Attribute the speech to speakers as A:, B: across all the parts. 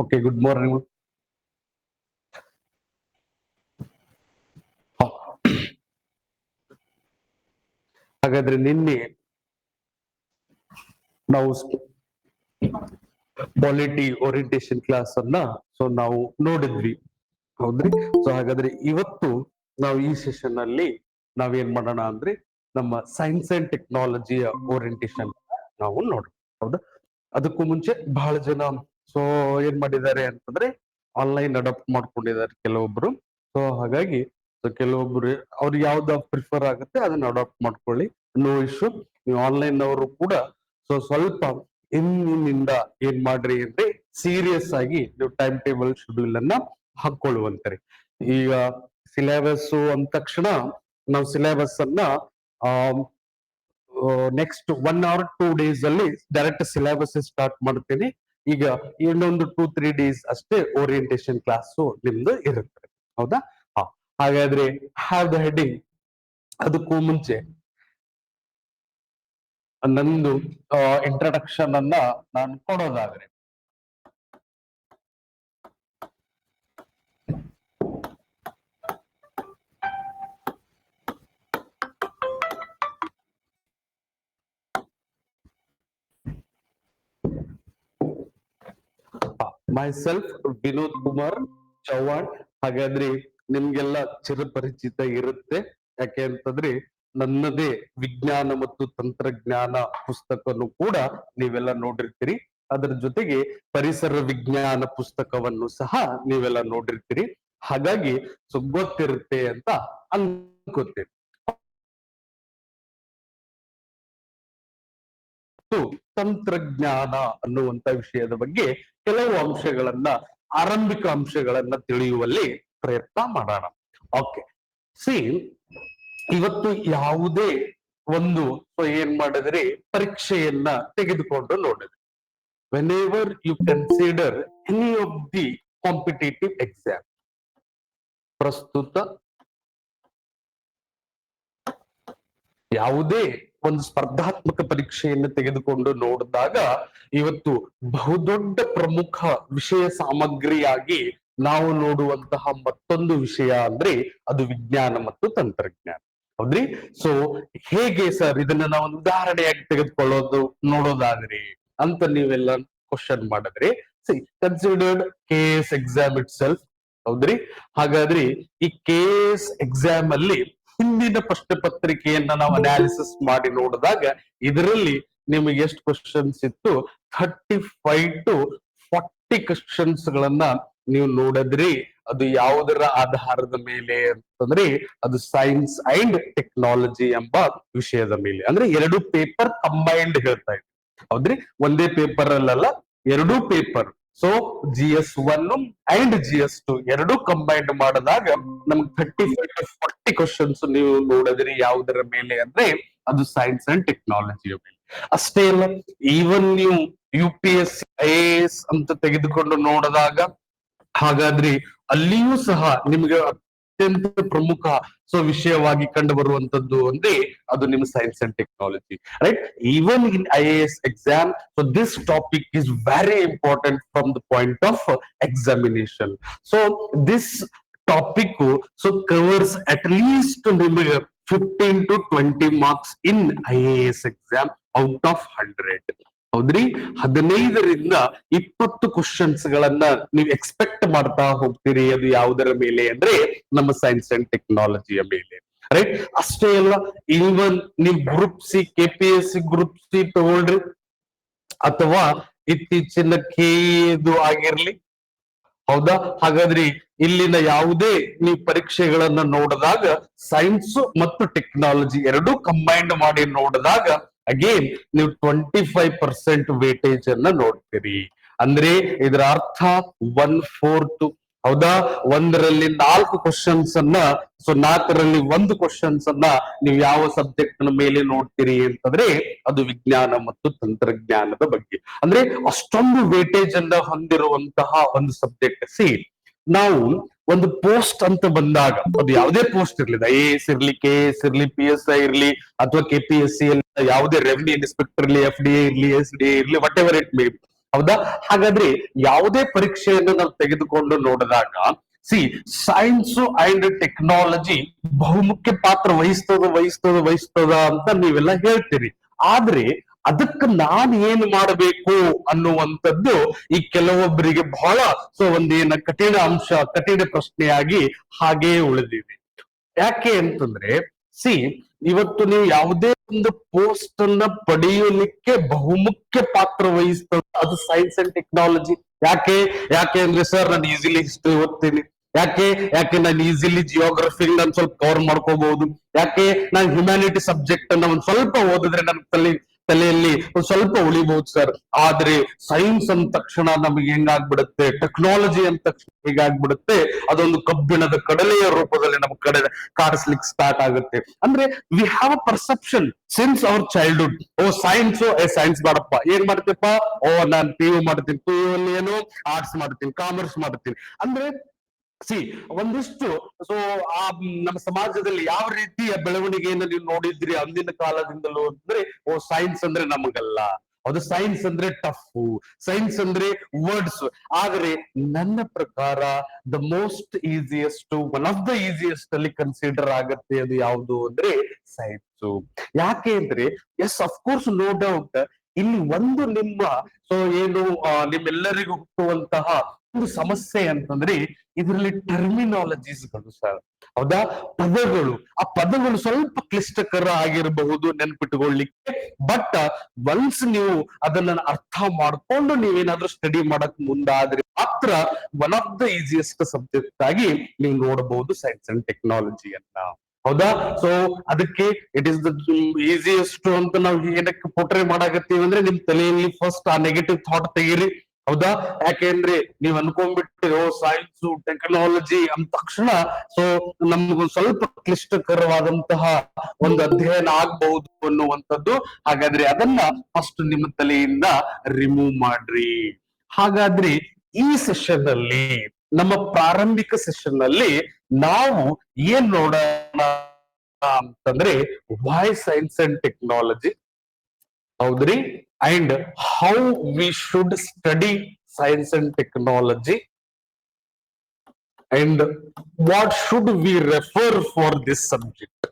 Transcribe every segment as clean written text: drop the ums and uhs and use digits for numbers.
A: Okay, good morning. ಹಾಗಾದ್ರೆ ನಿನ್ನೆ ನಾವು ಪಾಲಿಟಿ ಓರಿಯಂಟೇಶನ್ ಕ್ಲಾಸ್ ಅನ್ನ ನಾವು ನೋಡಿದ್ವಿ, ಹೌದ್ರಿ? ಹಾಗಾದ್ರೆ ಇವತ್ತು ನಾವು ಈ ಸೆಷನ್ ಅಲ್ಲಿ ನಾವೇನ್ ಮಾಡೋಣ ಅಂದ್ರೆ ನಮ್ಮ ಸೈನ್ಸ್ ಅಂಡ್ ಟೆಕ್ನಾಲಜಿಯ ಓರಿಯಂಟೇಶನ್ ನಾವು ನೋಡೋಣ, ಹೌದಾ? ಅದಕ್ಕೂ ಮುಂಚೆ ಬಹಳ ಜನ ಏನ್ ಮಾಡಿದ್ದಾರೆ ಅಂತಂದ್ರೆ ಆನ್ಲೈನ್ ಅಡಾಪ್ಟ್ ಮಾಡ್ಕೊಂಡಿದ್ದಾರೆ ಕೆಲವೊಬ್ರು. ಹಾಗಾಗಿ ಕೆಲವೊಬ್ರು ಅವ್ರಿಗೆ ಯಾವ್ದು ಪ್ರಿಫರ್ ಆಗುತ್ತೆ ಅದನ್ನ ಅಡಾಪ್ಟ್ ಮಾಡ್ಕೊಳ್ಳಿ, ನೋ ಇಶ್ಯೂ. ನೀವು ಆನ್ಲೈನ್ ಅವರು ಕೂಡ ಸ್ವಲ್ಪ ಇಂದಿನಿಂದ ಏನ್ ಮಾಡ್ರಿ ಅಂದ್ರೆ ಸೀರಿಯಸ್ ಆಗಿ ನೀವು ಟೈಮ್ ಟೇಬಲ್ ಶೆಡ್ಯೂಲ್ ಅನ್ನ ಹಾಕೊಳ್ಳುವಂತರಿ. ಈಗ ಸಿಲೆಬಸ್ ಅಂದ ತಕ್ಷಣ ನಾವು ಸಿಲೆಬಸ್ ಅನ್ನ ನೆಕ್ಸ್ಟ್ 1 or 2 days ಅಲ್ಲಿ ಡೈರೆಕ್ಟ್ ಸಿಲೆಬಸ್ ಸ್ಟಾರ್ಟ್ ಮಾಡ್ತೀನಿ. ಈಗ ಇನ್ನೊಂದು 2-3 days ಅಷ್ಟೇ ಓರಿಯಂಟೇಶನ್ ಕ್ಲಾಸ್ ನಿಮ್ದು ಇರುತ್ತೆ, ಹೌದಾ? ಹಾಗಾದ್ರೆ ಹ್ಯಾವ್ ದ ಹೆಡಿಂಗ್. ಅದಕ್ಕೂ ಮುಂಚೆ ನಂದು ಇಂಟ್ರಡಕ್ಷನ್ ಅನ್ನ ನಾನು ಕೊಡೋದಾದ್ರೆ, ಮೈಸೆಲ್ಫ್ ವಿನೋದ್ ಕುಮಾರ್ ಚೌಹಾಣ್. ಹಾಗಾದ್ರೆ ನಿಮ್ಗೆಲ್ಲ ಚಿರಪರಿಚಿತ ಇರುತ್ತೆ, ಯಾಕೆ ಅಂತಂದ್ರೆ ನನ್ನದೇ ವಿಜ್ಞಾನ ಮತ್ತು ತಂತ್ರಜ್ಞಾನ ಪುಸ್ತಕನು ಕೂಡ ನೀವೆಲ್ಲ ನೋಡಿರ್ತೀರಿ. ಅದರ ಜೊತೆಗೆ ಪರಿಸರ ವಿಜ್ಞಾನ ಪುಸ್ತಕವನ್ನು ಸಹ ನೀವೆಲ್ಲ ನೋಡಿರ್ತೀರಿ. ಹಾಗಾಗಿ ಗೊತ್ತಿರುತ್ತೆ ಅಂತ ಅನ್ಕೋತೀರಿ. ತಂತ್ರಜ್ಞಾನ ಅನ್ನುವಂತ ವಿಷಯದ ಬಗ್ಗೆ ಕೆಲವು ಅಂಶಗಳನ್ನ, ಆರಂಭಿಕ ಅಂಶಗಳನ್ನ ತಿಳಿಯುವಲ್ಲಿ ಪ್ರಯತ್ನ ಮಾಡೋಣ. ಓಕೆ, ಸಿ, ಇವತ್ತು ಯಾವುದೇ ಒಂದು ಏನ್ ಮಾಡಿದ್ರೆ ಪರೀಕ್ಷೆಯನ್ನ ತೆಗೆದುಕೊಂಡು ನೋಡಿದ್ರೆ, whenever you consider any of the competitive exam, ಪ್ರಸ್ತುತ ಯಾವುದೇ ಒಂದು ಸ್ಪರ್ಧಾತ್ಮಕ ಪರೀಕ್ಷೆಯನ್ನು ತೆಗೆದುಕೊಂಡು ನೋಡಿದಾಗ ಇವತ್ತು ಬಹುದೊಡ್ಡ ಪ್ರಮುಖ ವಿಷಯ ಸಾಮಗ್ರಿಯಾಗಿ ನಾವು ನೋಡುವಂತಹ ಮತ್ತೊಂದು ವಿಷಯ ಅಂದ್ರೆ ಅದು ವಿಜ್ಞಾನ ಮತ್ತು ತಂತ್ರಜ್ಞಾನ, ಹೌದ್ರಿ? ಹೇಗೆ ಸರ್ ಇದನ್ನ ನಾವು ಒಂದು ಉದಾಹರಣೆಯಾಗಿ ತೆಗೆದುಕೊಳ್ಳೋದು ನೋಡೋದಾದ್ರೆ ಅಂತ ನೀವೆಲ್ಲ ಕ್ವಶನ್ ಮಾಡಿದ್ರೆ, considered KS exam it self, ಹೌದ್ರಿ? ಹಾಗಾದ್ರೆ ಈ KS ಎಕ್ಸಾಮ್ ಅಲ್ಲಿ ಹಿಂದಿನ ಪ್ರಶ್ನೆ ಪತ್ರಿಕೆಯನ್ನ ನಾವು ಅನಾಲಿಸಿಸ್ ಮಾಡಿ ನೋಡಿದಾಗ ಇದರಲ್ಲಿ ನಿಮಗೆ ಎಷ್ಟು ಕ್ವಶನ್ಸ್ ಇತ್ತು? 35 to 40 ಕ್ವಶನ್ಸ್ ಗಳನ್ನ ನೀವು ನೋಡಿದ್ರಿ. ಅದು ಯಾವುದರ ಆಧಾರದ ಮೇಲೆ ಅಂತಂದ್ರೆ ಅದು ಸೈನ್ಸ್ ಅಂಡ್ ಟೆಕ್ನಾಲಜಿ ಎಂಬ ವಿಷಯದ ಮೇಲೆ, ಅಂದ್ರೆ 2 ಪೇಪರ್ ಕಂಬೈನ್ಡ್ ಹೇಳ್ತಾ ಇದ್ವಿ, ಹೌದ್ರಿ? ಒಂದೇ ಪೇಪರ್ ಅಲ್ಲಲ್ಲ, 2 ಪೇಪರ್. GS1 ಅಂಡ್ GS2 ಎರಡು ಕಂಬೈನ್ಡ್ ಮಾಡಿದಾಗ ನಮ್ಗೆ 35 to 40 ಕ್ವಶನ್ಸ್ ನೀವು ನೋಡಿದ್ರಿ. ಯಾವುದರ ಮೇಲೆ ಅಂದ್ರೆ ಅದು ಸೈನ್ಸ್ ಅಂಡ್ ಟೆಕ್ನಾಲಜಿಯ ಮೇಲೆ. ಅಷ್ಟೇ ಅಲ್ಲ, ಈವನ್ ನೀವು UPSC IAS ಅಂತ ತೆಗೆದುಕೊಂಡು ನೋಡಿದಾಗ ಹಾಗಾದ್ರೆ ಅಲ್ಲಿಯೂ ಸಹ ನಿಮ್ಗೆ ಅತ್ಯಂತ ಪ್ರಮುಖ ವಿಷಯವಾಗಿ ಕಂಡು ಬರುವಂತದ್ದು ಅಂದ್ರೆ ಅದು ನಿಮ್ಮ science and technology, right? Even in IAS exam, this topic is very important from the point of examination. This topic covers at least ನಿಮಗೆ 15 to 20 marks in IAS exam out of 100, ಹೌದ್ರಿ? 15ರಿಂದ 20 ಕ್ವಶನ್ಸ್ ಗಳನ್ನ ನೀವು expect ಮಾಡ್ತಾ ಹೋಗ್ತೀರಿ. ಅದು ಯಾವುದರ ಮೇಲೆ ಅಂದ್ರೆ ನಮ್ಮ ಸೈನ್ಸ್ ಅಂಡ್ ಟೆಕ್ನಾಲಜಿಯ ಮೇಲೆ, ರೈಟ್? ಅಷ್ಟೇ ಅಲ್ಲ, ಈವನ್ ನೀವು group C, KPSC group C ತಗೊಳ್ರಿ, ಅಥವಾ ಇತ್ತೀಚಿನ KE ಆಗಿರ್ಲಿ, ಹೌದಾ? ಹಾಗಾದ್ರೆ ಇಲ್ಲಿನ ಯಾವುದೇ ನೀವು ಪರೀಕ್ಷೆಗಳನ್ನ ನೋಡಿದಾಗ ಸೈನ್ಸ್ ಮತ್ತು ಟೆಕ್ನಾಲಜಿ ಎರಡೂ ಕಂಬೈನ್ಡ್ ಮಾಡಿ ನೋಡಿದಾಗ ಅಗೇನ್ ನೀವು 25% ವೇಟೇಜ್ ಅನ್ನ ನೋಡ್ತೀರಿ. ಅಂದ್ರೆ ಇದರ ಅರ್ಥ 1/4, ಹೌದಾ? 1ರಲ್ಲಿ 4 ಕ್ವಶನ್ಸ್ ಅನ್ನ, 4ರಲ್ಲಿ 1 ಕ್ವಶನ್ಸ್ ಅನ್ನ ನೀವು ಯಾವ ಸಬ್ಜೆಕ್ಟ್ ಮೇಲೆ ನೋಡ್ತೀರಿ ಅಂತಂದ್ರೆ ಅದು ವಿಜ್ಞಾನ ಮತ್ತು ತಂತ್ರಜ್ಞಾನದ ಬಗ್ಗೆ. ಅಂದ್ರೆ ಅಷ್ಟೊಂದು ವೇಟೇಜ್ ಅನ್ನ ಹೊಂದಿರುವಂತಹ ಒಂದು ಸಬ್ಜೆಕ್ಟ್. ನಾವು ಒಂದು ಪೋಸ್ಟ್ ಅಂತ ಬಂದಾಗ ಅದು ಯಾವುದೇ ಪೋಸ್ಟ್ ಇರ್ಲಿ, IAS ಇರ್ಲಿ, KS ಇರ್ಲಿ, PSI ಇರ್ಲಿ, ಅಥವಾ KPSC ಯಾವುದೇ ರೆವಿನ್ಯೂ ಇನ್ಸ್ಪೆಕ್ಟರ್ ಇರ್ಲಿ, FDA ಇರ್ಲಿ, SDA ಇರ್ಲಿ, what ever it may B. ಹೌದಾ? ಹಾಗಾದ್ರೆ ಯಾವುದೇ ಪರೀಕ್ಷೆಯನ್ನು ನಾವು ತೆಗೆದುಕೊಂಡು ನೋಡಿದಾಗ ಸೈನ್ಸ್ ಅಂಡ್ ಟೆಕ್ನಾಲಜಿ ಬಹುಮುಖ್ಯ ಪಾತ್ರ ವಹಿಸ್ತದ ಅಂತ ನೀವೆಲ್ಲ ಹೇಳ್ತೀರಿ. ಆದ್ರೆ ಅದಕ್ಕೆ ನಾನು ಏನ್ ಮಾಡಬೇಕು ಅನ್ನುವಂಥದ್ದು ಈ ಕೆಲವೊಬ್ಬರಿಗೆ ಬಹಳ ಒಂದೇನ ಕಠಿಣ ಅಂಶ, ಕಠಿಣ ಪ್ರಶ್ನೆಯಾಗಿ ಹಾಗೇ ಉಳಿದಿದೆ. ಯಾಕೆ ಅಂತಂದ್ರೆ ಇವತ್ತು ನೀವು ಯಾವುದೇ ಒಂದು ಪೋಸ್ಟ್ ಅನ್ನ ಪಡೆಯಲಿಕ್ಕೆ ಬಹುಮುಖ್ಯ ಪಾತ್ರ ವಹಿಸ್ತದೆ ಅದು ಸೈನ್ಸ್ ಅಂಡ್ ಟೆಕ್ನಾಲಜಿ. ಯಾಕೆ ಅಂದ್ರೆ ಸರ್ ನಾನು ಈಸಿಲಿ ಹಿಸ್ಟ್ರಿ ಓದ್ತೀನಿ, ಯಾಕೆ ನಾನು ಈಸಿಲಿ ಜಿಯೋಗ್ರಫಿ ನಾನು ಸ್ವಲ್ಪ ಕವರ್ ಮಾಡ್ಕೋಬಹುದು, ಯಾಕೆ ನಾನು ಹ್ಯುಮ್ಯಾನಿಟಿ ಸಬ್ಜೆಕ್ಟ್ ಅನ್ನ ಒಂದ್ ಸ್ವಲ್ಪ ಓದಿದ್ರೆ ನನ್ನ ತಲೆಯಲ್ಲಿ ಒಂದ್ ಸ್ವಲ್ಪ ಉಳಿಬಹುದು ಸರ್. ಆದ್ರೆ ಸೈನ್ಸ್ ಅಂದ ತಕ್ಷಣ ನಮಗೆ ಹೆಂಗಾಗ್ಬಿಡುತ್ತೆ, ಟೆಕ್ನಾಲಜಿ ಅಂದ ತಕ್ಷಣ ಹೇಗಾಗ್ಬಿಡುತ್ತೆ, ಅದೊಂದು ಕಬ್ಬಿಣದ ಕಡಲೆಯ ರೂಪದಲ್ಲಿ ನಮ್ ಕಡೆ ಕಾಡಿಸ್ಲಿಕ್ಕೆ ಸ್ಟಾರ್ಟ್ ಆಗುತ್ತೆ. ಅಂದ್ರೆ we have a perception since our childhood. Science ಬೇಡಪ್ಪ, ಏನ್ ಮಾಡ್ತೀಪ್ಪ, ನಾನ್ PU ಮಾಡ್ತೀನಿ, PU ಅಲ್ಲಿ ಏನು ಆರ್ಟ್ಸ್ ಮಾಡ್ತೀನಿ, ಕಾಮರ್ಸ್ ಮಾಡ್ತೀನಿ ಅಂದ್ರೆ ಒಂದಿಷ್ಟು ನಮ್ಮ ಸಮಾಜದಲ್ಲಿ ಯಾವ ರೀತಿಯ ಬೆಳವಣಿಗೆಯನ್ನು ನೀವು ನೋಡಿದ್ರಿ ಅಂದಿನ ಕಾಲದಿಂದಲೂ ಅಂದ್ರೆ ಸೈನ್ಸ್ ಅಂದ್ರೆ ನಮಗಲ್ಲ, ಅದು ಸೈನ್ಸ್ ಅಂದ್ರೆ ಟಫ್, ಸೈನ್ಸ್ ಅಂದ್ರೆ ವರ್ಡ್ಸ್. ಆದ್ರೆ ನನ್ನ ಪ್ರಕಾರ the most easiest, one of the easiest ಅಲ್ಲಿ ಕನ್ಸಿಡರ್ ಆಗತ್ತೆ ಅದು ಯಾವುದು ಅಂದ್ರೆ ಸೈನ್ಸ್. ಯಾಕೆ ಅಂದ್ರೆ ಅಫ್ಕೋರ್ಸ್ ನೋ ಡೌಟ್ ಇಲ್ಲಿ ಒಂದು ನಿಮ್ಮೆಲ್ಲರಿಗೂ ಹುಟ್ಟುವಂತಹ ಒಂದು ಸಮಸ್ಯೆ ಅಂತಂದ್ರೆ ಇದರಲ್ಲಿ ಟರ್ಮಿನಾಲಜೀಸ್ಗಳು ಸರ್. ಹೌದಾ? ಆ ಪದಗಳು ಸ್ವಲ್ಪ ಕ್ಲಿಷ್ಟಕರ ಆಗಿರಬಹುದು ನೆನ್ಪಿಟ್ಕೊಳ್ಳಿಕ್ಕೆ. ಬಟ್ ಒನ್ಸ್ ನೀವು ಅದನ್ನ ಅರ್ಥ ಮಾಡ್ಕೊಂಡು ನೀವೇನಾದ್ರೂ ಸ್ಟಡಿ ಮಾಡಕ್ ಮುಂದಾದ್ರೆ ಮಾತ್ರ one of the easiest subject ಆಗಿ ನೀವು ನೋಡಬಹುದು ಸೈನ್ಸ್ ಅಂಡ್ ಟೆಕ್ನಾಲಜಿಯನ್ನ. ಹೌದಾ? ಅದಕ್ಕೆ ಇಟ್ ಇಸ್ ದ ಈಸಿಯೆಸ್ಟ್ ಅಂತ ನಾವು ಏನಕ್ಕೆ ಪೋಟ್ರೆ ಮಾಡಾಕತ್ತೀವಿ ಅಂದ್ರೆ ನಿಮ್ ತಲೆಯಲ್ಲಿ ಫಸ್ಟ್ ಆ ನೆಗೆಟಿವ್ ಥಾಟ್ ತೆಗೀರಿ. ಹೌದಾ? ಯಾಕೆಂದ್ರೆ ನೀವ್ ಅನ್ಕೊಂಡ್ಬಿಟ್ಟಿರೋ ಸೈನ್ಸ್ ಟೆಕ್ನಾಲಜಿ ಅಂದ ತಕ್ಷಣ ನಮ್ಗೊಂದ್ ಸ್ವಲ್ಪ ಕ್ಲಿಷ್ಟಕರವಾದಂತಹ ಒಂದು ಅಧ್ಯಯನ ಆಗ್ಬಹುದು ಅನ್ನುವಂಥದ್ದು. ಹಾಗಾದ್ರೆ ಅದನ್ನ ಫಸ್ಟ್ ನಿಮ್ಮ ತಲೆಯಿಂದ ರಿಮೂವ್ ಮಾಡ್ರಿ. ಹಾಗಾದ್ರೆ ಈ ಸೆಷನ್ ಅಲ್ಲಿ, ನಮ್ಮ ಪ್ರಾರಂಭಿಕ ಸೆಷನ್ ಅಲ್ಲಿ ನಾವು ಏನ್ ನೋಡೋಣ ಅಂತಂದ್ರೆ ವೈ ಸೈನ್ಸ್ ಅಂಡ್ ಟೆಕ್ನಾಲಜಿ, ಹೌದ್ರಿ, and how we should study science and technology and what should we refer for this subject.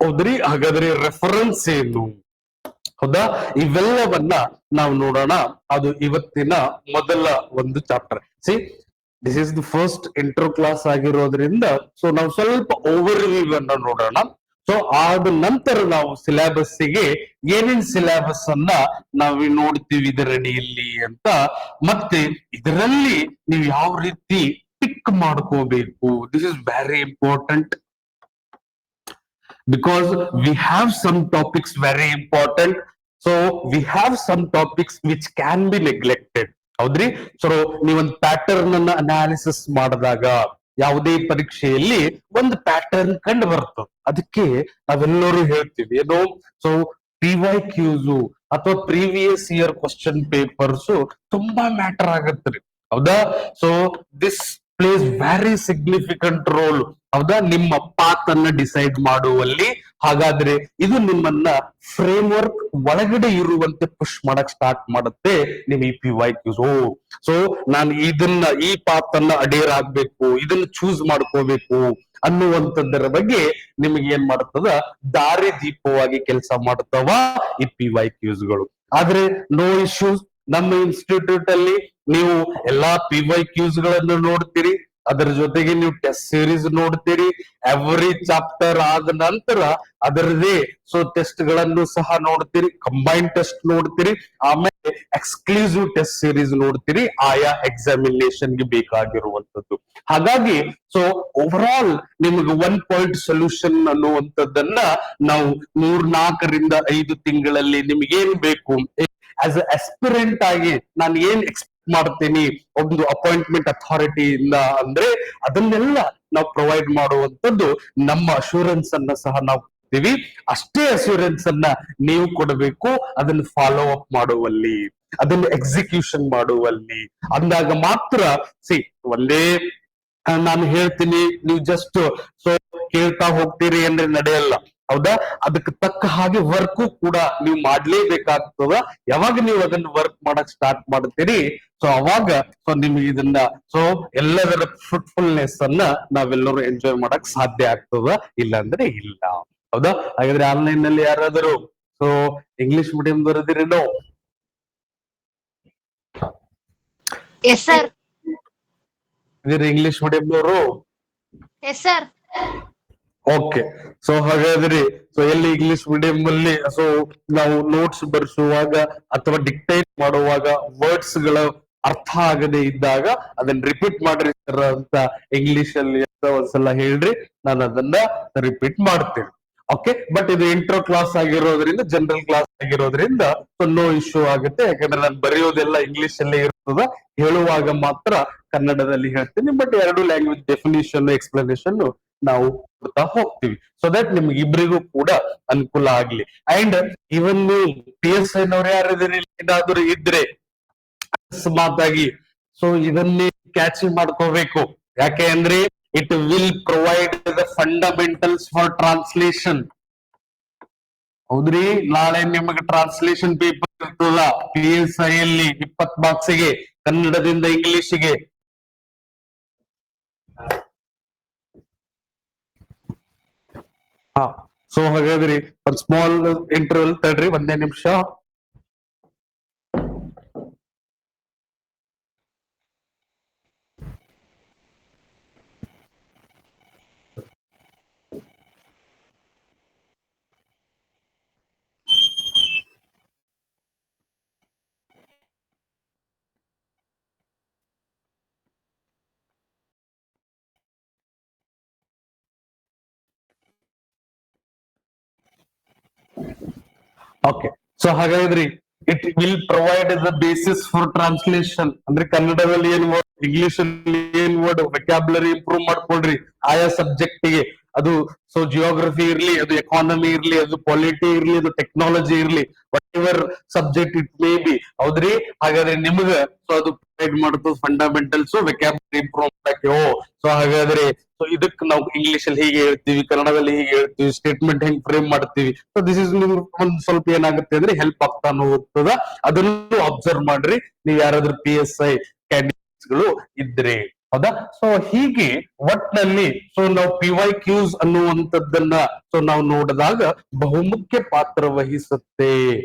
A: ಹೌದ್ರಿ? ಹಾಗಾದ್ರೆ ರೆಫರೆನ್ಸ್ ಏನು, ಹೌದಾ, ಇವೆಲ್ಲವನ್ನ ನಾವು ನೋಡೋಣ. ಅದು ಇವತ್ತಿನ ಮೊದಲ ಒಂದು chapter. This is the first intro class ಆಗಿರೋದ್ರಿಂದ ನಾವು ಸ್ವಲ್ಪ ಓವರ್ ವ್ಯೂ ಅನ್ನ ನೋಡೋಣ. ಆದ ನಂತರ ನಾವು ಸಿಲೆಬಸ್ಸಿಗೆ ಏನೇನ್ ಸಿಲೆಬಸ್ ಅನ್ನ ನಾವು ನೋಡ್ತೀವಿ ಇದರಡಿಯಲ್ಲಿ ಅಂತ, ಮತ್ತೆ ಇದರಲ್ಲಿ ನೀವು ಯಾವ ರೀತಿ ಪಿಕ್ ಮಾಡ್ಕೋಬೇಕು. This is very important because we have some topics very important, we have some topics which can be neglected. ಹೌದ್ರಿ? ನೀವೊಂದು ಪ್ಯಾಟರ್ನ್ ಅನ್ನ ಅನಾಲಿಸಿಸ್ ಮಾಡಿದಾಗ ಯಾವುದೇ ಪರೀಕ್ಷೆಯಲ್ಲಿ ಒಂದು ಪ್ಯಾಟರ್ನ್ ಕಂಡು ಬರ್ತದೆ. ಅದಕ್ಕೆ ನಾವೆಲ್ಲರೂ ಹೇಳ್ತೀವಿ ಏನೋ PYQs ಅಥವಾ ಪ್ರೀವಿಯಸ್ ಇಯರ್ ಕ್ವಶನ್ ಪೇಪರ್ಸ್ ತುಂಬಾ ಮ್ಯಾಟರ್ ಆಗತ್ರಿ. ಹೌದಾ? This place very significant roll. ಹೌದಾ? ನಿಮ್ಮ ಪಾತ್ ಅನ್ನ ಡಿಸೈಡ್ ಮಾಡುವಲ್ಲಿ. ಹಾಗಾದ್ರೆ ಇದು ನಿಮ್ಮನ್ನ ಫ್ರೇಮ್ ವರ್ಕ್ ಒಳಗಡೆ ಇರುವಂತೆ ಪುಷ್ ಮಾಡಕ್ ಸ್ಟಾರ್ಟ್ ಮಾಡುತ್ತೆ ನಿಮ್ ಈ PYQs. ನಾನು ಈ ಪಾತ್ ಅನ್ನ ಅಡೇರ್ ಆಗ್ಬೇಕು, ಇದನ್ನ ಚೂಸ್ ಮಾಡ್ಕೋಬೇಕು ಅನ್ನುವಂಥದ್ದರ ಬಗ್ಗೆ ನಿಮಗೆ ಏನ್ ಮಾಡ್ತದ, ದಾರಿ ದೀಪವಾಗಿ ಕೆಲಸ ಮಾಡ್ತವ ಈ PYQs ಗಳು. ಆದ್ರೆ ನೋ ಇಶ್ಯೂಸ್, ನಮ್ಮ ಇನ್ಸ್ಟಿಟ್ಯೂಟ್ ಅಲ್ಲಿ ನೀವು ಎಲ್ಲಾ PYQs ಗಳನ್ನು ನೋಡ್ತೀರಿ, ಅದರ ಜೊತೆಗೆ ನೀವು ಟೆಸ್ಟ್ ಸೀರೀಸ್ ನೋಡ್ತೀರಿ. ಎವ್ರಿ ಚಾಪ್ಟರ್ ಆದ ನಂತರ ಅದರದೇ ಟೆಸ್ಟ್ ಗಳನ್ನು ಸಹ ನೋಡ್ತೀರಿ, ಕಂಬೈನ್ ಟೆಸ್ಟ್ ನೋಡ್ತೀರಿ, ಆಮೇಲೆ ಎಕ್ಸ್ಕ್ಲೂಸಿವ್ ಟೆಸ್ಟ್ ಸೀರೀಸ್ ನೋಡ್ತೀರಿ ಆಯಾ ಎಕ್ಸಾಮಿನೇಷನ್ ಗೆ ಬೇಕಾಗಿರುವಂತದ್ದು. ಹಾಗಾಗಿ ಓವರ್ ಆಲ್ ನಿಮಗೆ 1 ಪಾಯಿಂಟ್ ಸೊಲ್ಯೂಷನ್ ಅನ್ನುವಂಥದ್ದನ್ನ ನಾವು 4 ರಿಂದ 5 ತಿಂಗಳಲ್ಲಿ ನಿಮ್ಗೇನ್ ಬೇಕು ಆಸ್ ಅ ಆಸ್ಪಿರೆಂಟ್ ಆಗಿ ನಾನು ಏನ್ ಎಕ್ಸ್ಪೆಕ್ಟ್ ಮಾಡ್ತೀನಿ ಒಂದು ಅಪಾಯಿಂಟ್ಮೆಂಟ್ ಅಥಾರಿಟಿಯಿಂದ ಅಂದ್ರೆ ಅದನ್ನೆಲ್ಲ ನಾವು ಪ್ರೊವೈಡ್ ಮಾಡುವಂತದ್ದು ನಮ್ಮ ಅಶ್ಯೂರೆನ್ಸ್ ಅನ್ನ ಸಹ ನಾವು ಕೊಡ್ತೀವಿ. ಅಷ್ಟೇ ಅಶ್ಯೂರೆನ್ಸ್ ಅನ್ನ ನೀವು ಕೊಡಬೇಕು ಅದನ್ನ ಫಾಲೋ ಅಪ್ ಮಾಡುವಲ್ಲಿ. ಅದನ್ನು ಎಕ್ಸಿಕ್ಯೂಷನ್ ಮಾಡುವಲ್ಲಿ ಅಂದಾಗ ಮಾತ್ರ ಸಿ ಒಂದೇ ನಾನು ಹೇಳ್ತೀನಿ ನೀವು ಜಸ್ಟ್ ಸೊ ಕೇಳ್ತಾ ಹೋಗ್ತೀರಿ ಅಂದ್ರೆ ನಡೆಯಲ್ಲ. ಹೌದಾ? ಅದಕ್ಕೆ ತಕ್ಕ ಹಾಗೆ ವರ್ಕು ಕೂಡ ನೀವು ಮಾಡ್ಲೇಬೇಕಾಗ್ತದ. ಯಾವಾಗ ನೀವು ಅದನ್ನ ವರ್ಕ್ ಮಾಡಕ್ ಸ್ಟಾರ್ಟ್ ಮಾಡ್ತೀರಿ ಸೊ ಅವಾಗ ಸೊ ನಿಮ್ಗೆ ಇದನ್ನ ಸೊ ಎಲ್ಲದರ ಫ್ರೂಟ್ಫುಲ್ನೆಸ್ ಅನ್ನ ನಾವೆಲ್ಲರೂ ಎಂಜಾಯ್ ಮಾಡಕ್ ಸಾಧ್ಯ ಆಗ್ತದ, ಇಲ್ಲ ಅಂದ್ರೆ ಇಲ್ಲ. ಹೌದಾ? ಹಾಗಾದ್ರೆ ಆನ್ಲೈನ್ ನಲ್ಲಿ ಯಾರಾದರೂ ಸೊ ಇಂಗ್ಲಿಷ್ ಮೀಡಿಯಂ ಬರೋದಿರೇನೋ?
B: Yes sir.
A: ಇದ್ರ ಇಂಗ್ಲಿಷ್ ಮೀಡಿಯಂ ಅವರು?
B: Yes sir.
A: ಓಕೆ. ಸೊ ಹಾಗಾದ್ರೆ ಸೊ ಎಲ್ಲಿ ಇಂಗ್ಲಿಷ್ ಮೀಡಿಯಂ ಅಲ್ಲಿ ಸೊ ನಾವು ನೋಟ್ಸ್ ಬರ್ಸುವಾಗ ಅಥವಾ ಡಿಕ್ಟೇಟ್ ಮಾಡುವಾಗ ವರ್ಡ್ಸ್ ಗಳ ಅರ್ಥ ಆಗದೆ ಇದ್ದಾಗ ಅದನ್ನ ರಿಪೀಟ್ ಮಾಡ್ರಿ ಸರ್ ಅಂತ ಇಂಗ್ಲಿಷ್ ಅಲ್ಲಿ ಒಂದ್ಸಲ ಹೇಳ್ರಿ, ನಾನು ಅದನ್ನ ರಿಪೀಟ್ ಮಾಡ್ತೇನೆ. ಓಕೆ. ಬಟ್ ಇದು ಇಂಟ್ರೋ ಕ್ಲಾಸ್ ಆಗಿರೋದ್ರಿಂದ, ಜನರಲ್ ಕ್ಲಾಸ್ ಆಗಿರೋದ್ರಿಂದ ಸೊ ನೋ ಇಶ್ಯೂ ಆಗುತ್ತೆ. ಯಾಕಂದ್ರೆ ನಾನು ಬರೆಯೋದೆಲ್ಲ ಇಂಗ್ಲಿಷ್ ಅಲ್ಲೇ ಇರ್ತದ, ಹೇಳುವಾಗ ಮಾತ್ರ ಕನ್ನಡದಲ್ಲಿ ಹೇಳ್ತೀನಿ. ಬಟ್ ಎರಡು ಲ್ಯಾಂಗ್ವೇಜ್ ಡೆಫಿನಿಷನ್ ಎಕ್ಸ್ಪ್ಲನೇಷನ್ ನಾವು ಕೊಡ್ತಾ ಹೋಗ್ತೀವಿ, ಸೊ ದಟ್ ನಿಮ್ಗೆ ಇಬ್ಬರಿಗೂ ಕೂಡ ಅನುಕೂಲ ಆಗ್ಲಿ. ಅಂಡ್ ಇವನ್ ನೀವು PSI ನವ್ರು ಯಾರಿದ್ದೀರಿ ಏನಾದ್ರು ಇದ್ರೆ ಅಕಸ್ಮಾತಾಗಿ ಸೊ ಇದನ್ನೇ ಕ್ಯಾಚ್ ಮಾಡ್ಕೋಬೇಕು. ಯಾಕೆ ಅಂದ್ರೆ it will provide the fundamentals for translation. ಹೌದ್ರಿ, ನಾಳೆ ನಿಮಗೆ ಟ್ರಾನ್ಸ್ಲೇಷನ್ ಪೇಪರ್ ಇರ್ತದ PSI ಅಲ್ಲಿ 20 ಮಾರ್ಕ್ಸಿಗೆ ಕನ್ನಡದಿಂದ ಇಂಗ್ಲಿಷ್ಗೆ. ಹಾ, ಸೊ ಹಾಗಾದ್ರಿ ಒಂದ್ ಸ್ಮಾಲ್ ಇಂಟರ್ವಲ್ ತಡ್ರಿ, ಒಂದೇ ನಿಮಿಷ. ಓಕೆ. ಸೊ ಹಾಗಾದ್ರಿ it will provide the basis for translation ಅಂದ್ರೆ ಕನ್ನಡದಲ್ಲಿ ಏನ್ ವರ್ಡ್, ಇಂಗ್ಲಿಷ್ ಅಲ್ಲಿ ಏನ್ ವರ್ಡ್, ವೆಕ್ಯಾಬ್ಲರಿ ಇಂಪ್ರೂವ್ ಮಾಡ್ಕೊಳ್ರಿ ಆಯಾ ಸಬ್ಜೆಕ್ಟ್ ಗೆ. ಅದು ಸೊ ಜಿಯೋಗ್ರಫಿ ಇರ್ಲಿ, ಅದು ಎಕಾನಮಿ ಇರ್ಲಿ, ಅದು ಪಾಲಿಟಿ ಇರ್ಲಿ, ಅದು ಟೆಕ್ನಾಲಜಿ ಇರ್ಲಿ, what ever subject it may B. ಹೌದ್ರಿ? ಹಾಗಾದ್ರೆ ನಿಮ್ಗ ಸೊ ಅದು ಪ್ರೊವೈಡ್ ಮಾಡ್ತದೆ ಫಂಡಮೆಂಟಲ್ಸ್, ವೆಕ್ಯಾಬ್ಲರಿ ಇಂಪ್ರೂವ್ ಮಾಡಕ್ಕೆ. ಸೊ ಹಾಗಾದ್ರೆ ಸೊ ಇದಕ್ ನಾವು ಇಂಗ್ಲಿಷ್ ಅಲ್ಲಿ ಹೀಗೆ ಹೇಳ್ತೀವಿ, ಕನ್ನಡದಲ್ಲಿ ಹೀಗೆ ಹೇಳ್ತೀವಿ, ಸ್ಟೇಟ್ಮೆಂಟ್ ಹೆಂಗ್ ಫ್ರೇಮ್ ಮಾಡ್ತೀವಿ. ಸೊ ದಿಸ್ ಇಸ್ ನಿಮ್ಗೆ ಒಂದ್ ಸ್ವಲ್ಪ ಏನಾಗುತ್ತೆ ಅಂದ್ರೆ ಹೆಲ್ಪ್ ಆಗ್ತಾನು ಹೋಗ್ತದ. ಅದನ್ನು ಅಬ್ಸರ್ವ್ ಮಾಡ್ರಿ ನೀವ್ ಯಾರಾದ್ರೂ PSI ಕ್ಯಾಂಡಿಡೇಟ್ಸ್ ಗಳು ಇದ್ರೆ. ಹೌದಾ? ಸೊ ಹೀಗೆ ಒಟ್ನಲ್ಲಿ ಸೊ ನಾವು PYQs ಅನ್ನುವಂಥದ್ದನ್ನ ಸೊ ನಾವು ನೋಡಿದಾಗ ಬಹುಮುಖ್ಯ ಪಾತ್ರ ವಹಿಸುತ್ತೆ.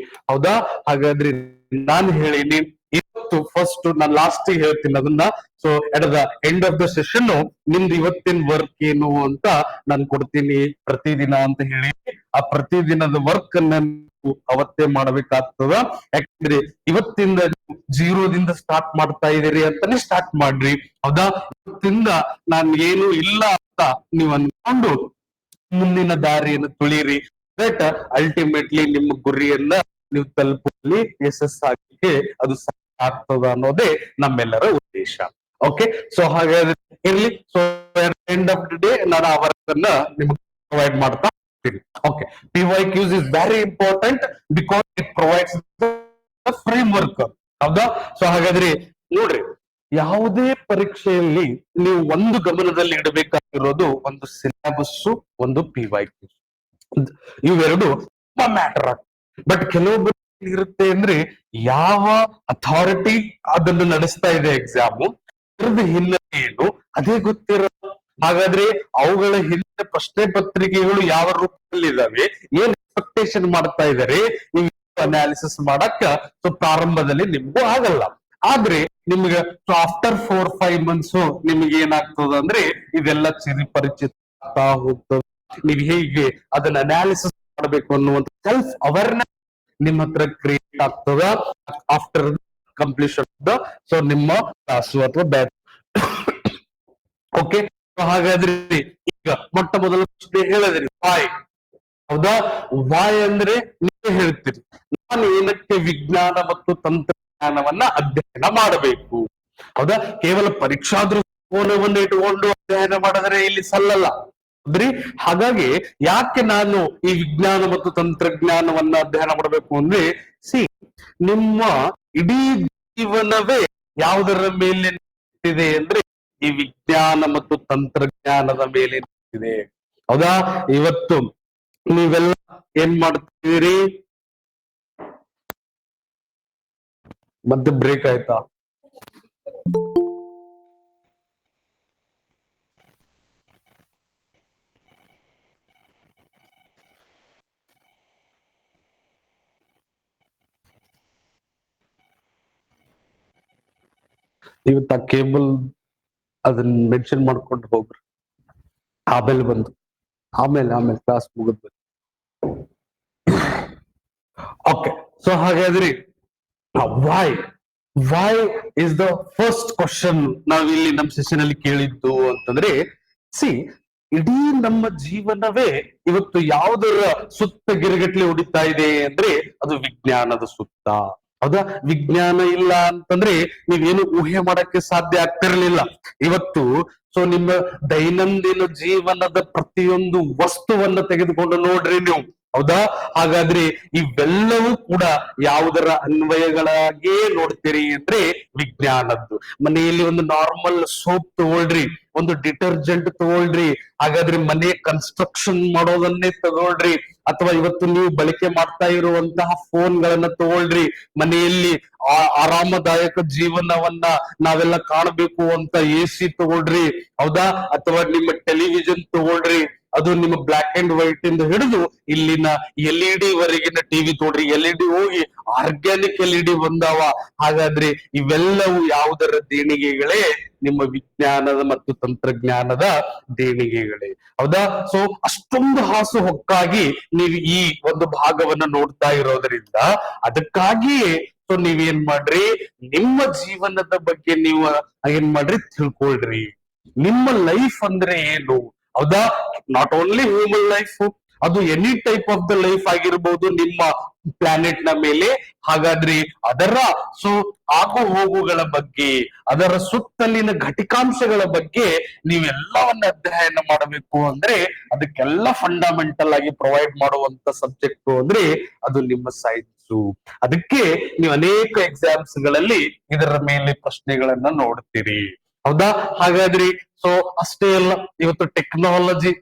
A: ಹೌದಾ? ಹಾಗಾದ್ರೆ ನಾನು ಹೇಳಿನಿ ಇವತ್ತು ಫಸ್ಟ್ ನಾನು ಲಾಸ್ಟ್ ಹೇಳ್ತೀನಿ ಅದನ್ನ. So at the end of the session ನಿಮ್ದು ಇವತ್ತಿನ ವರ್ಕ್ ಏನು ಅಂತ ನಾನು ಕೊಡ್ತೀನಿ ಪ್ರತಿದಿನ ಅಂತ ಹೇಳಿ. ಆ ಪ್ರತಿದಿನದ ವರ್ಕ್ ಅನ್ನ ಅವತ್ತೇ ಮಾಡ್ಬೇಕಾಗ್ತದ. ಯಾಕಂದ್ರೆ ಇವತ್ತಿಂದ ಜೀರೋದಿಂದ ಸ್ಟಾರ್ಟ್ ಮಾಡ್ತಾ ಇದೀರಿ ಅಂತಾನೆ ಸ್ಟಾರ್ಟ್ ಮಾಡ್ರಿ. ಹೌದಾ? ಇವತ್ತಿಂದ ನಾನು ಏನು ಇಲ್ಲ ಅಂತ ನೀವು ಅನ್ಕೊಂಡು ಮುಂದಿನ ದಾರಿಯನ್ನು ತುಳಿರಿ. ದಟ್ ಅಲ್ಟಿಮೇಟ್ಲಿ ನಿಮ್ಮ ಗುರಿಯನ್ನ ನೀವು ತಲುಪುವಲ್ಲಿ ಯಶಸ್ಸಾಗಲಿಕ್ಕೆ ಅದು ಆಗ್ತದ ಅನ್ನೋದೇ ನಮ್ಮೆಲ್ಲರ ಉದ್ದೇಶ. ಓಕೆ. ಸೊ ಹಾಗಾದ್ರೆ ಇರ್ಲಿ. So end of the day ನಾನು ಆ ವರ್ಕ್ ಅನ್ನ ನಿಮ್ಗೆ ಪ್ರೊವೈಡ್ ಮಾಡ್ತಾ ಹೋಗ್ತೀನಿ. Okay. PYQs is very important because it provides the frame work. ಹೌದಾ? ಸೊ ಹಾಗಾದ್ರೆ ನೋಡ್ರಿ, ಯಾವುದೇ ಪರೀಕ್ಷೆಯಲ್ಲಿ ನೀವು ಒಂದು ಗಮನದಲ್ಲಿ ಇಡಬೇಕಾಗಿರೋದು ಒಂದು ಸಿಲೆಬಸ್, ಒಂದು PYQs. ಇವೆರಡು ತುಂಬಾ ಮ್ಯಾಟರ್ ಆಗ್ತದೆ. ಬಟ್ ಕೆಲವೊಬ್ಬರು ಇರುತ್ತೆ ಅಂದ್ರೆ ಯಾವ ಅಥಾರಿಟಿ ಅದನ್ನು ನಡೆಸ್ತಾ ಇದೆ ಎಕ್ಸಾಮು, ಅದರದ ಹಿನ್ನೆಲೆ ಏನು ಅದೇ ಗೊತ್ತಿರಲ್ಲ. ಹಾಗಾದ್ರೆ ಅವುಗಳ ಹಿಂದೆ ಪ್ರಶ್ನೆ ಪತ್ರಿಕೆಗಳು ಯಾವ ರೂಪದಲ್ಲಿ ಇದಾವೆ, ಏನ್ ಎಕ್ಸ್ಪೆಕ್ಟೇಷನ್ ಮಾಡ್ತಾ ಇದಾರೆ, ನೀವು ಅನಾಲಿಸಿಸ್ ಮಾಡಕ್ಕ ಸೊ ಪ್ರಾರಂಭದಲ್ಲಿ ನಿಮ್ಗೂ ಆಗಲ್ಲ. ಆದ್ರೆ ನಿಮ್ಗೆ ಆಫ್ಟರ್ 4-5 ಮಂತ್ಸ್ ನಿಮ್ಗೆ ಏನಾಗ್ತದ ಅಂದ್ರೆ ಇದೆಲ್ಲ ಪರಿಚಿತ ಆಗ್ತಾ ಹೋಗ್ತದೆ. ನೀವು ಹೇಗೆ ಅದನ್ನ ಅನಾಲಿಸಿಸ್ ಮಾಡ್ಬೇಕು ಅನ್ನುವಂತ ಸೆಲ್ಫ್ ಅವೇರ್ನೆಸ್ ನಿಮ್ಮ ಹತ್ರ ಕ್ರಿಯೇಟ್ ಆಗ್ತದ ಆಫ್ಟರ್ ಕಂಪ್ಲೀಷನ್ ಸೊ ನಿಮ್ಮ ಕ್ಲಾಸು ಅಥವಾ ಬ್ಯಾಚ್. ಓಕೆ. ಹಾಗಾದ್ರೆ ಈಗ ಮೊಟ್ಟ ಮೊದಲ ಪ್ರಶ್ನೆ ಹೇಳಿದ್ರಿ ವಾಯ್. ಹೌದಾ? ವಾಯ್ ಅಂದ್ರೆ ನೀವು ಹೇಳ್ತೀರಿ ನಾನು ಏನಕ್ಕೆ ವಿಜ್ಞಾನ ಮತ್ತು ತಂತ್ರಜ್ಞಾನವನ್ನ ಅಧ್ಯಯನ ಮಾಡಬೇಕು. ಹೌದಾ? ಕೇವಲ ಪರೀಕ್ಷಾ ದೃಷ್ಟಿಕೋನವನ್ನು ಇಟ್ಟುಕೊಂಡು ಅಧ್ಯಯನ ಮಾಡಿದ್ರೆ ಇಲ್ಲಿ ಸಲ್ಲಲ್ಲ. ಹೌದ್ರಿ? ಹಾಗಾಗಿ ಯಾಕೆ ನಾನು ಈ ವಿಜ್ಞಾನ ಮತ್ತು ತಂತ್ರಜ್ಞಾನವನ್ನ ಅಧ್ಯಯನ ಮಾಡಬೇಕು ಅಂದ್ರೆ ಸಿ ನಿಮ್ಮ ಇಡೀ ಜೀವನವೇ ಯಾವುದರ ಮೇಲೆ ನಿಂತಿದೆ ಅಂದ್ರೆ ಈ ವಿಜ್ಞಾನ ಮತ್ತು ತಂತ್ರಜ್ಞಾನದ ಮೇಲೆ ನಿಂತಿದೆ. ಹೌದಾ? ಇವತ್ತು ನೀವೆಲ್ಲ ಏನ್ ಮಾಡ್ತೀರಿ? ಮತ್ತೆ ಬ್ರೇಕ್ ಆಯ್ತಾ? ಇವತ್ತ ಕೇಬಲ್ ಅದನ್ನ ಮೆನ್ಷನ್ ಮಾಡ್ಕೊಂಡು ಹೋಗ್ರಿ. ಆಮೇಲೆ ಬಂದು ಆಮೇಲೆ ಕ್ಲಾಸ್ ಮುಗಿದ್ ಓಕೆ. ಸೊ ಹಾಗಾದ್ರಿ why why is the first question ನಾವಿಲ್ಲಿ ನಮ್ಮ ಸೆಷನ್ ಅಲ್ಲಿ ಕೇಳಿದ್ದು ಅಂತಂದ್ರೆ, ಸಿ ಇಡೀ ನಮ್ಮ ಜೀವನವೇ ಇವತ್ತು ಯಾವುದರ ಸುತ್ತ ಗಿರಿಗಟ್ಲೆ ಹೊಡಿತಾ ಇದೆ ಅಂದ್ರೆ ಅದು ವಿಜ್ಞಾನದ ಸುತ್ತ. ಹೌದಾ? ವಿಜ್ಞಾನ ಇಲ್ಲ ಅಂತಂದ್ರೆ ನೀವೇನು ಊಹೆ ಮಾಡಕ್ಕೆ ಸಾಧ್ಯ ಆಗ್ತಿರ್ಲಿಲ್ಲ. ಇವತ್ತು ಸೊ ನಿಮ್ಮ ದೈನಂದಿನ ಜೀವನದ ಪ್ರತಿಯೊಂದು ವಸ್ತುವನ್ನ ತೆಗೆದುಕೊಂಡು ನೋಡ್ರಿ ನೀವು. ಹೌದಾ? ಹಾಗಾದ್ರೆ ಇವೆಲ್ಲವೂ ಕೂಡ ಯಾವುದರ ಅನ್ವಯಗಳಾಗೇ ನೋಡ್ತೀರಿ ಅಂದ್ರೆ ವಿಜ್ಞಾನದ್ದು. ಮನೆಯಲ್ಲಿ ಒಂದು ನಾರ್ಮಲ್ ಸೋಪ್ ತಗೊಳ್ರಿ, ಒಂದು ಡಿಟರ್ಜೆಂಟ್ ತಗೊಳ್ರಿ, ಹಾಗಾದ್ರೆ ಮನೆ ಕನ್ಸ್ಟ್ರಕ್ಷನ್ ಮಾಡೋದನ್ನೇ ತಗೊಳ್ರಿ, ಅಥವಾ ಇವತ್ತು ನೀವು ಬಳಕೆ ಮಾಡ್ತಾ ಇರುವಂತಹ ಫೋನ್ ಗಳನ್ನ ತಗೊಳ್ರಿ, ಮನೆಯಲ್ಲಿ ಆರಾಮದಾಯಕ ಜೀವನವನ್ನ ನಾವೆಲ್ಲ ಕಾಣಬೇಕು ಅಂತ AC ತಗೊಳ್ರಿ. ಹೌದಾ? ಅಥವಾ ನಿಮ್ಮ ಟೆಲಿವಿಷನ್ ತಗೊಳ್ರಿ, ಅದು ನಿಮ್ಮ ಬ್ಲಾಕ್ ಅಂಡ್ ವೈಟ್ ಇಂದ ಹಿಡಿದು ಇಲ್ಲಿನ LED ವರೆಗಿನ ಟಿವಿ ತೋಡ್ರಿ. LED ಹೋಗಿ ಆರ್ಗ್ಯಾನಿಕ್ LED ಬಂದಾವ. ಹಾಗಾದ್ರೆ ಇವೆಲ್ಲವೂ ಯಾವುದರ ದೇಣಿಗೆಗಳೇ? ನಿಮ್ಮ ವಿಜ್ಞಾನದ ಮತ್ತು ತಂತ್ರಜ್ಞಾನದ ದೇಣಿಗೆಗಳೇ. ಹೌದಾ? ಸೊ ಅಷ್ಟೊಂದು ಹಾಸು ಹೊಕ್ಕಾಗಿ ನೀವು ಈ ಒಂದು ಭಾಗವನ್ನ ನೋಡ್ತಾ ಇರೋದ್ರಿಂದ ಅದಕ್ಕಾಗಿಯೇ ಸೊ ನೀವೇನ್ ಮಾಡ್ರಿ, ನಿಮ್ಮ ಜೀವನದ ಬಗ್ಗೆ ನೀವು ಏನ್ ಮಾಡ್ರಿ, ತಿಳ್ಕೊಳ್ರಿ. ನಿಮ್ಮ ಲೈಫ್ ಅಂದ್ರೆ ಏನು? ಹೌದಾ? ನಾಟ್ ಓನ್ಲಿ ಹ್ಯೂಮನ್ ಲೈಫ್, ಅದು any type of the life ಆಗಿರ್ಬೋದು ನಿಮ್ಮ ಪ್ಲಾನೆಟ್ ನ ಮೇಲೆ. ಹಾಗಾದ್ರೆ ಅದರ ಸೊ ಆಗು ಹೋಗುಗಳ ಬಗ್ಗೆ, ಅದರ ಸುತ್ತಲಿನ ಘಟಿಕಾಂಶಗಳ ಬಗ್ಗೆ ನೀವೆಲ್ಲವನ್ನ ಅಧ್ಯಯನ ಮಾಡಬೇಕು ಅಂದ್ರೆ ಅದಕ್ಕೆಲ್ಲ ಫಂಡಮೆಂಟಲ್ ಆಗಿ ಪ್ರೊವೈಡ್ ಮಾಡುವಂತ ಸಬ್ಜೆಕ್ಟ್ ಅಂದ್ರೆ ಅದು ನಿಮ್ಮ ಸೈನ್ಸ್. ಅದಕ್ಕೆ ನೀವು ಅನೇಕ ಎಕ್ಸಾಮ್ಸ್ ಗಳಲ್ಲಿ ಇದರ ಮೇಲೆ ಪ್ರಶ್ನೆಗಳನ್ನ ನೋಡ್ತೀರಿ. ಹೌದಾ? ಹಾಗಾದ್ರಿ ಸೊ ಅಷ್ಟೇ ಅಲ್ಲ, ಇವತ್ತು ಟೆಕ್ನಾಲಜಿ.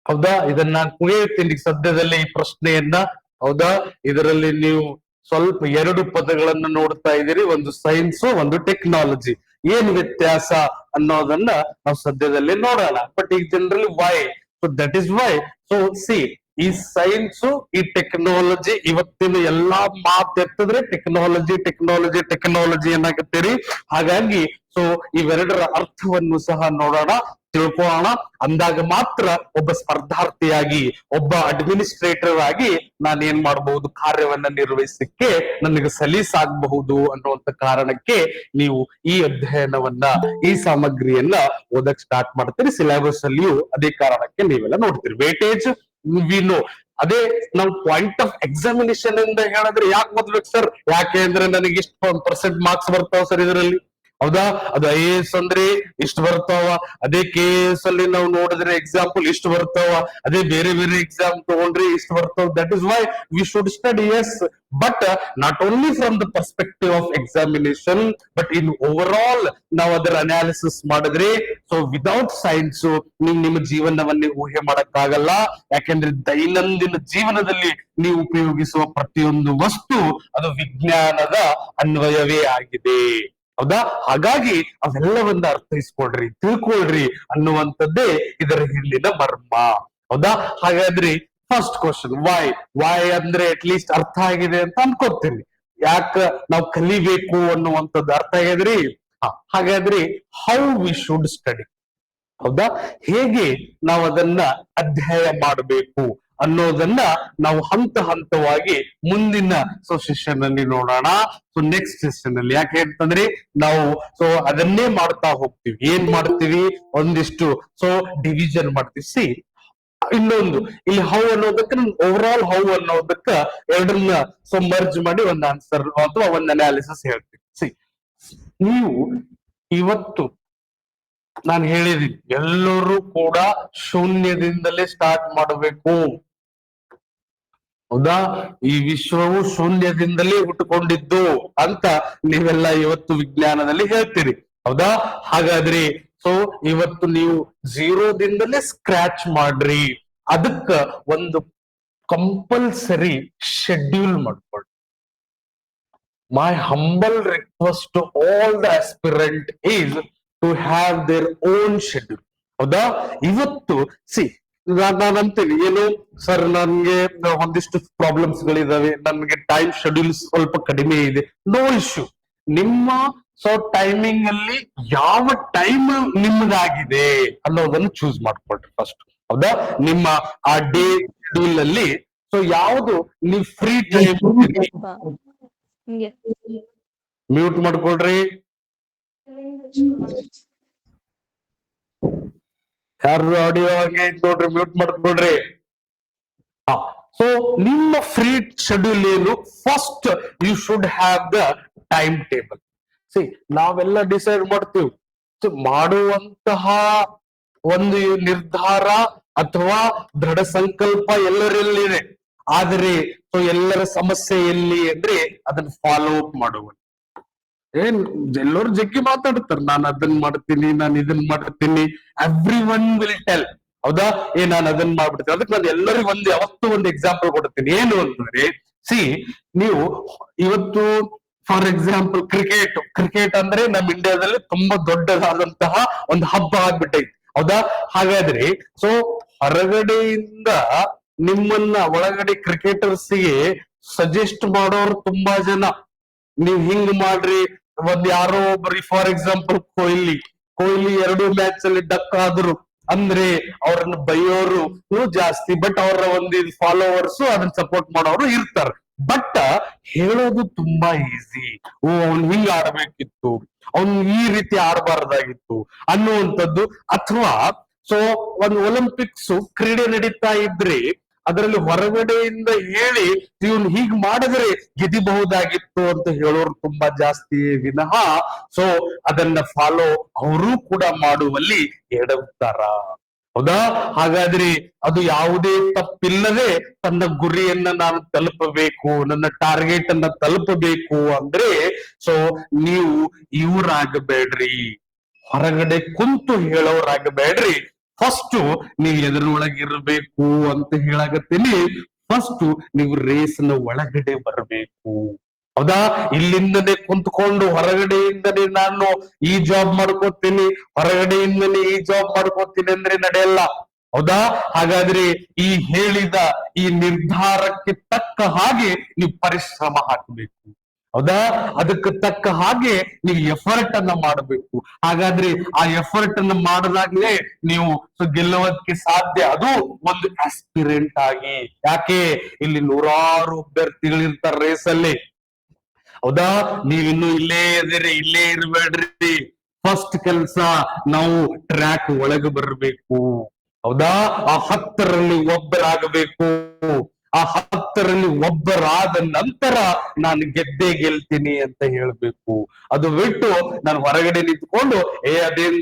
A: ಹೌದಾ? ಇದನ್ನ ನಾನು ಕುಣಿಯುತ್ತೀನಿ ಸದ್ಯದಲ್ಲಿ ಈ ಪ್ರಶ್ನೆಯನ್ನ. ಹೌದಾ? ಇದರಲ್ಲಿ ನೀವು ಸ್ವಲ್ಪ ಎರಡು ಪದಗಳನ್ನ ನೋಡ್ತಾ ಇದ್ದೀರಿ, ಒಂದು ಸೈನ್ಸ್, ಒಂದು ಟೆಕ್ನಾಲಜಿ. ಏನ್ ವ್ಯತ್ಯಾಸ ಅನ್ನೋದನ್ನ ನಾವು ಸದ್ಯದಲ್ಲಿ ನೋಡೋಣ. ಬಟ್ ಈಗ generally why, so that is why. So see, ಈ ಸೈನ್ಸ್, ಈ ಟೆಕ್ನಾಲಜಿ, ಇವತ್ತಿನ ಎಲ್ಲಾ ಮಾತು ಎತ್ತಿದ್ರೆ ಟೆಕ್ನಾಲಜಿ ಟೆಕ್ನಾಲಜಿ ಟೆಕ್ನಾಲಜಿ ಏನಾಗತ್ತೀರಿ. ಹಾಗಾಗಿ ಸೊ ಇವೆರಡರ ಅರ್ಥವನ್ನು ಸಹ ನೋಡೋಣ, ತಿಳ್ಕೊಳ್ಳೋಣ. ಅಂದಾಗ ಮಾತ್ರ ಒಬ್ಬ ಸ್ಪರ್ಧಾರ್ಥಿಯಾಗಿ, ಒಬ್ಬ ಅಡ್ಮಿನಿಸ್ಟ್ರೇಟರ್ ಆಗಿ ನಾನು ಏನ್ ಮಾಡಬಹುದು, ಕಾರ್ಯವನ್ನ ನಿರ್ವಹಿಸಲಿಕ್ಕೆ ನನಗೆ ಸಲೀಸಾಗಬಹುದು ಅನ್ನುವಂತ ಕಾರಣಕ್ಕೆ ನೀವು ಈ ಅಧ್ಯಯನವನ್ನ, ಈ ಸಾಮಗ್ರಿಯನ್ನ ಓದಕ್ ಸ್ಟಾರ್ಟ್ ಮಾಡ್ತೀರಿ. ಸಿಲೆಬಸ್ ಅಲ್ಲಿಯೂ ಅದೇ ಕಾರಣಕ್ಕೆ ನೀವೆಲ್ಲ ನೋಡ್ತೀರಿ. ವೇಟೇಜ್ ವಿನೋ, ಅದೇ ನಾವು ಪಾಯಿಂಟ್ ಆಫ್ ಎಕ್ಸಾಮಿನೇಷನ್ ಇಂದ ಹೇಳಿದ್ರೆ ಯಾಕೆ ಓದ್ಬೇಕು ಸರ್? ಯಾಕೆ ಅಂದ್ರೆ ನನಗೆ ಇಷ್ಟು % ಮಾರ್ಕ್ಸ್ ಬರ್ತಾವ ಸರ್ ಇದರಲ್ಲಿ. ಹೌದಾ? ಅದು IAS ಅಂದ್ರೆ ಇಷ್ಟು ಬರ್ತಾವ, ಅದೇ KAS ಅಲ್ಲಿ ನಾವು ನೋಡಿದ್ರೆ ಎಕ್ಸಾಂಪಲ್ ಇಷ್ಟು ಬರ್ತಾವ, ಅದೇ ಬೇರೆ ಬೇರೆ ಎಕ್ಸಾಮ್ ತಗೊಂಡ್ರೆ ಇಷ್ಟು ಬರ್ತಾವ. That is why we should study. Yes, but not only from the perspective of examination, but in overall ನಾವು ಅದರ ಅನಾಲಿಸಿಸ್ ಮಾಡಿದ್ರೆ ಸೊ ವಿದೌಟ್ ಸೈನ್ಸ್ ನೀವು ನಿಮ್ಮ ಜೀವನವನ್ನೇ ಊಹೆ ಮಾಡಕ್ಕಾಗಲ್ಲ. ಯಾಕೆಂದ್ರೆ ದೈನಂದಿನ ಜೀವನದಲ್ಲಿ ನೀವು ಉಪಯೋಗಿಸುವ ಪ್ರತಿಯೊಂದು ವಸ್ತು ಅದು ವಿಜ್ಞಾನದ ಅನ್ವಯವೇ ಆಗಿದೆ. ಹೌದಾ? ಹಾಗಾಗಿ ಅವೆಲ್ಲವನ್ನ ಅರ್ಥೈಸ್ಕೊಳ್ರಿ, ತಿಳ್ಕೊಳ್ರಿ ಅನ್ನುವಂಥದ್ದೇ ಇದರ ಹಿಂದಿನ ಮರ್ಮ. ಹೌದಾ? ಹಾಗಾದ್ರಿ ಫಸ್ಟ್ ಕ್ವಶನ್ ವೈ. ವೈ ಅಂದ್ರೆ ಅಟ್ ಲೀಸ್ಟ್ ಅರ್ಥ ಆಗಿದೆ ಅಂತ ಅನ್ಕೋತೀನಿ. ಯಾಕ ನಾವು ಕಲಿಬೇಕು ಅನ್ನುವಂಥದ್ದು ಅರ್ಥ ಆಗಿದ್ರಿ. ಹಾಗಾದ್ರಿ ಹೌ ವಿ ಶುಡ್ ಸ್ಟಡಿ. ಹೌದಾ? ಹೇಗೆ ನಾವು ಅದನ್ನ ಅಧ್ಯಯನ ಮಾಡಬೇಕು ಅನ್ನೋದನ್ನ ನಾವು ಹಂತ ಹಂತವಾಗಿ ಮುಂದಿನ ಸೆಷನ್ ಅಲ್ಲಿ ನೋಡೋಣ. ಸೊ ನೆಕ್ಸ್ಟ್ ಸೆಷನ್ ಅಲ್ಲಿ ಯಾಕೆ ಅಂತಂದ್ರೆ ನಾವು ಸೊ ಅದನ್ನೇ ಮಾಡ್ತಾ ಹೋಗ್ತೀವಿ. ಏನ್ ಮಾಡ್ತೀವಿ, ಒಂದಿಷ್ಟು ಸೊ ಡಿವಿಷನ್ ಮಾಡ್ತೀವಿ. ಸಿ, ಇನ್ನೊಂದು ಇಲ್ಲಿ ಹೌ ಅನ್ನೋದಕ್ಕೆ ಓವರ್ ಆಲ್ ಹೌ ಅನ್ನೋದಕ್ಕ ಎರಡನ್ನ ಸೊ ಮರ್ಜ್ ಮಾಡಿ ಒಂದು ಆನ್ಸರ್ ಅಥವಾ ಒಂದು ಅನಾಲಿಸಿಸ್ ಹೇಳ್ತೀವಿ. ಸಿ, ನೀವು ಇವತ್ತು ನಾನು ಹೇಳಿದೀನಿ ಎಲ್ಲರೂ ಕೂಡ ಶೂನ್ಯದಿಂದಲೇ ಸ್ಟಾರ್ಟ್ ಮಾಡಬೇಕು. ಹೌದಾ? ಈ ವಿಶ್ವವು ಶೂನ್ಯದಿಂದಲೇ ಹುಟ್ಟುಕೊಂಡಿದ್ದು ಅಂತ ನೀವೆಲ್ಲ ಇವತ್ತು ವಿಜ್ಞಾನದಲ್ಲಿ ಹೇಳ್ತೀರಿ. ಹೌದಾ? ಹಾಗಾದ್ರೆ ಸೊ ಇವತ್ತು ನೀವು ಝೀರೋದಿಂದಲೇ ಸ್ಕ್ರಾಚ್ ಮಾಡ್ರಿ. ಅದಕ್ಕ ಒಂದು ಕಂಪಲ್ಸರಿ ಶೆಡ್ಯೂಲ್ ಮಾಡ್ಕೊಳ್ರಿ. My humble request to all the aspirant is to have their own schedule. ಹೌದಾ? ಇವತ್ತು ನಾನು ಅಂತೀನಿ ಏನು ಸರ್, ನನ್ಗೆ ಒಂದಿಷ್ಟು ಪ್ರಾಬ್ಲಮ್ಸ್ ಗಳಿದಾವೆ, ನನ್ಗೆ ಟೈಮ್ ಶೆಡ್ಯೂಲ್ ಸ್ವಲ್ಪ ಕಡಿಮೆ ಇದೆ. No issue. ನಿಮ್ಮ ಟೈಮಿಂಗ್ ಅಲ್ಲಿ ಯಾವ ಟೈಮ್ ನಿಮ್ಮದಾಗಿದೆ ಅನ್ನೋದನ್ನು ಚೂಸ್ ಮಾಡ್ಕೊಳ್ರಿ ಫಸ್ಟ್. ಹೌದಾ? ನಿಮ್ಮ ಆ ಡೇ ಶೆಡ್ಯೂಲ್ ಅಲ್ಲಿ ಯಾವುದು ನೀವು ಫ್ರೀ ಟೈಮ್ ಮ್ಯೂಟ್ ಮಾಡ್ಕೊಳ್ರಿ. ಯಾರು ಆಡಿಯೋ ಹಾಗೆ ನೋಡ್ರಿ, ಮ್ಯೂಟ್ ಮಾಡ್ಕೊಳ್ರಿ. ಸೊ ನಿಮ್ಮ ಫ್ರೀ ಶೆಡ್ಯೂಲ್ ಏನು? First you should have the time table. ನಾವೆಲ್ಲ ಡಿಸೈಡ್ ಮಾಡ್ತೀವಿ, ಮಾಡುವಂತಹ ಒಂದು ನಿರ್ಧಾರ ಅಥವಾ ದೃಢ ಸಂಕಲ್ಪ ಎಲ್ಲರಲ್ಲಿದೆ. ಆದರೆ ಎಲ್ಲರ ಸಮಸ್ಯೆ ಎಲ್ಲಿ ಅಂದ್ರೆ ಅದನ್ನ ಫಾಲೋ ಅಪ್ ಮಾಡುವ. ಎಲ್ಲರೂ ಜಗ್ಗಿ ಮಾತಾಡ್ತಾರೆ, ನಾನು ಅದನ್ನ ಮಾಡ್ತೀನಿ, ನಾನು ಇದನ್ನ ಮಾಡ್ತೀನಿ. Every one will tell. ಹೌದಾ? ನಾನು ಅದನ್ನ ಮಾಡ್ಬಿಡ್ತೀನಿ. ಅದಕ್ಕೆ ನಾನು ಎಲ್ಲರಿಗೂ ಯಾವತ್ತೂ ಒಂದು ಎಕ್ಸಾಂಪಲ್ ಕೊಡ್ತೀನಿ. ಏನು ಅಂತಂದ್ರೆ ನೀವು ಇವತ್ತು ಫಾರ್ ಎಕ್ಸಾಂಪಲ್ ಕ್ರಿಕೆಟ್ ಅಂದ್ರೆ ನಮ್ಮ ಇಂಡಿಯಾದಲ್ಲಿ ತುಂಬಾ ದೊಡ್ಡದಾದಂತಹ ಒಂದು ಹಬ್ಬ ಆಗ್ಬಿಟ್ಟೈತಿ. ಹೌದಾ? ಹಾಗಾದ್ರೆ ಹೊರಗಡೆಯಿಂದ ನಿಮ್ಮನ್ನ ಒಳಗಡೆ ಕ್ರಿಕೆಟರ್ಸ್ಗೆ ಸಜೆಸ್ಟ್ ಮಾಡೋರು ತುಂಬಾ ಜನ. ನೀವ್ ಹಿಂಗ್ ಮಾಡ್ರಿ, ಯಾರೋ ಒಬ್ಬರಿ ಫಾರ್ ಎಕ್ಸಾಂಪಲ್ ಕೊಹ್ಲಿ 2 ಮ್ಯಾಚ್ ಅಲ್ಲಿ ಡಕ್ ಆದ್ರು ಅಂದ್ರೆ ಅವ್ರನ್ನ ಬೈಯೋರು ಜಾಸ್ತಿ. ಬಟ್ ಅವರ ಒಂದು ಫಾಲೋವರ್ಸ್ ಅದನ್ನ ಸಪೋರ್ಟ್ ಮಾಡೋರು ಇರ್ತಾರೆ. ಬಟ್ ಹೇಳೋದು ತುಂಬಾ ಈಸಿ. ಅವ್ನ್ ಹಿಂಗ್ ಆಡ್ಬೇಕಿತ್ತು, ಅವ್ನ್ ಈ ರೀತಿ ಆಡಬಾರ್ದಾಗಿತ್ತು ಅನ್ನುವಂಥದ್ದು. ಅಥವಾ ಒಂದು ಒಲಿಂಪಿಕ್ಸ್ ಕ್ರೀಡೆ ನಡೀತಾ ಇದ್ರೆ ಅದರಲ್ಲಿ ಹೊರಗಡೆಯಿಂದ ಹೇಳಿ ಇವನ್ ಹೀಗ್ ಮಾಡಿದ್ರೆ ಗೆದಿಬಹುದಾಗಿತ್ತು ಅಂತ ಹೇಳೋರು ತುಂಬಾ ಜಾಸ್ತಿ ವಿನಃ ಅದನ್ನ ಫಾಲೋ ಅವರು ಕೂಡ ಮಾಡುವಲ್ಲಿ ಎಡವುತ್ತಾರ. ಹೌದಾ? ಹಾಗಾದ್ರೆ ಅದು ಯಾವುದೇ ತಪ್ಪಿಲ್ಲದೆ ತನ್ನ ಗುರಿಯನ್ನ ನಾನು ತಲುಪಬೇಕು, ನನ್ನ ಟಾರ್ಗೆಟ್ ಅನ್ನ ತಲುಪಬೇಕು ಅಂದ್ರೆ ನೀವು ಇವ್ರಾಗಬೇಡ್ರಿ, ಹೊರಗಡೆ ಕುಂತು ಹೇಳೋರಾಗಬೇಡ್ರಿ. ಫಸ್ಟ್ ನೀವು ಎದರೊಳಗಿರ್ಬೇಕು ಅಂತ ಹೇಳಾಗತ್ತೀನಿ. ಫಸ್ಟ್ ನೀವು ರೇಸ್ನ ಒಳಗಡೆ ಬರಬೇಕು. ಹೌದಾ? ಇಲ್ಲಿಂದನೇ ಕುಂತ್ಕೊಂಡು ಹೊರಗಡೆಯಿಂದನೇ ನಾನು ಈ ಜಾಬ್ ಮಾಡ್ಕೋತೀನಿ, ಹೊರಗಡೆಯಿಂದನೇ ಈ ಜಾಬ್ ಮಾಡ್ಕೋತೀನಿ ಅಂದ್ರೆ ನಡೆಯಲ್ಲ. ಹೌದಾ? ಹಾಗಾದ್ರೆ ಈ ಹೇಳಿದ ಈ ನಿರ್ಧಾರಕ್ಕೆ ತಕ್ಕ ಹಾಗೆ ನೀವು ಪರಿಶ್ರಮ ಹಾಕಬೇಕು. ಹೌದಾ? ಅದಕ್ಕೆ ತಕ್ಕ ಹಾಗೆ ನೀವು ಎಫರ್ಟ್ ಅನ್ನ ಮಾಡಬೇಕು. ಹಾಗಾದ್ರೆ ಆ ಎಫರ್ಟ್ ಅನ್ನ ಮಾಡಿದಾಗ್ಲೇ ನೀವು ಗೆಲ್ಲುವುದಕ್ಕೆ ಸಾಧ್ಯ. ಅದು ಒಂದು ಆಸ್ಪಿರೆಂಟ್ ಆಗಿ. ಯಾಕೆ? ಇಲ್ಲಿ 100 ಅಭ್ಯರ್ಥಿಗಳಿರ್ತಾರೆ ರೇಸ್ ಅಲ್ಲಿ. ಹೌದಾ? ನೀವಿನ್ನು ಇಲ್ಲೇ ಇದ್ದೀರಿ, ಇಲ್ಲೇ ಇರ್ಬೇಡ್ರಿ. ಫಸ್ಟ್ ಕೆಲ್ಸ ನಾವು ಟ್ರ್ಯಾಕ್ ಒಳಗೆ ಬರಬೇಕು. ಹೌದಾ? ಆ 10ರಲ್ಲಿ ಒಬ್ಬರಾಗಬೇಕು. ಆ 10ರಲ್ಲಿ ಒಬ್ಬರಾದ ನಂತರ ನಾನು ಗೆಲ್ತೀನಿ ಅಂತ ಹೇಳ್ಬೇಕು. ಅದು ಬಿಟ್ಟು ನಾನು ಹೊರಗಡೆ ನಿಂತ್ಕೊಂಡು ಅದೇನ್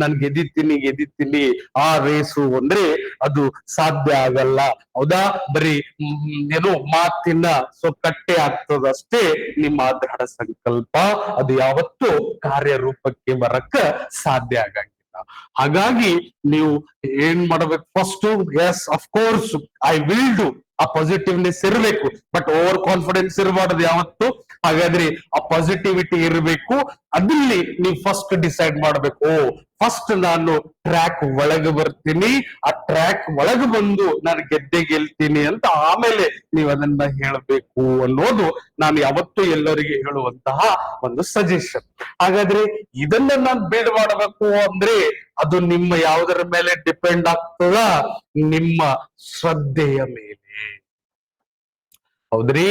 A: ನಾನು ಗೆದ್ದಿತೀನಿ ಆ ರೇಸು ಅಂದ್ರೆ ಅದು ಸಾಧ್ಯ ಆಗಲ್ಲ. ಹೌದಾ? ಬರೀ ಏನು ಮಾತಿನ ಕಟ್ಟೆ ಆಗ್ತದಷ್ಟೇ. ನಿಮ್ಮ ದೃಢ ಸಂಕಲ್ಪ ಅದು ಯಾವತ್ತೂ ಕಾರ್ಯರೂಪಕ್ಕೆ ಬರಕ್ಕ ಸಾಧ್ಯ ಆಗಂಗಿಲ್ಲ. ಹಾಗಾಗಿ ನೀವು ಏನ್ ಮಾಡ್ಬೇಕು? First yes of course I will do. ಆ ಪಾಸಿಟಿವ್ನೆಸ್ ಇರಬೇಕು, ಬಟ್ ಓವರ್ ಕಾನ್ಫಿಡೆನ್ಸ್ ಇರಬಾರ್ದು ಯಾವತ್ತು. ಹಾಗಾದ್ರೆ ಆ ಪಾಸಿಟಿವಿಟಿ ಇರಬೇಕು. ಅದಲ್ಲಿ ನೀವು ಫಸ್ಟ್ ಡಿಸೈಡ್ ಮಾಡ್ಬೇಕು, ಫಸ್ಟ್ ನಾನು ಟ್ರ್ಯಾಕ್ ಒಳಗೆ ಬರ್ತೀನಿ, ಆ ಟ್ರ್ಯಾಕ್ ಒಳಗೆ ಬಂದು ನಾನು ಗೆಲ್ತೀನಿ ಅಂತ ಆಮೇಲೆ ನೀವು ಅದನ್ನ ಹೇಳಬೇಕು ಅನ್ನೋದು ನಾನು ಯಾವತ್ತೂ ಎಲ್ಲರಿಗೆ ಹೇಳುವಂತಹ ಒಂದು ಸಜೆಷನ್. ಹಾಗಾದ್ರೆ ಇದನ್ನ ನಾನು ಬಿಲ್ಡ್ ಮಾಡಬೇಕು ಅಂದ್ರೆ ಅದು ನಿಮ್ಮ ಯಾವುದರ ಮೇಲೆ ಡಿಪೆಂಡ್ ಆಗ್ತದ? ನಿಮ್ಮ ಶ್ರದ್ಧೆಯ ಮೇಲೆ. ಹೌದ್ರಿ?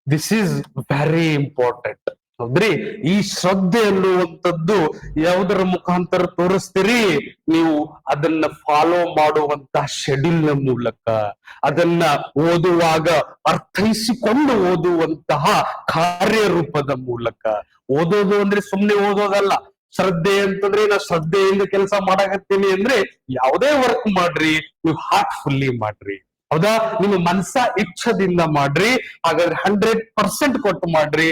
A: This is very important. ಹೌದ್ರಿ? ಈ ಶ್ರದ್ಧೆ ಅನ್ನುವಂಥದ್ದು ಯಾವುದರ ಮುಖಾಂತರ ತೋರಿಸ್ತೀರಿ? ನೀವು ಅದನ್ನ ಫಾಲೋ ಮಾಡುವಂತಹ ಶೆಡ್ಯೂಲ್ ನ ಮೂಲಕ, ಅದನ್ನ ಓದುವಾಗ ಅರ್ಥೈಸಿಕೊಂಡು ಓದುವಂತಹ ಕಾರ್ಯರೂಪದ ಮೂಲಕ. ಓದೋದು ಅಂದ್ರೆ ಸುಮ್ನೆ ಓದೋದಲ್ಲ. ಶ್ರದ್ಧೆ ಅಂತಂದ್ರೆ ನಾ ಶ್ರದ್ಧೆಯಿಂದ ಕೆಲಸ ಮಾಡಕತ್ತೀನಿ ಅಂದ್ರೆ ಯಾವುದೇ ವರ್ಕ್ ಮಾಡ್ರಿ, ನೀವು ಹಾರ್ಟ್ಫುಲ್ಲಿ ಮಾಡ್ರಿ. ಹೌದಾ? ನಿಮ್ಮ ಮನಸ ಇಚ್ಛದಿಂದ ಮಾಡ್ರಿ, ಹಾಗಾದ್ರೆ 100% ಕೊಟ್ಟು ಮಾಡ್ರಿ,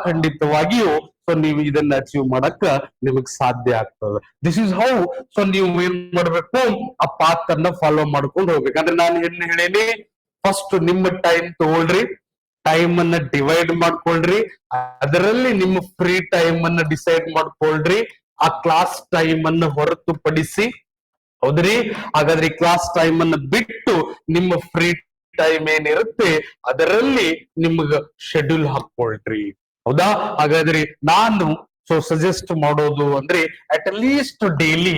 A: ಖಂಡಿತವಾಗಿಯೂ ಸೊ ನೀವು ಇದನ್ನ ಅಚೀವ್ ಮಾಡಕ್ಕ ನಿಮಗ್ ಸಾಧ್ಯ ಆಗ್ತದೆ. This is how. ಸೊ ನೀವು ಏನ್ ಮಾಡ್ಬೇಕು, ಆ ಪಾತ್ ಅನ್ನ ಫಾಲೋ ಮಾಡ್ಕೊಂಡು ಹೋಗ್ಬೇಕು. ಅಂದ್ರೆ ನಾನು ಏನ್ ಹೇಳೇನಿ, ಫಸ್ಟ್ ನಿಮ್ಮ ಟೈಮ್ ತಗೊಳ್ರಿ, ಟೈಮ್ ಅನ್ನ ಡಿವೈಡ್ ಮಾಡ್ಕೊಳ್ರಿ, ಅದರಲ್ಲಿ ನಿಮ್ಮ ಫ್ರೀ ಟೈಮ್ ಅನ್ನ ಡಿಸೈಡ್ ಮಾಡ್ಕೊಳ್ರಿ. ಆ ಕ್ಲಾಸ್ ಟೈಮ್ ಅನ್ನ ಹೊರತುಪಡಿಸಿ, ಹೌದ್ರಿ? ಹಾಗಾದ್ರೆ ಕ್ಲಾಸ್ ಟೈಮ್ ಅನ್ನ ಬಿಟ್ಟು ನಿಮ್ಮ ಫ್ರೀ ಟೈಮ್ ಏನಿರುತ್ತೆ ಅದರಲ್ಲಿ ನಿಮ್ಗ ಶೆಡ್ಯೂಲ್ ಹಾಕೊಳ್ರಿ. ಹೌದಾ? ಹಾಗಾದ್ರೆ ನಾನು ಸೊ ಸಜೆಸ್ಟ್ ಮಾಡೋದು ಅಂದ್ರೆ at least daily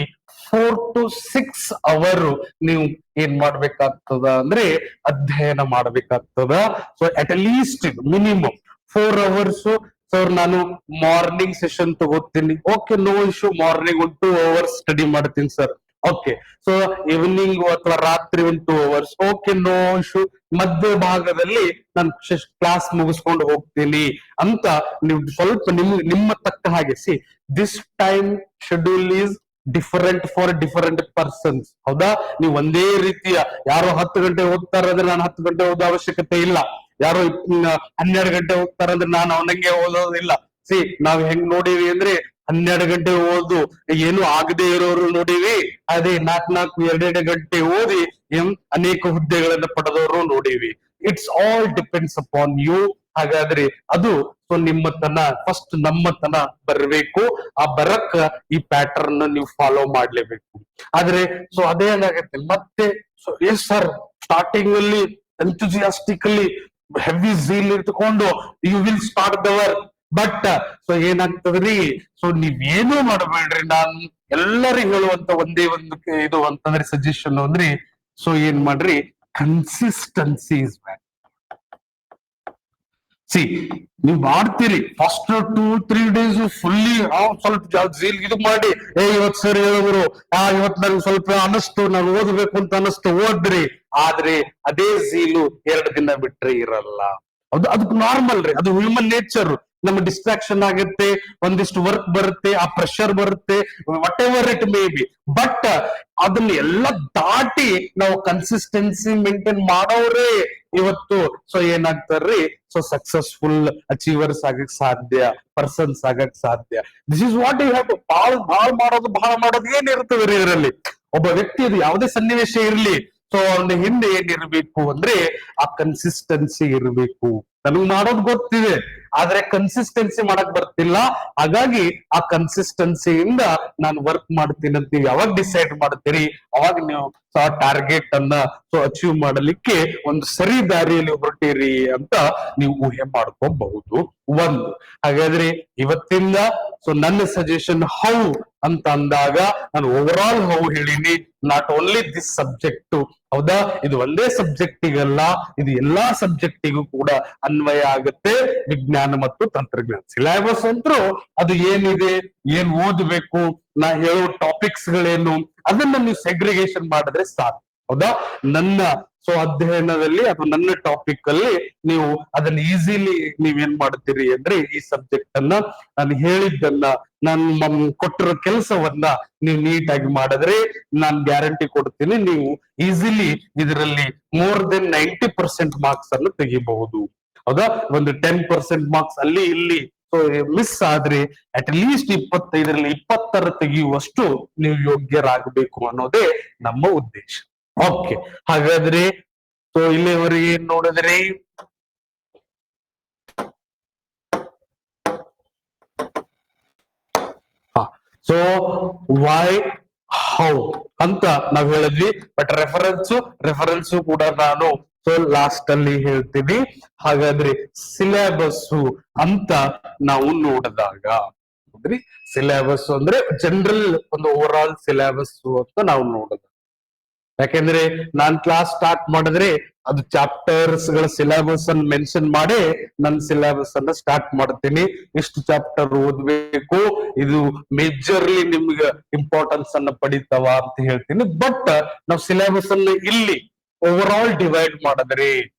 A: 4 to 6 hour ನೀವು ಏನ್ ಮಾಡ್ಬೇಕಾಗ್ತದ ಅಂದ್ರೆ ಅಧ್ಯಯನ ಮಾಡ್ಬೇಕಾಗ್ತದ. So at least minimum 4 hours. Sir ನಾನು ಮಾರ್ನಿಂಗ್ ಸೆಷನ್ ತಗೋತೀನಿ, okay, no issue. Morning 1 2 hours study ಮಾಡ್ತೀನಿ ಸರ್, ಓಕೆ. ಸೊ ಈವ್ನಿಂಗ್ ಅಥವಾ ರಾತ್ರಿ 1 2 ಅವರ್ಸ್, ಓಕೆ, ನೋ ಇಶ್ಯೂ. ಮಧ್ಯ ಭಾಗದಲ್ಲಿ ನಾನು ಕ್ಲಾಸ್ ಮುಗಿಸ್ಕೊಂಡು ಹೋಗ್ತೀನಿ ಅಂತ ನೀವು ಸ್ವಲ್ಪ ನಿಮ್ಮ ತಕ್ಕ ಹಾಗೆ see this time schedule is different for different persons. ಹೌದಾ? ನೀವು ಒಂದೇ ರೀತಿಯ, ಯಾರೋ 10 ಗಂಟೆ ಓದ್ತಾರೆ ಅಂದ್ರೆ ನಾನು 10 ಗಂಟೆ ಓದೋ ಅವಶ್ಯಕತೆ ಇಲ್ಲ. ಯಾರೋ 12 ಗಂಟೆ ಹೋಗ್ತಾರ ಅಂದ್ರೆ ನಾನು ಅವನಂಗೆ ಓದೋದಿಲ್ಲ. ಸಿ ನಾವ್ ಹೆಂಗ್ ನೋಡಿವಿ ಅಂದ್ರೆ 12 ಗಂಟೆ ಓದು ಏನು ಆಗದೆ ಇರೋರು ನೋಡಿವಿ, ಅದೇ 4 ಗಂಟೆ ಓದಿ ಅನೇಕ ಹುದ್ದೆಗಳನ್ನ ಪಡೆದವರು ನೋಡಿವಿ. It's all depends upon you. ಹಾಗಾದ್ರೆ ಅದು ಸೊ ನಿಮ್ಮ ತನ ಫಸ್ಟ್ ನಮ್ಮ ತನ ಬರ್ಬೇಕು. ಆ ಬರಕ್ಕ ಈ ಪ್ಯಾಟರ್ನ್ ನೀವು ಫಾಲೋ ಮಾಡ್ಲೇಬೇಕು. ಆದ್ರೆ ಸೊ ಅದೇ ಏನಾಗತ್ತೆ ಮತ್ತೆ, ಸೊ ಎಸ್ ಸರ್, ಸ್ಟಾರ್ಟಿಂಗ್ ಅಲ್ಲಿ ಎಂಥೂಸಿಯಾಸ್ಟಿಕಲಿ ಹೆವಿ ಝೀಲ್ ಇಟ್ಕೊಂಡು you will start the work. But so ಏನಾಗ್ತದ್ರಿ, ಸೊ ನೀವೇನು ಮಾಡಬೇಡ್ರಿ. ನಾನು ಎಲ್ಲರಿಗೂ ಹೇಳುವಂತ ಒಂದೇ ಒಂದು ಇದು ಅಂತಂದ್ರೆ ಸಜೆಷನ್ ಅಂದ್ರೆ, ಸೊ ಏನ್ ಮಾಡ್ರಿ, ಕನ್ಸಿಸ್ಟೆನ್ಸಿ ಇಸ್ ಮ್ಯಾನ್. ಸಿ ನೀವ್ ಮಾಡ್ತೀರಿ ಫಸ್ಟ್ 2-3 days ಫುಲ್ಲಿ ಸ್ವಲ್ಪ ಝೀಲ್ ಇದು ಮಾಡಿ, ಇವತ್ ಸರ್ ಹೇಳಿದ್ರು, ಇವತ್ ನನ್ಗೆ ಸ್ವಲ್ಪ ಅನಸ್ತು, ನಾನು ಓದ್ಬೇಕು ಅಂತ ಅನಸ್ತು, ಓದ್ರಿ. ಆದ್ರೆ ಅದೇ ಝೀಲು 2 ದಿನ ಬಿಟ್ರೆ ಇರಲ್ಲ. ಅದು ಅದಕ್ಕೆ ನಾರ್ಮಲ್ ರೀ, ಅದು ಹ್ಯೂಮನ್ ನೇಚರ್. ನಮ್ಗೆ ಡಿಸ್ಟ್ರಾಕ್ಷನ್ ಆಗುತ್ತೆ, ಒಂದಿಷ್ಟು ವರ್ಕ್ ಬರುತ್ತೆ, ಆ ಪ್ರೆಷರ್ ಬರುತ್ತೆ, whatever it may be. But ಅದನ್ನ ಎಲ್ಲ ದಾಟಿ ನಾವು ಕನ್ಸಿಸ್ಟೆನ್ಸಿ ಮೇಂಟೈನ್ ಮಾಡೋರೇ ಇವತ್ತು ಸೊ ಏನಾಗ್ತಾರ್ರಿ, ಸೊ ಸಕ್ಸಸ್ಫುಲ್ ಅಚೀವರ್ಸ್ ಆಗಕ್ ಸಾಧ್ಯ, ಪರ್ಸನ್ಸ್ ಆಗಕ್ ಸಾಧ್ಯ. This is what you have to. ಬಹಳ ಮಾಡೋದು ಏನಿರ್ತದೆ ರೀ ಇದರಲ್ಲಿ. ಒಬ್ಬ ವ್ಯಕ್ತಿ ಅದು ಯಾವುದೇ ಸನ್ನಿವೇಶ ಇರ್ಲಿ, ಸೊ ಅವನ ಹಿಂದೆ ಏನಿರ್ಬೇಕು ಅಂದ್ರೆ ಆ ಕನ್ಸಿಸ್ಟೆನ್ಸಿ ಇರಬೇಕು. ನನಗ್ ಮಾಡೋದು ಗೊತ್ತಿದೆ, ಆದ್ರೆ ಕನ್ಸಿಸ್ಟೆನ್ಸಿ ಮಾಡಕ್ ಬರ್ತಿಲ್ಲ. ಹಾಗಾಗಿ ಆ ಕನ್ಸಿಸ್ಟೆನ್ಸಿಯಿಂದ ನಾನು ವರ್ಕ್ ಮಾಡ್ತೀನಿ ಅಂತ ನೀವು ಯಾವಾಗ ಡಿಸೈಡ್ ಮಾಡ್ತೀರಿ, ಅವಾಗ ನೀವು ಆ ಟಾರ್ಗೆಟ್ ಅನ್ನ ಸೊ ಅಚೀವ್ ಮಾಡಲಿಕ್ಕೆ ಒಂದು ಸರಿ ದಾರಿಯಲ್ಲಿ ಹೊರಟಿರಿ ಅಂತ ನೀವು ಊಹೆ ಮಾಡ್ಕೋಬಹುದು. ಒಂದು ಹಾಗಾದ್ರೆ ಇವತ್ತಿಂದ ಸೊ ನನ್ನ ಸಜೆಷನ್ ಹೌ ಅಂತ ಅಂದಾಗ ನಾನು ಓವರ್ ಆಲ್ ಹೌ ಹೇಳಿನಿ, ನಾಟ್ ಓನ್ಲಿ ದಿಸ್ ಸಬ್ಜೆಕ್ಟ್. ಹೌದಾ? ಇದು ಒಂದೇ ಸಬ್ಜೆಕ್ಟಿಗಲ್ಲ, ಇದು ಎಲ್ಲಾ ಸಬ್ಜೆಕ್ಟಿಗೂ ಕೂಡ ಅನ್ವಯ ಆಗುತ್ತೆ. ವಿಜ್ಞಾನ ಮತ್ತು ತಂತ್ರಜ್ಞಾನ ಸಿಲೆಬಸ್ ಅಂತೂ ಅದು ಏನಿದೆ, ಏನ್ ಓದ್ಬೇಕು, ನಾ ಹೇಳೋ ಟಾಪಿಕ್ಸ್ ಗಳೇನು, ಅದನ್ನ ನೀವು ಸೆಗ್ರಿಗೇಷನ್ ಮಾಡಿದ್ರೆ ಸಾಕು. ಹೌದಾ? ನನ್ನ ಸೊ ಅಧ್ಯಯನದಲ್ಲಿ ಅಥವಾ ನನ್ನ ಟಾಪಿಕ್ ಅಲ್ಲಿ ನೀವು ಅದನ್ನ ಈಸಿಲಿ ನೀವೇನ್ ಮಾಡ್ತೀರಿ ಅಂದ್ರೆ ಈ ಸಬ್ಜೆಕ್ಟ್ ಅನ್ನ ನಾನು ಹೇಳಿದ್ದನ್ನ, ನಾನು ಕೊಟ್ಟಿರೋ ಕೆಲಸವನ್ನ ನೀವು ನೀಟಾಗಿ ಮಾಡಿದ್ರೆ ನಾನು ಗ್ಯಾರಂಟಿ ಕೊಡ್ತೀನಿ, ನೀವು ಈಸಿಲಿ ಇದರಲ್ಲಿ ಮೋರ್ ದೆನ್ 90% ಮಾರ್ಕ್ಸ್ ಅನ್ನು ತೆಗಿಬಹುದು. ಹೌದಾ? ಒಂದು 10% ಮಾರ್ಕ್ಸ್ ಅಲ್ಲಿ ಇಲ್ಲಿ ಸೊ ಮಿಸ್ ಆದ್ರೆ ಅಟ್ ಲೀಸ್ಟ್ 25ರಲ್ಲಿ 20 ತೆಗೆಯುವಷ್ಟು ನೀವು ಯೋಗ್ಯರಾಗಬೇಕು ಅನ್ನೋದೇ ನಮ್ಮ ಉದ್ದೇಶ. ಓಕೆ, ಹಾಗಾದ್ರೆ ಸೊ ಇಲ್ಲಿವರೆಗೆ ಏನ್ ನೋಡಿದ್ರಿ, ಸೊ ವೈ ಹೌ ಅಂತ ನಾವ್ ಹೇಳಿದ್ವಿ. ಬಟ್ ರೆಫರೆನ್ಸ್ ಕೂಡ ನಾನು ಸೊ ಲಾಸ್ಟ್ ಅಲ್ಲಿ ಹೇಳ್ತೀನಿ. ಹಾಗಾದ್ರೆ ಸಿಲೆಬಸ್ ಅಂತ ನಾವು ನೋಡಿದಾಗ ಸಿಲೆಬಸ್ ಅಂದ್ರೆ ಜನರಲ್ ಒಂದು ಓವರ್ ಆಲ್ ಸಿಲೆಬಸ್ ಅಂತ ನಾವು ನೋಡಿದ. ಯಾಕೆಂದ್ರೆ ನಾನ್ ಕ್ಲಾಸ್ ಸ್ಟಾರ್ಟ್ ಮಾಡಿದ್ರೆ ಅದು ಚಾಪ್ಟರ್ಸ್ ಗಳ ಸಿಲೆಬಸ್ ಅನ್ನು ಮೆನ್ಷನ್ ಮಾಡಿ ನನ್ನ ಸಿಲೆಬಸ್ ಅನ್ನ ಸ್ಟಾರ್ಟ್ ಮಾಡ್ತೀನಿ. ಎಷ್ಟು ಚಾಪ್ಟರ್ ಓದ್ಬೇಕು, ಇದು ಮೇಜರ್ಲಿ ನಿಮ್ಗೆ ಇಂಪಾರ್ಟೆನ್ಸ್ ಅನ್ನ ಪಡಿತಾವ ಅಂತ ಹೇಳ್ತೀನಿ. ಬಟ್ ನಾವು ಸಿಲೆಬಸ್ ಅನ್ನ ಇಲ್ಲಿ ಓವರ್ ಆಲ್ ಡಿವೈಡ್ ಮಾಡಿದ್ರೆ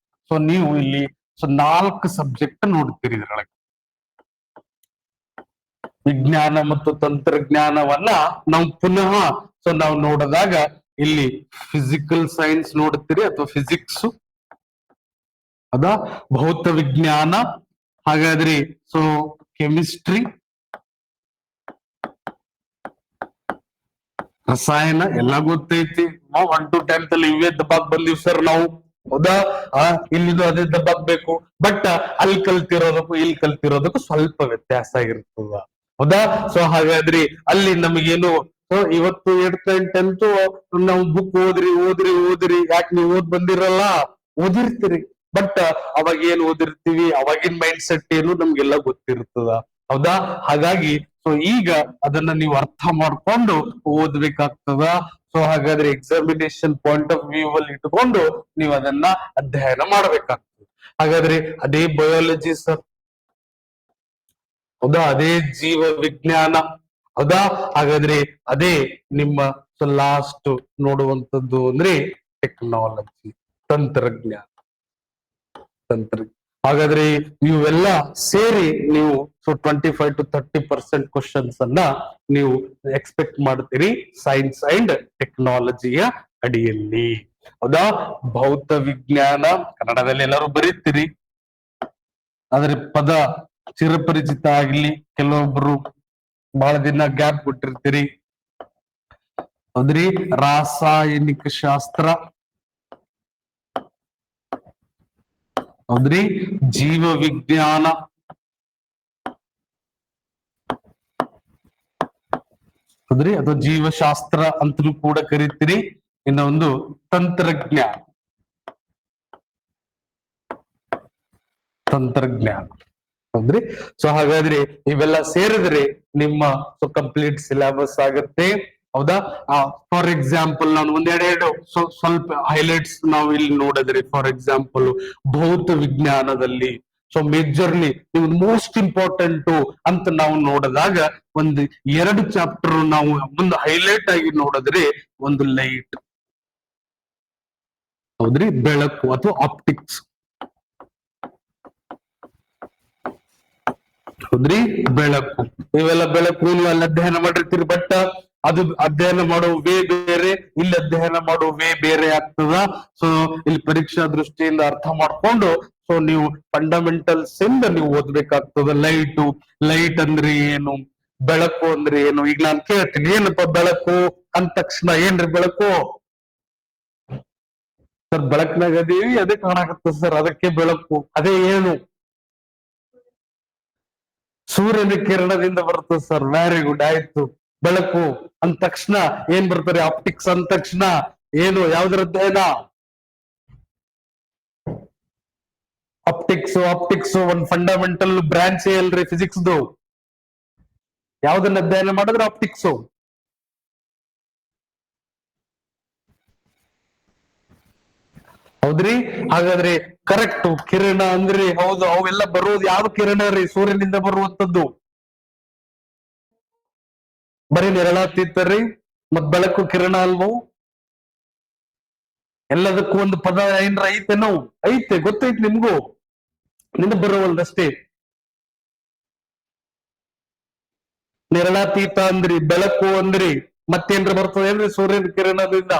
A: ಸೊ ನೀವು ಇಲ್ಲಿ ಸೊ 4 ಸಬ್ಜೆಕ್ಟ್ ನೋಡ್ತೀರಿ. ಇದ್ರೊಳಗೆ ವಿಜ್ಞಾನ ಮತ್ತು ತಂತ್ರಜ್ಞಾನವನ್ನ ನಾವು ಪುನಃ ಸೊ ನಾವು ನೋಡಿದಾಗ ಇಲ್ಲಿ ಫಿಸಿಕಲ್ ಸೈನ್ಸ್ ನೋಡ್ತೀರಿ ಅಥವಾ ಫಿಸಿಕ್ಸ್ ಅದಾ, ಭೌತ ವಿಜ್ಞಾನ, ಹಾಗಾದ್ರೆ ಸೊ ಕೆಮಿಸ್ಟ್ರಿ, ರಸಾಯನ ಎಲ್ಲ ಗೊತ್ತೈತಿ. 1 to 10th ಅಲ್ಲಿ ಇವೇ ದಬ್ಬಾಕ್ ಬಂದಿವ್ ಸರ್ ನಾವು, ಹೌದಾ? ಇಲ್ಲಿದು ಅದೇ ದಬ್ಬಾಕ್ ಬೇಕು. ಬಟ್ ಅಲ್ಲಿ ಕಲ್ತಿರೋದಕ್ಕೂ ಇಲ್ಲಿ ಕಲ್ತಿರೋದಕ್ಕೂ ಸ್ವಲ್ಪ ವ್ಯತ್ಯಾಸ ಇರ್ತದ, ಹೌದಾ? ಸೊ ಹಾಗಾದ್ರಿ ಅಲ್ಲಿ ನಮಗೇನು ಇವತ್ತು 8th and 10th ನಾವು ಬುಕ್ ಓದ್ರಿ ಯಾಕೆ ನೀವು ಓದ್ ಬಂದಿರಲ್ಲ, ಓದಿರ್ತೀರಿ. ಬಟ್ ಅವಾಗ ಏನ್ ಓದಿರ್ತೀವಿ, ಅವಾಗಿನ ಮೈಂಡ್ ಸೆಟ್ ಏನು ನಮ್ಗೆಲ್ಲ ಗೊತ್ತಿರ್ತದ, ಹೌದಾ? ಹಾಗಾಗಿ ಸೊ ಈಗ ಅದನ್ನ ನೀವು ಅರ್ಥ ಮಾಡ್ಕೊಂಡು ಓದ್ಬೇಕಾಗ್ತದ. ಸೊ ಹಾಗಾದ್ರೆ ಎಕ್ಸಾಮಿನೇಷನ್ ಪಾಯಿಂಟ್ ಆಫ್ ವ್ಯೂ ಅಲ್ಲಿ ಇಟ್ಕೊಂಡು ನೀವು ಅದನ್ನ ಅಧ್ಯಯನ ಮಾಡ್ಬೇಕಾಗ್ತದೆ. ಹಾಗಾದ್ರೆ ಅದೇ ಬಯಾಲಜಿ ಸರ್, ಹೌದಾ? ಅದೇ ಜೀವ ವಿಜ್ಞಾನ, ಹೌದಾ? ಹಾಗಾದ್ರೆ ಅದೇ ನಿಮ್ಮ ಲಾಸ್ಟ್ ನೋಡುವಂತದ್ದು ಅಂದ್ರೆ ಟೆಕ್ನಾಲಜಿ, ತಂತ್ರಜ್ಞಾನ. ಹಾಗಾದ್ರೆ ಇವೆಲ್ಲ ಸೇರಿ ನೀವು 25 to 30% ಕ್ವಶನ್ಸ್ ಅನ್ನ ನೀವು ಎಕ್ಸ್ಪೆಕ್ಟ್ ಮಾಡ್ತೀರಿ ಸೈನ್ಸ್ ಅಂಡ್ ಟೆಕ್ನಾಲಜಿಯ ಅಡಿಯಲ್ಲಿ, ಹೌದಾ? ಭೌತ ವಿಜ್ಞಾನ ಕನ್ನಡದಲ್ಲಿ ಎಲ್ಲರೂ ಬರೀತೀರಿ, ಆದ್ರೆ ಪದ ಚಿರಪರಿಚಿತ ಆಗ್ಲಿ, ಕೆಲವೊಬ್ರು ಬಹಳ ದಿನ ಗ್ಯಾಪ್ ಕೊಟ್ಟಿರ್ತೀರಿ. ಹೌದ್ರಿ, ರಾಸಾಯನಿಕ ಶಾಸ್ತ್ರ, ಹೌದ್ರಿ, ಜೀವ ವಿಜ್ಞಾನ, ಹೌದ್ರಿ, ಅಥವಾ ಜೀವಶಾಸ್ತ್ರ ಅಂತಲೂ ಕೂಡ ಕರಿತೀರಿ. ಇನ್ನ ಒಂದು ತಂತ್ರಜ್ಞಾನ, ಹೌದ್ರಿ. ಸೊ ಹಾಗಾದ್ರೆ ಇವೆಲ್ಲ ಸೇರಿದ್ರೆ ನಿಮ್ಮ ಕಂಪ್ಲೀಟ್ ಸಿಲೆಬಸ್ ಆಗುತ್ತೆ, ಹೌದಾ? ಫಾರ್ ಎಕ್ಸಾಂಪಲ್ ನಾನು ಒಂದೆರಡು ಸ್ವಲ್ಪ ಹೈಲೈಟ್ಸ್ ನಾವು ಇಲ್ಲಿ ನೋಡಿದ್ರೆ, ಫಾರ್ ಎಕ್ಸಾಂಪಲ್ ಭೌತ ವಿಜ್ಞಾನದಲ್ಲಿ ಸೊ ಮೇಜರ್ಲಿ ಮೋಸ್ಟ್ ಇಂಪಾರ್ಟೆಂಟ್ ಅಂತ ನಾವು ನೋಡಿದಾಗ ಒಂದು 2 ಚಾಪ್ಟರ್ ನಾವು ಒಂದು ಹೈಲೈಟ್ ಆಗಿ ನೋಡಿದ್ರೆ, ಒಂದು ಲೈಟ್, ಹೌದ್ರಿ, ಬೆಳಕು ಅಥವಾ ಆಪ್ಟಿಕ್ಸ್, ಹೌದ್ರಿ, ಬೆಳಕು. ಇವೆಲ್ಲ ಬೆಳಕು ನೀವು ಅಲ್ಲಿ ಅಧ್ಯಯನ ಮಾಡಿರ್ತೀರಿ, ಬಟ್ ಅದು ಅಧ್ಯಯನ ಮಾಡೋ ವೇ ಬೇರೆ, ಇಲ್ಲಿ ಅಧ್ಯಯನ ಮಾಡೋ ವೇ ಬೇರೆ ಆಗ್ತದ. ಸೊ ಇಲ್ಲಿ ಪರೀಕ್ಷಾ ದೃಷ್ಟಿಯಿಂದ ಅರ್ಥ ಮಾಡ್ಕೊಂಡು ಸೊ ನೀವು ಫಂಡಮೆಂಟಲ್ಸ್ ಇಂದ ನೀವು ಓದ್ಬೇಕಾಗ್ತದ. ಲೈಟ್ ಅಂದ್ರೆ ಏನು, ಬೆಳಕು ಅಂದ್ರೆ ಏನು? ಈಗ ನಾನು ಕೇಳ್ತೀನಿ, ಏನಪ್ಪ ಬೆಳಕು ಅಂದ ತಕ್ಷಣ ಏನ್ರಿ ಬೆಳಕು? ಸರ್ ಬೆಳಕಿನಾಗ ಅದೀವಿ, ಅದೇ ಕಾಣಕತ್ತ ಸರ್, ಅದಕ್ಕೆ ಬೆಳಕು. ಅದೇ ಏನು? ಸೂರ್ಯನ ಕಿರಣದಿಂದ ಬರ್ತದೆ ಸರ್. ವೆರಿ ಗುಡ್, ಆಯ್ತು. ಬೆಳಕು ಅಂದ ತಕ್ಷಣ ಏನ್ ಬರ್ತಾರೆ? ಆಪ್ಟಿಕ್ಸ್ ಅಂದ ತಕ್ಷಣ ಏನು, ಯಾವ್ದ್ರ ಅಧ್ಯಯನ? ಆಪ್ಟಿಕ್ಸ್ ಒಂದ್ ಫಂಡಮೆಂಟಲ್ ಬ್ರಾಂಚ್ ಅಲ್ರಿ ಫಿಸಿಕ್ಸ್ದು. ಯಾವ್ದನ್ನ ಅಧ್ಯಯನ ಮಾಡಿದ್ರೆ ಆಪ್ಟಿಕ್ಸ್. ಹೌದ್ರಿ, ಹಾಗಾದ್ರೆ ಕರೆಕ್ಟ್. ಕಿರಣ ಅಂದ್ರೆ ಹೌದು, ಅವೆಲ್ಲ ಬರೋದು ಯಾವ ಕಿರಣ ರೀ? ಸೂರ್ಯನಿಂದ ಬರುವಂತದ್ದು. ಬರೀ ನೆರಳಾಗ್ತಿತ್ತರಿ, ಮತ್ ಬೆಳಕು ಕಿರಣ ಅಲ್ವೋ? ಎಲ್ಲದಕ್ಕೂ ಒಂದು ಪದ ಏನ್ರ ಐತೆನೋ? ಐತೆ, ಗೊತ್ತೈತಿ ನಿಮ್ಗೂ, ನಿನ್ನ ಬರುವಲ್ದಷ್ಟೇ. ನೆರಳಾತೀತ ಅಂದ್ರಿ, ಬೆಳಕು ಅಂದ್ರಿ, ಮತ್ತೇನ್ರ ಬರ್ತದೇನ್ರಿ ಸೂರ್ಯನ ಕಿರಣದಿಂದ?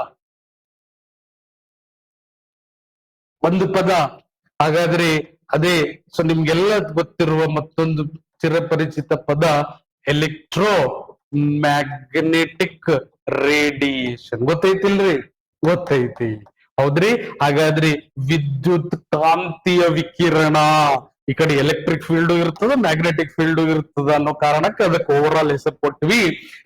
A: ಒಂದು ಪದ. ಹಾಗಾದ್ರೆ ಅದೇ ಸೊ ನಿಮ್ಗೆಲ್ಲ ಗೊತ್ತಿರುವ ಮತ್ತೊಂದು ಚಿರಪರಿಚಿತ ಪದ ಎಲೆಕ್ಟ್ರೋ ಮ್ಯಾಗ್ನೆಟಿಕ್ ರೇಡಿಯೇಷನ್. ಗೊತ್ತೈತಿಲ್ರಿ? ಗೊತ್ತೈತಿ, ಹೌದ್ರಿ. ಹಾಗಾದ್ರೆ ವಿದ್ಯುತ್ ಕಾಂತೀಯ ವಿಕಿರಣ, ಈ ಕಡೆ ಎಲೆಕ್ಟ್ರಿಕ್ ಫೀಲ್ಡ್ ಇರ್ತದ, ಮ್ಯಾಗ್ನೆಟಿಕ್ ಫೀಲ್ಡ್ ಇರ್ತದ ಅನ್ನೋ ಕಾರಣಕ್ಕೆ ಅದಕ್ಕೆ ಓವರ್ ಆಲ್ ಹೆಸರು ಕೊಟ್ವಿ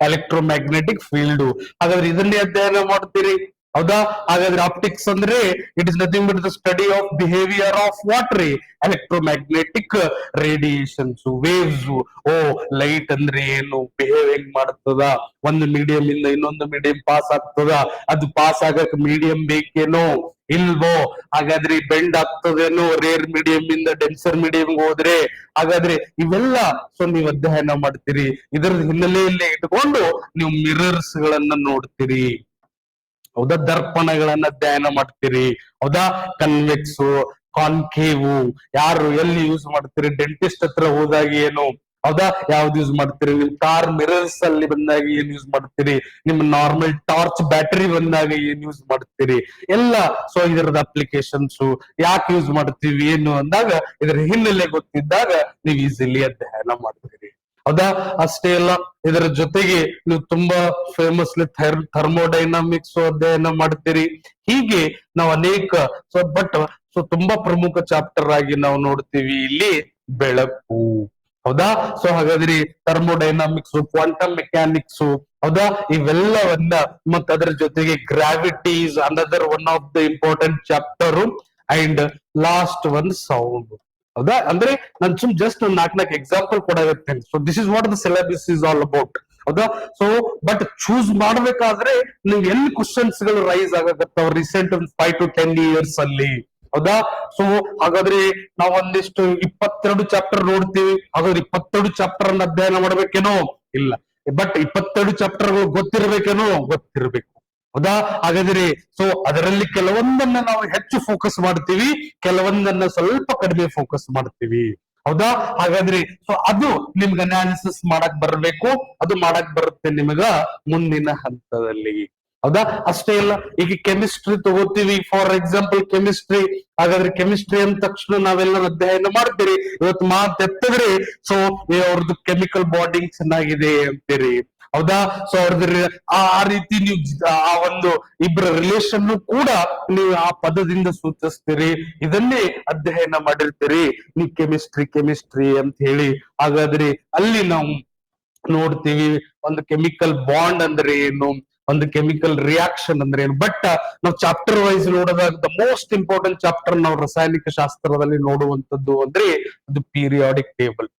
A: ಎಲೆಕ್ಟ್ರೋ ಮ್ಯಾಗ್ನೆಟಿಕ್ ಫೀಲ್ಡ್. ಹಾಗಾದ್ರೆ ಇದನ್ನೇ ಅಧ್ಯಯನ ಮಾಡ್ತೀರಿ, ಹೌದಾ? ಹಾಗಾದ್ರೆ ಆಪ್ಟಿಕ್ಸ್ ಅಂದ್ರೆ it is nothing but the study of behaviour of what ರೀ? Electromagnetic radiations, waves. Oh, light ಅಂದ್ರೆ ಏನು, ಬಿಹೇವ್ ಹೆಂಗ್ ಮಾಡ್ತದ, ಒಂದು ಮೀಡಿಯಂ ಇಂದ ಇನ್ನೊಂದು ಮೀಡಿಯಂ ಪಾಸ್ ಆಗ್ತದ, ಅದು ಪಾಸ್ ಆಗಕ್ ಮೀಡಿಯಂ ಬೇಕೇನೋ ಇಲ್ವೋ? ಹಾಗಾದ್ರೆ ಬೆಂಡ್ ಆಗ್ತದೇನೋ ರೇರ್ ಮೀಡಿಯಂ ಇಂದ ಡೆನ್ಸರ್ ಮೀಡಿಯಂ ಹೋದ್ರೆ? ಹಾಗಾದ್ರೆ ಇವೆಲ್ಲ ಸೊ ನೀವು ಅಧ್ಯಯನ ಮಾಡ್ತೀರಿ. ಇದರ ಹಿನ್ನೆಲೆಯಲ್ಲಿ ಇಟ್ಕೊಂಡು ನೀವು ಮಿರರ್ಸ್ ಗಳನ್ನ ನೋಡ್ತೀರಿ, ಹೌದಾ? ದರ್ಪಣಗಳನ್ನ ಅಧ್ಯಯನ ಮಾಡ್ತೀರಿ, ಹೌದಾ? ಕನ್ವೆಕ್ಸ್, ಕಾನ್ಕೇವು ಯಾರು ಎಲ್ಲಿ ಯೂಸ್ ಮಾಡ್ತೀರಿ? ಡೆಂಟಿಸ್ಟ್ ಹತ್ರ ಹೋದಾಗ ಏನು ಹೌದಾ? ಯಾವ್ದು ಯೂಸ್ ಮಾಡ್ತೀರಿ? ನಿಮ್ ಕಾರ್ ಮಿರರ್ಸ್ ಅಲ್ಲಿ ಬಂದಾಗ ಏನ್ ಯೂಸ್ ಮಾಡ್ತೀರಿ? ನಿಮ್ಮ ನಾರ್ಮಲ್ ಟಾರ್ಚ್ ಬ್ಯಾಟರಿ ಬಂದಾಗ ಏನ್ ಯೂಸ್ ಮಾಡ್ತೀರಿ? ಎಲ್ಲ ಸೊ ಇದರದ ಅಪ್ಲಿಕೇಶನ್ಸ್ ಯಾಕೆ ಯೂಸ್ ಮಾಡ್ತೀವಿ ಏನು ಅಂದಾಗ ಇದರ ಹಿನ್ನೆಲೆ ಗೊತ್ತಿದ್ದಾಗ ನೀವು ಈಸಿಲಿ ಅಧ್ಯಯನ ಮಾಡ್ತೀರಿ. ಹೌದಾ? ಅಷ್ಟೇ ಅಲ್ಲ, ಇದರ ಜೊತೆಗೆ ನೀವು ತುಂಬಾ ಫೇಮಸ್ಲಿ ಥರ್ಮೋಡೈನಾಮಿಕ್ಸ್ ಅಧ್ಯಯನ ಮಾಡ್ತೀರಿ. ಹೀಗೆ ನಾವು ಅನೇಕ ಸೊ ತುಂಬಾ ಪ್ರಮುಖ ಚಾಪ್ಟರ್ ಆಗಿ ನಾವು ನೋಡ್ತೀವಿ ಇಲ್ಲಿ ಬೆಳಕು. ಹೌದಾ? ಸೊ ಹಾಗಾದ್ರೆ ಥರ್ಮೋಡೈನಾಮಿಕ್ಸ್, ಕ್ವಾಂಟಮ್ ಮೆಕ್ಯಾನಿಕ್ಸ್, ಹೌದಾ, ಇವೆಲ್ಲವನ್ನ ಮತ್ತೆ ಅದರ ಜೊತೆಗೆ gravity is another one of the important chapter. And last one sound. ಹೌದಾ? ಅಂದ್ರೆ ನಾನು ಜಸ್ಟ್ ಒಂದು ನಾಲ್ಕು ಎಕ್ಸಾಂಪಲ್ ಕೊಡಾಗತ್ತೇನೆ. So this is what the syllabus is all about. ಹೌದಾ? ಸೊ ಬಟ್ ಚೂಸ್ ಮಾಡ್ಬೇಕಾದ್ರೆ ನೀವು ಎಲ್ಲಿ ಕ್ವಶನ್ಸ್ ಗಳು ರೈಸ್ ಆಗತ್ತವ ರೀಸೆಂಟ್ 5 to 10 years ಅಲ್ಲಿ. ಹೌದಾ? ಸೊ ಹಾಗಾದ್ರೆ ನಾವು ಒಂದಿಷ್ಟು 22 ಚಾಪ್ಟರ್ ನೋಡ್ತೀವಿ. ಹಾಗಾದ್ರೆ 22 ಚಾಪ್ಟರ್ ಅನ್ನ ಅಧ್ಯಯನ ಮಾಡ್ಬೇಕೇನೋ? ಇಲ್ಲ. ಬಟ್ 22 ಚಾಪ್ಟರ್ ಗಳು ಗೊತ್ತಿರ್ಬೇಕೇನೋ? ಗೊತ್ತಿರ್ಬೇಕು. ಹೌದಾ? ಹಾಗಾದ್ರೆ ಸೊ ಅದರಲ್ಲಿ ಕೆಲವೊಂದನ್ನ ನಾವು ಹೆಚ್ಚು ಫೋಕಸ್ ಮಾಡ್ತೀವಿ, ಕೆಲವೊಂದನ್ನ ಸ್ವಲ್ಪ ಕಡಿಮೆ ಫೋಕಸ್ ಮಾಡ್ತೀವಿ. ಹೌದಾ? ಹಾಗಾದ್ರೆ ಸೊ ಅದು ನಿಮ್ಗೆ ಅನಾಲಿಸಿಸ್ ಮಾಡಕ್ ಬರ್ಬೇಕು. ಅದು ಮಾಡಕ್ ಬರುತ್ತೆ ನಿಮಗ ಮುಂದಿನ ಹಂತದಲ್ಲಿ. ಹೌದಾ? ಅಷ್ಟೇ ಇಲ್ಲ, ಈಗ ಕೆಮಿಸ್ಟ್ರಿ ತಗೋತೀವಿ, ಫಾರ್ ಎಕ್ಸಾಂಪಲ್ ಕೆಮಿಸ್ಟ್ರಿ. ಹಾಗಾದ್ರೆ ಕೆಮಿಸ್ಟ್ರಿ ಅಂದ ತಕ್ಷಣ ನಾವೆಲ್ಲ ಅಧ್ಯಯನ ಮಾಡ್ತೀರಿ. ಇವತ್ತು ಮಾತೆತ್ತಿದ್ರೆ ಸೊ ಅವ್ರದ್ದು ಕೆಮಿಕಲ್ ಬಾಂಡಿಂಗ್ ಚೆನ್ನಾಗಿದೆ ಅಂತೀರಿ. ಹೌದಾ? ಸೊ ಅವ್ರದ್ರ ಆ ರೀತಿ ನೀವು ಆ ಒಂದು ಇಬ್ಬರ ರಿಲೇಶನ್ ಕೂಡ ನೀವು ಆ ಪದದಿಂದ ಸೂಚಿಸ್ತೀರಿ. ಇದನ್ನೇ ಅಧ್ಯಯನ ಮಾಡಿರ್ತೀರಿ ನೀವು ಕೆಮಿಸ್ಟ್ರಿ ಅಂತ ಹೇಳಿ. ಹಾಗಾದ್ರೆ ಅಲ್ಲಿ ನಾವು ನೋಡ್ತೀವಿ ಒಂದು ಕೆಮಿಕಲ್ ಬಾಂಡ್ ಅಂದ್ರೆ ಏನು, ಒಂದು ಕೆಮಿಕಲ್ ರಿಯಾಕ್ಷನ್ ಅಂದ್ರೆ ಏನು. ಬಟ್ ನಾವು ಚಾಪ್ಟರ್ ವೈಸ್ ನೋಡಿದಾಗ ದ ಮೋಸ್ಟ್ ಇಂಪಾರ್ಟೆಂಟ್ ಚಾಪ್ಟರ್ ನಾವು ರಾಸಾಯನಿಕ ಶಾಸ್ತ್ರದಲ್ಲಿ ನೋಡುವಂತದ್ದು ಅಂದ್ರೆ ಅದು ಪೀರಿಯಾಡಿಕ್ ಟೇಬಲ್.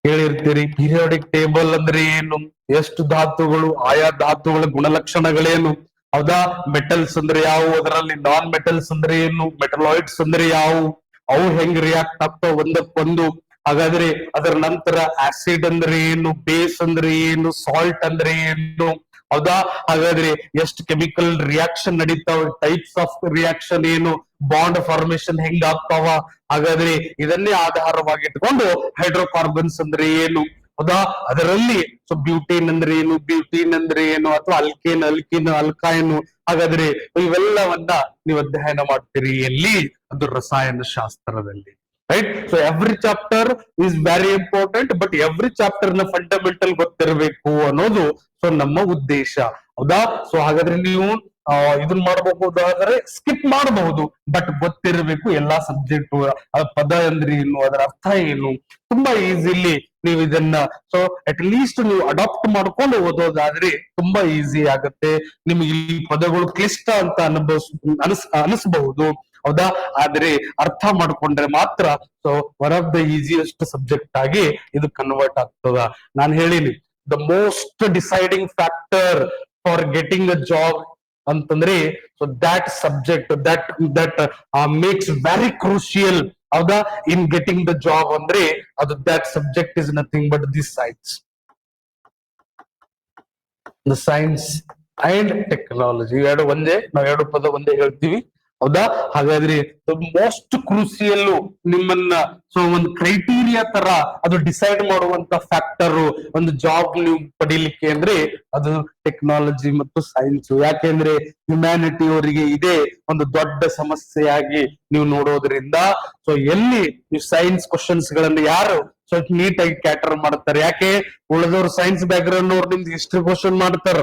A: ಹೇಳಿರ್ತೀರಿ ಪೀರಿಯಾಡಿಕ್ ಟೇಬಲ್ ಅಂದ್ರೆ ಏನು, ಎಷ್ಟು ಧಾತುಗಳು, ಆಯಾ ಧಾತುಗಳ ಗುಣಲಕ್ಷಣಗಳೇನು. ಹೌದಾ? ಮೆಟಲ್ಸ್ ಅಂದ್ರೆ ಯಾವುವು, ಅದರಲ್ಲಿ ನಾನ್ ಮೆಟಲ್ಸ್ ಅಂದ್ರೆ ಏನು, ಮೆಟಲಾಯ್ಡ್ಸ್ ಅಂದ್ರೆ ಯಾವುವು, ಅವು ಹೆಂಗ್ ರಿಯಾಕ್ಟ್ ಆಗ್ತಾವ ಒಂದಕ್ಕೊಂದು. ಹಾಗಾದ್ರೆ ಅದರ ನಂತರ ಆಸಿಡ್ ಅಂದ್ರೆ ಏನು, ಬೇಸ್ ಅಂದ್ರೆ ಏನು, ಸಾಲ್ಟ್ ಅಂದ್ರೆ ಏನು. ಹೌದಾ? ಹಾಗಾದ್ರೆ ಎಷ್ಟು ಕೆಮಿಕಲ್ ರಿಯಾಕ್ಷನ್ ನಡೀತಾವ, ಟೈಪ್ಸ್ ಆಫ್ ರಿಯಾಕ್ಷನ್ ಏನು, ಬಾಂಡ್ ಫಾರ್ಮೇಶನ್ ಹೆಂಗ್ ಆಗ್ತಾವ. ಹಾಗಾದ್ರೆ ಇದನ್ನೇ ಆಧಾರವಾಗಿಟ್ಕೊಂಡು ಹೈಡ್ರೋಕಾರ್ಬನ್ಸ್ ಅಂದ್ರೆ ಏನು. ಹೌದಾ? ಅದರಲ್ಲಿ ಸೊ ಬ್ಯೂಟೇನ್ ಅಂದ್ರೆ ಏನು, ಬ್ಯೂಟೀನ್ ಅಂದ್ರೆ ಏನು, ಅಥವಾ ಅಲ್ಕೇನ್ ಅಲ್ಕೈನ್. ಹಾಗಾದ್ರೆ ಇವೆಲ್ಲವನ್ನ ನೀವು ಅಧ್ಯಯನ ಮಾಡ್ತೀರಿ ಎಲ್ಲಿ? ಅದು ರಸಾಯನ ಶಾಸ್ತ್ರದಲ್ಲಿ. Right? So every chapter is very important, but every chapter ನ ಫಂಡಮೆಂಟಲ್ ಗೊತ್ತಿರಬೇಕು ಅನ್ನೋದು ಸೊ ನಮ್ಮ ಉದ್ದೇಶ. ಹೌದಾ? ಸೊ ಹಾಗಾದ್ರೆ ನೀವು ಇದನ್ನ ಮಾಡಬಹುದಾದ್ರೆ ಸ್ಕಿಪ್ ಮಾಡಬಹುದು, ಬಟ್ ಗೊತ್ತಿರಬೇಕು ಎಲ್ಲಾ ಸಬ್ಜೆಕ್ಟ್ ಪದ ಅಂದ್ರೆ ಏನು, ಅದರ ಅರ್ಥ ಏನು. ತುಂಬಾ ಈಸಿಲಿ ನೀವು ಇದನ್ನ ಸೊ ಅಟ್ ಲೀಸ್ಟ್ ನೀವು ಅಡಾಪ್ಟ್ ಮಾಡ್ಕೊಂಡು ಓದೋದಾದ್ರೆ ತುಂಬಾ ಈಸಿ ಆಗತ್ತೆ. ನಿಮ್ಗೆ ಈ ಪದಗಳು ಕ್ಲಿಷ್ಟ ಅಂತ ಅನಿಸಬಹುದು. ಹೌದಾ? ಆದ್ರೆ ಅರ್ಥ ಮಾಡ್ಕೊಂಡ್ರೆ ಮಾತ್ರ so one of the easiest subject ಆಗಿ ಇದು ಕನ್ವರ್ಟ್ ಆಗ್ತದ. ನಾನು ಹೇಳಿನಿ the most deciding factor for getting a job ಅಂತಂದ್ರೆ so that subject that makes very crucial. ಹೌದಾ? ಇನ್ ಗೆಟಿಂಗ್ ದ ಜಾಬ್ ಅಂದ್ರೆ ಅದು that subject is nothing but this science and technology. ಎರಡು ಒಂದೇ, ನಾವು ಎರಡು ಪದ ಒಂದೇ ಹೇಳ್ತೀವಿ. ಹೌದಾ? ಹಾಗಾದ್ರೆ ಮೋಸ್ಟ್ ಕ್ರೂಸಿಯಲ್ ನಿಮ್ಮನ್ನ ಸೊ ಒಂದು ಕ್ರೈಟೀರಿಯಾ ತರ ಅದು ಡಿಸೈಡ್ ಮಾಡುವಂತ ಫ್ಯಾಕ್ಟರ್ ಒಂದು ಜಾಬ್ ನೀವು ಪಡಿಲಿಕ್ಕೆ ಅಂದ್ರೆ ಅದು ಟೆಕ್ನಾಲಜಿ ಮತ್ತು ಸೈನ್ಸ್. ಯಾಕೆಂದ್ರೆ ಹ್ಯುಮ್ಯಾನಿಟಿ ಅವರಿಗೆ ಇದೇ ಒಂದು ದೊಡ್ಡ ಸಮಸ್ಯೆಯಾಗಿ ನೀವು ನೋಡೋದ್ರಿಂದ ಸೊ ಎಲ್ಲಿ ನೀವು ಸೈನ್ಸ್ ಕ್ವಶನ್ಸ್ ಗಳನ್ನ ಯಾರು ಸ್ವಲ್ಪ ನೀಟಾಗಿ ಕ್ಯಾಟರ್ ಮಾಡ್ತಾರೆ. ಯಾಕೆ ಉಳಿದವ್ರು ಸೈನ್ಸ್ ಬ್ಯಾಕ್ ಗ್ರೌಂಡ್ ಅವ್ರು ನಿಮ್ದು ಹಿಸ್ಟ್ರಿ ಕ್ವಶನ್ ಮಾಡ್ತಾರ.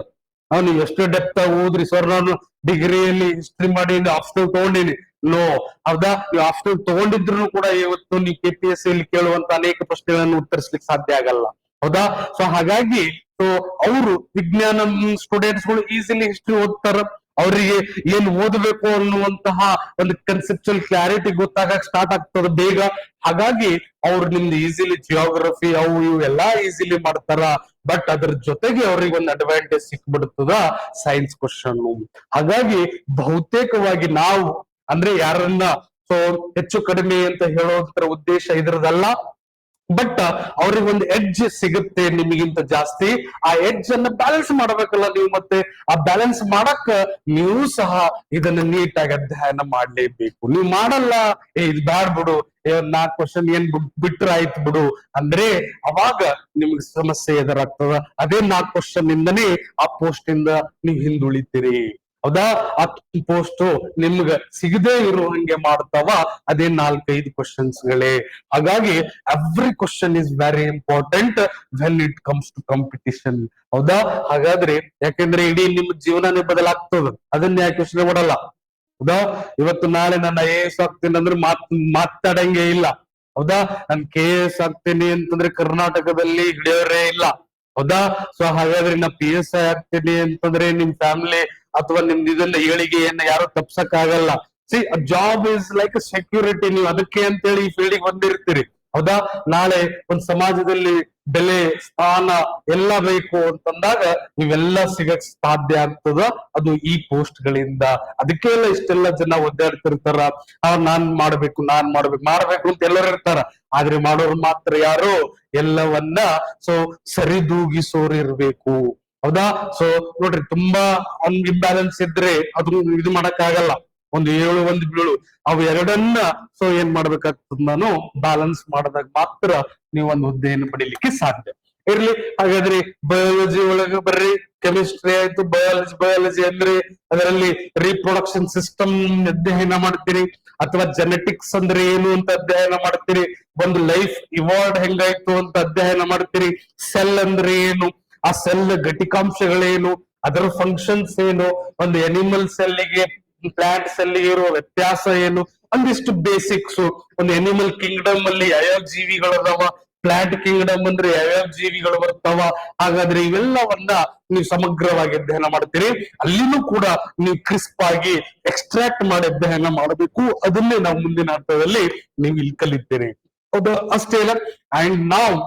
A: ನೀವು ಎಷ್ಟು ಡೆಪ್ತ್ ಆಗಿ ಓದ್ರಿ ಸರ್, ನಾನು ಡಿಗ್ರಿಯಲ್ಲಿ ಹಿಸ್ಟ್ರಿ ಮಾಡಿ ಆಪ್ಷನಲ್ ತಗೊಂಡಿನಿ. ನೋ. ಹೌದಾ? ನೀವು ಆಪ್ಷನಲ್ ತಗೊಂಡಿದ್ರು ಕೂಡ ಇವತ್ತು ನೀವು KPSC ಅಲ್ಲಿ ಕೇಳುವಂತ ಅನೇಕ ಪ್ರಶ್ನೆಗಳನ್ನು ಉತ್ತರಿಸ್ಲಿಕ್ಕೆ ಸಾಧ್ಯ ಆಗಲ್ಲ. ಹೌದಾ? ಸೊ ಹಾಗಾಗಿ ಸೊ ಅವರು ವಿಜ್ಞಾನ ಸ್ಟೂಡೆಂಟ್ಸ್ ಗಳು ಈಸಿಲಿ ಹಿಸ್ಟ್ರಿ ಓದ್ತಾರ. ಅವರಿಗೆ ಏನ್ ಓದಬೇಕು ಅನ್ನುವಂತಹ ಒಂದು ಕನ್ಸೆಪ್ಚುಯಲ್ ಕ್ಲಾರಿಟಿ ಗೊತ್ತಾಗಕ್ ಸ್ಟಾರ್ಟ್ ಆಗ್ತದೆ ಬೇಗ. ಹಾಗಾಗಿ ಅವ್ರು ನಿಮ್ದು ಈಸಿಲಿ ಜಿಯೋಗ್ರಫಿ ಅವು ಇವು ಎಲ್ಲಾ ಈಸಿಲಿ ಮಾಡ್ತಾರ. ಬಟ್ ಅದ್ರ ಜೊತೆಗೆ ಅವ್ರಿಗೆ ಒಂದು ಅಡ್ವಾಂಟೇಜ್ ಸಿಕ್ಬಿಡ್ತದ ಸೈನ್ಸ್ ಕ್ವಶನ್. ಹಾಗಾಗಿ ಬಹುತೇಕವಾಗಿ ನಾವು ಅಂದ್ರೆ ಯಾರನ್ನ ಸೊ ಹೆಚ್ಚು ಕಡಿಮೆ ಅಂತ ಹೇಳೋದ್ರ ಉದ್ದೇಶ ಇದ್ರದಲ್ಲ. ಬಟ್ ಅವ್ರಿಗೆ ಒಂದು ಎಡ್ಜ್ ಸಿಗುತ್ತೆ ನಿಮಗಿಂತ ಜಾಸ್ತಿ. ಆ ಎಡ್ಜ್ ಅನ್ನ ಬ್ಯಾಲೆನ್ಸ್ ಮಾಡ್ಬೇಕಲ್ಲ ನೀವು, ಮತ್ತೆ ಆ ಬ್ಯಾಲೆನ್ಸ್ ಮಾಡಕ್ ನೀವು ಸಹ ಇದನ್ನ ನೀಟಾಗಿ ಅಧ್ಯಯನ ಮಾಡ್ಲೇಬೇಕು. ನೀವು ಮಾಡಲ್ಲ, ಇದು ಬ್ಯಾಡ್ ಬಿಡು, 4 ಕ್ವಶನ್ ಏನ್ ಬಿಟ್ರ ಆಯ್ತು ಬಿಡು ಅಂದ್ರೆ ಅವಾಗ ನಿಮ್ಗೆ ಸಮಸ್ಯೆ ಎದುರಾಗ್ತದ. ಅದೇ 4 ಕ್ವಶನ್ ಇಂದನೇ ಆ ಪೋಸ್ಟ್ ಇಂದ ನೀವು ಹಿಂದುಳಿತೀರಿ. ಹೌದಾ? ಆ ಪೋಸ್ಟ್ ನಿಮ್ಗ ಸಿಗದೆ ಇರೋ ಹಂಗೆ ಮಾಡ್ತಾವ ಅದೇ 4-5 ಕ್ವಶನ್ಸ್ ಗಳೇ. ಹಾಗಾಗಿ every question is very important when it comes to competition. ಹೌದಾ? ಹಾಗಾದ್ರೆ ಯಾಕೆಂದ್ರೆ ಇಡೀ ನಿಮ್ಮ ಜೀವನನೇ ಬದಲಾಗ್ತದ, ಅದನ್ನ ಯಾಕೆ ಯೋಚನೆ ಮಾಡಲ್ಲ? ಹೌದಾ? ಇವತ್ತು ನಾಳೆ ನಾನು IAS ಆಗ್ತೀನಿ ಅಂದ್ರೆ ಮಾತಾಡಂಗೆ ಇಲ್ಲ. ಹೌದಾ? ನಾನು KS ಆಗ್ತೀನಿ ಅಂತಂದ್ರೆ ಕರ್ನಾಟಕದಲ್ಲಿ ಹಿಡಿಯೋರೇ ಇಲ್ಲ. ಹೌದಾ? ಸೊ ಹಾಗಾದ್ರೆ ನಾ PSI ಆಗ್ತೀನಿ ಅಂತಂದ್ರೆ ನಿಮ್ ಫ್ಯಾಮಿಲಿ ಅಥವಾ ನಿಮ್ದು ಇದನ್ನ ಏಳಿಗೆಯನ್ನ ಯಾರು ತಪ್ಸಕ್ ಆಗಲ್ಲ. C job is like security. ನೀವು ಅದಕ್ಕೆ ಅಂತೇಳಿ ಈ ಫೀಲ್ಡಿಗೆ ಬಂದಿರ್ತೀರಿ. ಹೌದಾ? ನಾಳೆ ಒಂದ್ ಸಮಾಜದಲ್ಲಿ ಬೆಲೆ, ಸ್ಥಾನ ಎಲ್ಲ ಬೇಕು ಅಂತಂದಾಗ ಇವೆಲ್ಲ ಸಿಗಕ್ ಸಾಧ್ಯ ಆಗ್ತದ ಅದು ಈ ಪೋಸ್ಟ್ ಗಳಿಂದ. ಅದಕ್ಕೆ ಎಲ್ಲ ಇಷ್ಟೆಲ್ಲ ಜನ ಒದ್ದಾಡ್ತಿರ್ತಾರ. ನಾನ್ ಮಾಡ್ಬೇಕು ಅಂತ ಎಲ್ಲರೂ ಇರ್ತಾರ. ಆದ್ರೆ ಮಾಡೋರು ಮಾತ್ರ ಯಾರು? ಎಲ್ಲವನ್ನ ಸೊ ಸರಿದೂಗಿಸೋರಿರ್ಬೇಕು. ಹೌದಾ? ಸೊ ನೋಡ್ರಿ, ತುಂಬಾ ಇಂಬ್ಯಾಲೆನ್ಸ್ ಇದ್ರೆ ಅದು ಇದು ಮಾಡಕ್ ಆಗಲ್ಲ. ಒಂದು 7 ಒಂದು 7 ಅವು ಎರಡನ್ನ ಸೊ ಏನ್ ಮಾಡ್ಬೇಕಾಗ್ತದ, ನಾನು ಬ್ಯಾಲೆನ್ಸ್ ಮಾಡಿದಾಗ ಮಾತ್ರ ನೀವು ಒಂದು ಹುದ್ದೆಯನ್ನು ಪಡಿಲಿಕ್ಕೆ ಸಾಧ್ಯ. ಇರ್ಲಿ, ಹಾಗಾದ್ರೆ ಬಯಾಲಜಿ ಒಳಗೆ ಬರ್ರಿ, ಕೆಮಿಸ್ಟ್ರಿ ಆಯ್ತು, ಬಯಾಲಜಿ ಅಂದ್ರೆ ಅದರಲ್ಲಿ ರೀಪ್ರೊಡಕ್ಷನ್ ಸಿಸ್ಟಮ್ ಅಧ್ಯಯನ ಮಾಡ್ತೀರಿ, ಅಥವಾ ಜೆನೆಟಿಕ್ಸ್ ಅಂದ್ರೆ ಏನು ಅಂತ ಅಧ್ಯಯನ ಮಾಡ್ತೀರಿ, ಒಂದು ಲೈಫ್ ಇವಾಲ್ವ್ ಹೆಂಗಾಯ್ತು ಅಂತ ಅಧ್ಯಯನ ಮಾಡ್ತೀರಿ, ಸೆಲ್ ಅಂದ್ರೆ ಏನು, ಆ ಸೆಲ್ ಘಟಿಕಾಂಶಗಳೇನು, ಅದರ ಫಂಕ್ಷನ್ಸ್ ಏನು, ಒಂದು ಎನಿಮಲ್ ಸೆಲ್ಗೆ ಪ್ಲಾಂಟ್ ಸೆಲ್ಗೆ ಇರುವ ವ್ಯತ್ಯಾಸ ಏನು, ಒಂದಿಷ್ಟು ಬೇಸಿಕ್ಸ್. ಒಂದು ಎನಿಮಲ್ ಕಿಂಗ್ಡಮ್ ಅಲ್ಲಿ ಯಾವ್ಯಾವ ಜೀವಿಗಳು ಅದಾವ, ಪ್ಲಾಂಟ್ ಕಿಂಗ್ಡಮ್ ಅಂದ್ರೆ ಯಾವ್ಯಾವ ಜೀವಿಗಳು ಬರ್ತಾವ. ಹಾಗಾದ್ರೆ ಇವೆಲ್ಲವನ್ನ ನೀವು ಸಮಗ್ರವಾಗಿ ಅಧ್ಯಯನ ಮಾಡ್ತೀರಿ. ಅಲ್ಲಿನೂ ಕೂಡ ನೀವು ಕ್ರಿಸ್ಪ್ ಆಗಿ ಎಕ್ಸ್ಟ್ರಾಕ್ಟ್ ಮಾಡಿ ಅಧ್ಯಯನ ಮಾಡಬೇಕು. ಅದನ್ನೇ ನಾವು ಮುಂದಿನ ಹಂತದಲ್ಲಿ ನೀವು ಇಲ್ಲಿ ಕಲಿತೀರಿ. ಹೌದು, ಅಷ್ಟೇ ಇಲ್ಲ. ಅಂಡ್ ನಾವ್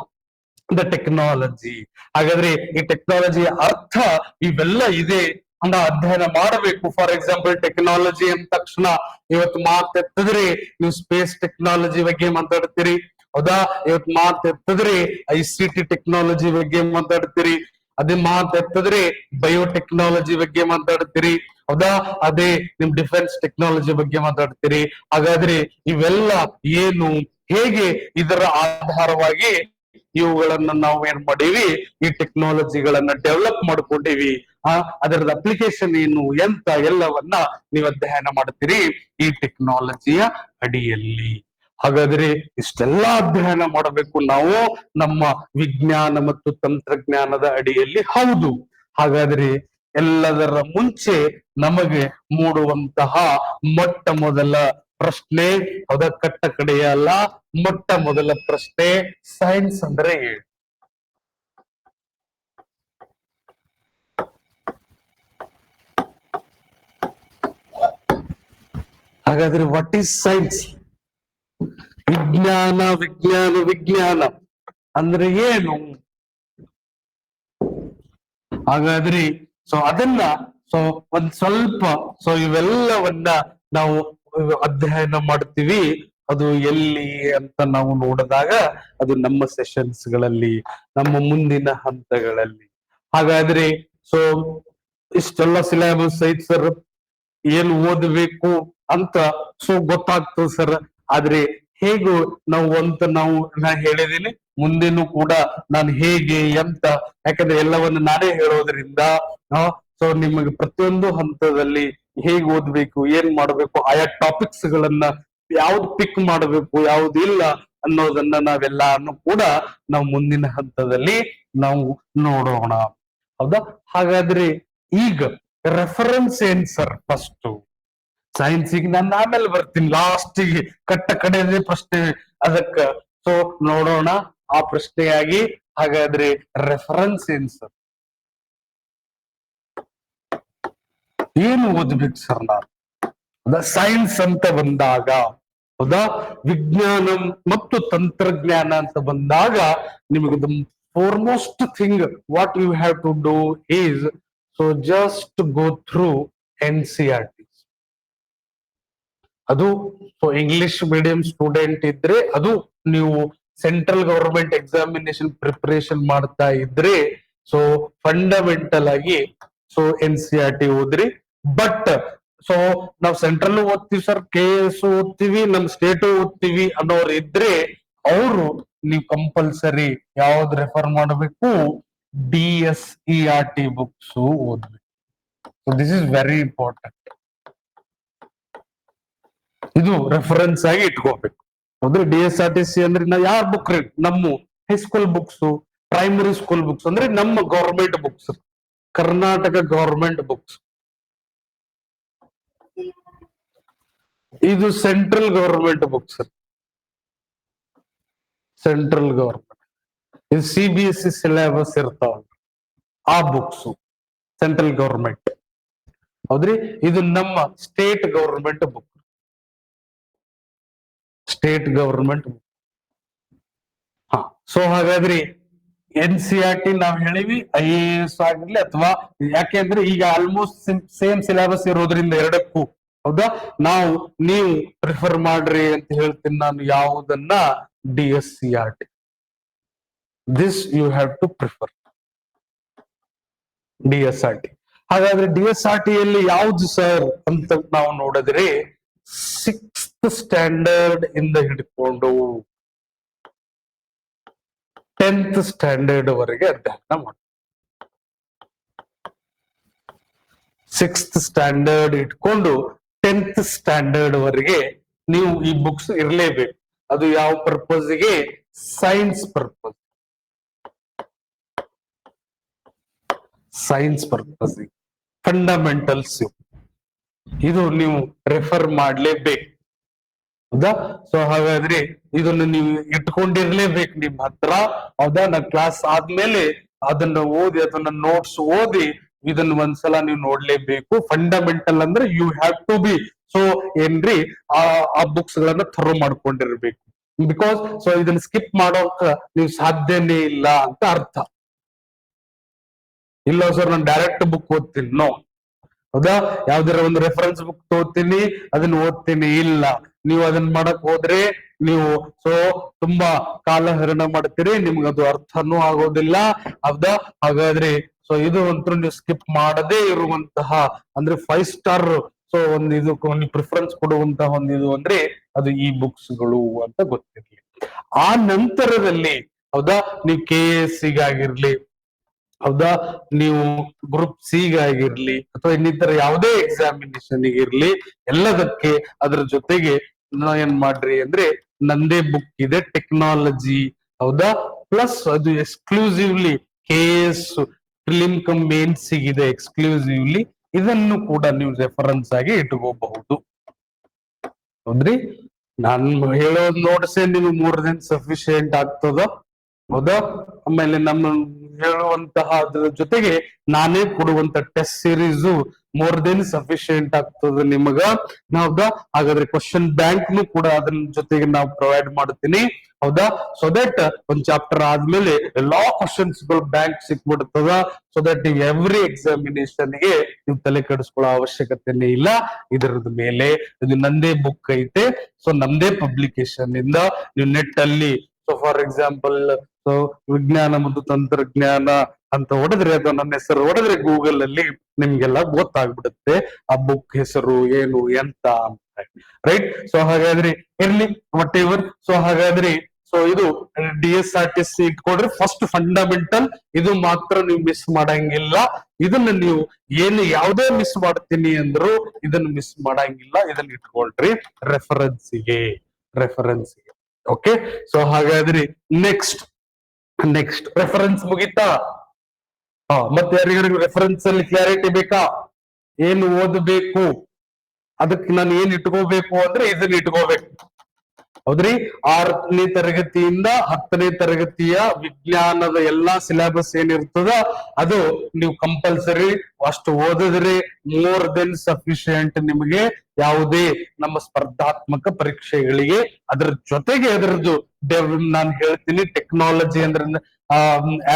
A: ದ ಟೆಕ್ನಾಲಜಿ. ಹಾಗಾದ್ರೆ ಈ ಟೆಕ್ನಾಲಜಿಯ ಅರ್ಥ ಇವೆಲ್ಲ ಇದೆ ಅಂತ ಅಧ್ಯಯನ ಮಾಡಬೇಕು. ಫಾರ್ ಎಕ್ಸಾಂಪಲ್, ಟೆಕ್ನಾಲಜಿ ಅಂದ ತಕ್ಷಣ ಇವತ್ತು ಮಾತೆತ್ತಿದ್ರೆ ನೀವು ಸ್ಪೇಸ್ ಟೆಕ್ನಾಲಜಿ ಬಗ್ಗೆ ಮಾತಾಡ್ತೀರಿ. ಹೌದಾ? ಇವತ್ತು ಮಾತೆತ್ತಿದ್ರೆ ICT ಟೆಕ್ನಾಲಜಿ ಬಗ್ಗೆ ಮಾತಾಡ್ತೀರಿ. ಅದೇ ಮಾತೆತ್ತಿದ್ರೆ ಬಯೋಟೆಕ್ನಾಲಜಿ ಬಗ್ಗೆ ಮಾತಾಡ್ತೀರಿ. ಹೌದಾ? ಅದೇ ನಿಮ್ ಡಿಫೆನ್ಸ್ ಟೆಕ್ನಾಲಜಿ ಬಗ್ಗೆ ಮಾತಾಡ್ತೀರಿ. ಹಾಗಾದ್ರೆ ಇವೆಲ್ಲ ಏನು, ಹೇಗೆ, ಇದರ ಆಧಾರವಾಗಿ ಇವುಗಳನ್ನ ನಾವು ಏನ್ ಮಾಡೀವಿ, ಈ ಟೆಕ್ನಾಲಜಿಗಳನ್ನ ಡೆವಲಪ್ ಮಾಡ್ಕೊಂಡಿವಿ. ಅದರದ ಅಪ್ಲಿಕೇಶನ್ ಏನು, ಎಂತ ಎಲ್ಲವನ್ನ ನೀವು ಅಧ್ಯಯನ ಮಾಡ್ತೀರಿ ಈ ಟೆಕ್ನಾಲಜಿಯ ಅಡಿಯಲ್ಲಿ. ಹಾಗಾದ್ರೆ ಇಷ್ಟೆಲ್ಲ ಅಧ್ಯಯನ ಮಾಡಬೇಕು ನಾವು ನಮ್ಮ ವಿಜ್ಞಾನ ಮತ್ತು ತಂತ್ರಜ್ಞಾನದ ಅಡಿಯಲ್ಲಿ. ಹೌದು. ಹಾಗಾದ್ರೆ ಎಲ್ಲದರ ಮುಂಚೆ ನಮಗೆ ಮೂಡುವಂತಹ ಮೊಟ್ಟ ಮೊದಲ ಪ್ರಶ್ನೆ, ಹೌದಾ, ಕಟ್ಟ ಕಡೆಯ ಅಲ್ಲ, ಮೊಟ್ಟ ಮೊದಲ ಪ್ರಶ್ನೆ, ಸೈನ್ಸ್ ಅಂದ್ರೆ ಏನು? ಹಾಗಾದ್ರೆ ವಾಟ್ ಈಸ್ ಸೈನ್ಸ್? ವಿಜ್ಞಾನ ವಿಜ್ಞಾನ ವಿಜ್ಞಾನ ಅಂದ್ರೆ ಏನು? ಹಾಗಾದ್ರೆ ಸೊ ಅದನ್ನ ಸೊ ಒಂದ್ ಸ್ವಲ್ಪ ಸೊ ಇವೆಲ್ಲವನ್ನ ನಾವು ಅಧ್ಯಯನ ಮಾಡ್ತೀವಿ. ಅದು ಎಲ್ಲಿ ಅಂತ ನಾವು ನೋಡಿದಾಗ ಅದು ನಮ್ಮ ಸೆಷನ್ಸ್ ಗಳಲ್ಲಿ, ನಮ್ಮ ಮುಂದಿನ ಹಂತಗಳಲ್ಲಿ. ಹಾಗಾದ್ರೆ ಸೊ ಇಷ್ಟೆಲ್ಲ ಸಿಲೆಬಸ್ ಐತ್ ಸರ್, ಏನ್ ಓದ್ಬೇಕು ಅಂತ ಸೊ ಗೊತ್ತಾಗ್ತದೆ ಸರ್. ಆದ್ರೆ ಹೇಗೂ ನಾವು ಅಂತ ನಾ ಹೇಳಿದೀನಿ, ಮುಂದೇನು ಕೂಡ ನಾನು ಹೇಗೆ ಎಂತ, ಯಾಕಂದ್ರೆ ಎಲ್ಲವನ್ನು ನಾನೇ ಹೇಳೋದ್ರಿಂದ ಸೊ ನಿಮಗೆ ಪ್ರತಿಯೊಂದು ಹಂತದಲ್ಲಿ ಹೇಗ್ ಓದ್ಬೇಕು, ಏನ್ ಮಾಡ್ಬೇಕು, ಆಯಾ ಟಾಪಿಕ್ಸ್ ಗಳನ್ನ ಯಾವ್ದು ಪಿಕ್ ಮಾಡಬೇಕು, ಯಾವ್ದು ಇಲ್ಲ ಅನ್ನೋದನ್ನ ನಾವೆಲ್ಲಾನು ಕೂಡ ನಾವು ಮುಂದಿನ ಹಂತದಲ್ಲಿ ನಾವು ನೋಡೋಣ. ಹೌದಾ? ಹಾಗಾದ್ರೆ ಈಗ ರೆಫರೆನ್ಸ್ ಏನ್ ಸರ್? ಫಸ್ಟ್ ಸೈನ್ಸಿಗೆ ನಾನು ಆಮೇಲೆ ಬರ್ತೀನಿ, ಲಾಸ್ಟಿಗೆ ಕಟ್ಟ ಕಡೆಯದೇ ಪ್ರಶ್ನೆ ಅದಕ್ಕ. ಸೊ ನೋಡೋಣ ಆ ಪ್ರಶ್ನೆಯಾಗಿ. ಹಾಗಾದ್ರೆ ರೆಫರೆನ್ಸ್ ಏನ್ ಸರ್? ಏನು ಓದ್ಬೇಕು ಸರ್ ನಾನು? ಸೈನ್ಸ್ ಅಂತ ಬಂದಾಗ, ಹೌದಾ, ವಿಜ್ಞಾನ ಮತ್ತು ತಂತ್ರಜ್ಞಾನ ಅಂತ ಬಂದಾಗ ನಿಮಗೆ the foremost thing what you have to do is so just go through NCERT. ಅದು ಇಂಗ್ಲಿಷ್ ಮೀಡಿಯಂ ಸ್ಟೂಡೆಂಟ್ ಇದ್ರೆ ಅದು ನೀವು ಸೆಂಟ್ರಲ್ ಗವರ್ಮೆಂಟ್ ಎಕ್ಸಾಮಿನೇಷನ್ ಪ್ರಿಪರೇಷನ್ ಮಾಡ್ತಾ ಇದ್ರೆ ಸೊ ಫಂಡಮೆಂಟಲ್ ಆಗಿ ಸೊ NCERT ಓದ್ರಿ. ಬಟ್ ಸೊ ನಾವ್ ಸೆಂಟ್ರಲ್ ಓದ್ತೀವಿ ಸರ್, KS ಓದ್ತೀವಿ, ನಮ್ ಸ್ಟೇಟ್ ಓದ್ತೀವಿ ಅನ್ನೋರು ಇದ್ರೆ ಅವರು ನೀವು ಕಂಪಲ್ಸರಿ ಯಾವ್ದು ರೆಫರ್ ಮಾಡಬೇಕು, DSERT ಬುಕ್ಸ್ ಓದ್ಬೇಕು. So this is very important. ಇದು ರೆಫರೆನ್ಸ್ ಆಗಿ ಇಟ್ಕೋಬೇಕು. ಅಂದ್ರೆ DSRTC ಅಂದ್ರೆ ನಾವು ಯಾರ ಬುಕ್ ರೀ, ನಮ್ಮ high school books, primary school books ಅಂದ್ರೆ ನಮ್ಮ government books, Karnataka government books. ಇದು central government books, central government. ಇದು CBSE ಸಿಲೆಬಸ್ ಇರ್ತಾವ ಆ ಬುಕ್ಸ್, ಸೆಂಟ್ರಲ್ ಗವರ್ಮೆಂಟ್. ಹೌದ್ರಿ, ಇದು ನಮ್ಮ state government book, state government. ಹಾ, ಸೊ ಹಾಗಾದ್ರಿ NCERT ನಾವ್ ಹೇಳಿವಿ IAS ಆಗಿರ್ಲಿ ಅಥವಾ ಯಾಕೆಂದ್ರೆ ಈಗ ಆಲ್ಮೋಸ್ಟ್ ಸೇಮ್ ಸಿಲೆಬಸ್ ಇರೋದ್ರಿಂದ ಎರಡಕ್ಕೂ, ಹೌದಾ, ನೀವು ಪ್ರಿಫರ್ ಮಾಡ್ರಿ ಅಂತ ಹೇಳ್ತೀನಿ ನಾನು ಯಾವುದನ್ನ, DSCRT. This you have to prefer DSRT. ಹಾಗಾದ್ರೆ DSRT ಯಲ್ಲಿ ಯಾವ್ದು ಸರ್ ಅಂತ ನಾವು ನೋಡಿದ್ರೆ 6th ಸ್ಟ್ಯಾಂಡರ್ಡ್ ಇಂದ ಹಿಡ್ಕೊಂಡು 10th ಸ್ಟ್ಯಾಂಡರ್ಡ್ ವರೆಗೆ ಅಧ್ಯಯನ ಮಾಡಿ. 6th ಸ್ಟ್ಯಾಂಡರ್ಡ್ ಇಟ್ಕೊಂಡು 10th ಸ್ಟ್ಯಾಂಡರ್ಡ್ ವರೆಗೆ ನೀವು ಈ ಬುಕ್ಸ್ ಇರಲೇಬೇಕು. ಅದು ಯಾವ ಪರ್ಪಸ್ಗೆ, science purpose, science purpose, fundamentals ಇದು ನೀವು ರೆಫರ್ ಮಾಡ್ಲೇಬೇಕು. ಹೌದಾ, ಸೊ ಹಾಗಾದ್ರೆ ಇದನ್ನು ನೀವು ಇಟ್ಕೊಂಡಿರ್ಲೇಬೇಕು ನಿಮ್ ಹತ್ರ. ಹೌದಾ, ನಾ ಕ್ಲಾಸ್ ಆದ್ಮೇಲೆ ಅದನ್ನ ಓದಿ, ಅದನ್ನ ನೋಟ್ಸ್ ಓದಿ ಇದನ್ನ ಒಂದ್ಸಲ ನೀವು ನೋಡ್ಲೇಬೇಕು. ಫಂಡಮೆಂಟಲ್ ಅಂದ್ರೆ you have to be so ಏನ್ರಿ ಆ ಬುಕ್ಸ್ ಗಳನ್ನ ಥರೋ ಮಾಡ್ಕೊಂಡಿರ್ಬೇಕು. ಬಿಕಾಸ್ ಸೊ ಇದನ್ನ ಸ್ಕಿಪ್ ಮಾಡೋಕ ನೀವು ಸಾಧ್ಯನೇ ಇಲ್ಲ ಅಂತ ಅರ್ಥ. ಇಲ್ಲ ಸರ್ ನಾನು ಡೈರೆಕ್ಟ್ ಬುಕ್ ಓದ್ತೀನಿ, ನೋ. ಹೌದಾ, ಯಾವ್ದಾರ ಒಂದು ರೆಫರೆನ್ಸ್ ಬುಕ್ ತಗೋತೀನಿ ಅದನ್ನ ಓದ್ತೀನಿ, ಇಲ್ಲ. ನೀವು ಅದನ್ನ ಮಾಡಕ್ ಹೋದ್ರೆ ನೀವು ಸೊ ತುಂಬಾ ಕಾಲಹರಣ ಮಾಡ್ತೀರಿ, ನಿಮ್ಗೆ ಅದು ಅರ್ಥನೂ ಆಗೋದಿಲ್ಲ. ಹೌದಾ, ಹಾಗಾದ್ರೆ ಸೊ ಇದು ಅಂತೂ ನೀವು ಸ್ಕಿಪ್ ಮಾಡದೇ ಇರುವಂತಹ ಅಂದ್ರೆ 5 ಸ್ಟಾರ್ ಸೊ ಒಂದು ಇದು ಪ್ರಿಫರೆನ್ಸ್ ಕೊಡುವಂತಹ ಒಂದು ಇದು ಅಂದ್ರೆ ಅದು ಈ ಬುಕ್ಸ್ ಗಳು ಅಂತ ಗೊತ್ತಿರ್ಲಿ. ಆ ನಂತರದಲ್ಲಿ ಹೌದಾ, ನೀವು KSC ಗಾಗಿರ್ಲಿ, ಹೌದಾ, ನೀವು ಗ್ರೂಪ್ C ಗಾಗಿರ್ಲಿ ಅಥವಾ ಇನ್ನಿತರ ಯಾವುದೇ ಎಕ್ಸಾಮಿನೇಷನ್ ಇರ್ಲಿ, ಎಲ್ಲದಕ್ಕೆ ಅದ್ರ ಜೊತೆಗೆ ಏನ್ ಮಾಡ್ರಿ ಅಂದ್ರೆ ನಂದೇ ಬುಕ್ ಇದೆ ಟೆಕ್ನಾಲಜಿ, ಹೌದಾ, ಪ್ಲಸ್ ಅದು exclusively KS prelim come mains ಇದೆ ಎಕ್ಸ್ಕ್ಲೂಸಿವ್ಲಿ. ಇದನ್ನು ಕೂಡ ನೀವು ರೆಫರೆನ್ಸ್ ಆಗಿ ಇಟ್ಕೋಬಹುದು. ಹೌದ್ರಿ, ನಾನು ಹೇಳೋದ್ ನೋಡ್ಸೆ ನಿಮ್ಗೆ 3 ದಿನ ಸಫಿಶಿಯೆಂಟ್ ಆಗ್ತದ. ಹೌದಾ, ಆಮೇಲೆ ನಮ್ಮ ಹೇಳುವಂತಹ ಅದ್ರ ಜೊತೆಗೆ ನಾನೇ ಕೊಡುವಂತ ಟೆಸ್ಟ್ ಸೀರೀಸ್ 3 ದಿನ ಸಫಿಶಿಯೆಂಟ್ ಆಗ್ತದೆ ನಿಮಗ. ಹೌದಾ, ಹಾಗಾದ್ರೆ ಕ್ವಶನ್ ಬ್ಯಾಂಕ್ ನು ಕೂಡ ಅದ್ರ ಜೊತೆಗೆ ನಾವು ಪ್ರೊವೈಡ್ ಮಾಡ್ತೀನಿ. ಹೌದಾ, ಸೊ ದಟ್ ಒಂದ್ ಚಾಪ್ಟರ್ ಆದ್ಮೇಲೆ ಎಲ್ಲಾ ಕ್ವಶನ್ಸ್ ಗಳು ಬ್ಯಾಂಕ್ ಸಿಕ್ಬಿಡ್ತದ. ಸೊ ದಟ್ ನೀವು ಎವ್ರಿ ಎಕ್ಸಾಮಿನೇಷನ್ ಗೆ ನೀವು ತಲೆ ಕೆಡಿಸ್ಕೊಳ್ಳೋ ಅವಶ್ಯಕತೆನೇ ಇಲ್ಲ. ಇದರದ ಮೇಲೆ ಇದು ನಂದೇ ಬುಕ್ ಐತೆ, ಸೊ ನಮ್ದೇ ಪಬ್ಲಿಕೇಶನ್ ಇಂದ ನೀವು ನೆಟ್ ಅಲ್ಲಿ ಸೊ ಫಾರ್ ಎಕ್ಸಾಂಪಲ್ ಸೊ ವಿಜ್ಞಾನ ಮತ್ತು ತಂತ್ರಜ್ಞಾನ ಅಂತ ಹೊಡೆದ್ರೆ ಅಥವಾ ನನ್ನ ಹೆಸರು ಹೊಡೆದ್ರೆ ಗೂಗಲ್ ಅಲ್ಲಿ ನಿಮ್ಗೆಲ್ಲ ಗೊತ್ತಾಗ್ಬಿಡುತ್ತೆ ಆ ಬುಕ್ ಹೆಸರು ಏನು ಎಂತ ಅಂತ, ರೈಟ್. ಸೊ ಹಾಗಾದ್ರೆ ಇರ್ಲಿ ವಾಟ್ ಎವರ್. ಸೊ ಹಾಗಾದ್ರೆ ಸೊ ಇದು DSRTC ಇಟ್ಕೊಡ್ರಿ. ಫಸ್ಟ್ ಫಂಡಮೆಂಟಲ್ ಇದು ಮಾತ್ರ ನೀವು ಮಿಸ್ ಮಾಡಂಗಿಲ್ಲ. ಇದನ್ನ ನೀವು ಏನು ಯಾವುದೇ ಮಿಸ್ ಮಾಡ್ತೀನಿ ಅಂದ್ರು ಇದನ್ನ ಮಿಸ್ ಮಾಡಂಗಿಲ್ಲ. ಇದನ್ನ ಇಟ್ಕೊಳ್ರಿ ರೆಫರೆನ್ಸ್ಗೆ. ಓಕೆ, ಸೊ ಹಾಗಾದ್ರೆ ನೆಕ್ಸ್ಟ್ ರೆಫರೆನ್ಸ್ ಮುಗಿತಾ? ಮತ್ತೆ ಯಾರಿಗಾರಿಗೂ ರೆಫರೆನ್ಸ್ ಅಲ್ಲಿ ಕ್ಲಾರಿಟಿ ಬೇಕಾ? ಏನು ಓದಬೇಕು, ಅದಕ್ಕೆ ನಾನು ಏನ್ ಇಟ್ಕೋಬೇಕು ಅಂದ್ರೆ ಇದನ್ನ ಇಟ್ಕೋಬೇಕು. ಹೌದ್ರಿ, 6ನೇ ತರಗತಿಯಿಂದ 10ನೇ ತರಗತಿಯ ವಿಜ್ಞಾನದ ಎಲ್ಲಾ ಸಿಲೆಬಸ್ ಏನಿರ್ತದ ಅದು ನೀವು ಕಂಪಲ್ಸರಿ ಅಷ್ಟು ಓದಿದ್ರೆ ಮೋರ್ ದೆನ್ ಸಫಿಶಿಯಂಟ್ ನಿಮಗೆ ಯಾವುದೇ ನಮ್ಮ ಸ್ಪರ್ಧಾತ್ಮಕ ಪರೀಕ್ಷೆಗಳಿಗೆ. ಅದ್ರ ಜೊತೆಗೆ ಅದರದ್ದು ನಾನು ಹೇಳ್ತೀನಿ ಟೆಕ್ನಾಲಜಿ ಅಂದ್ರೆ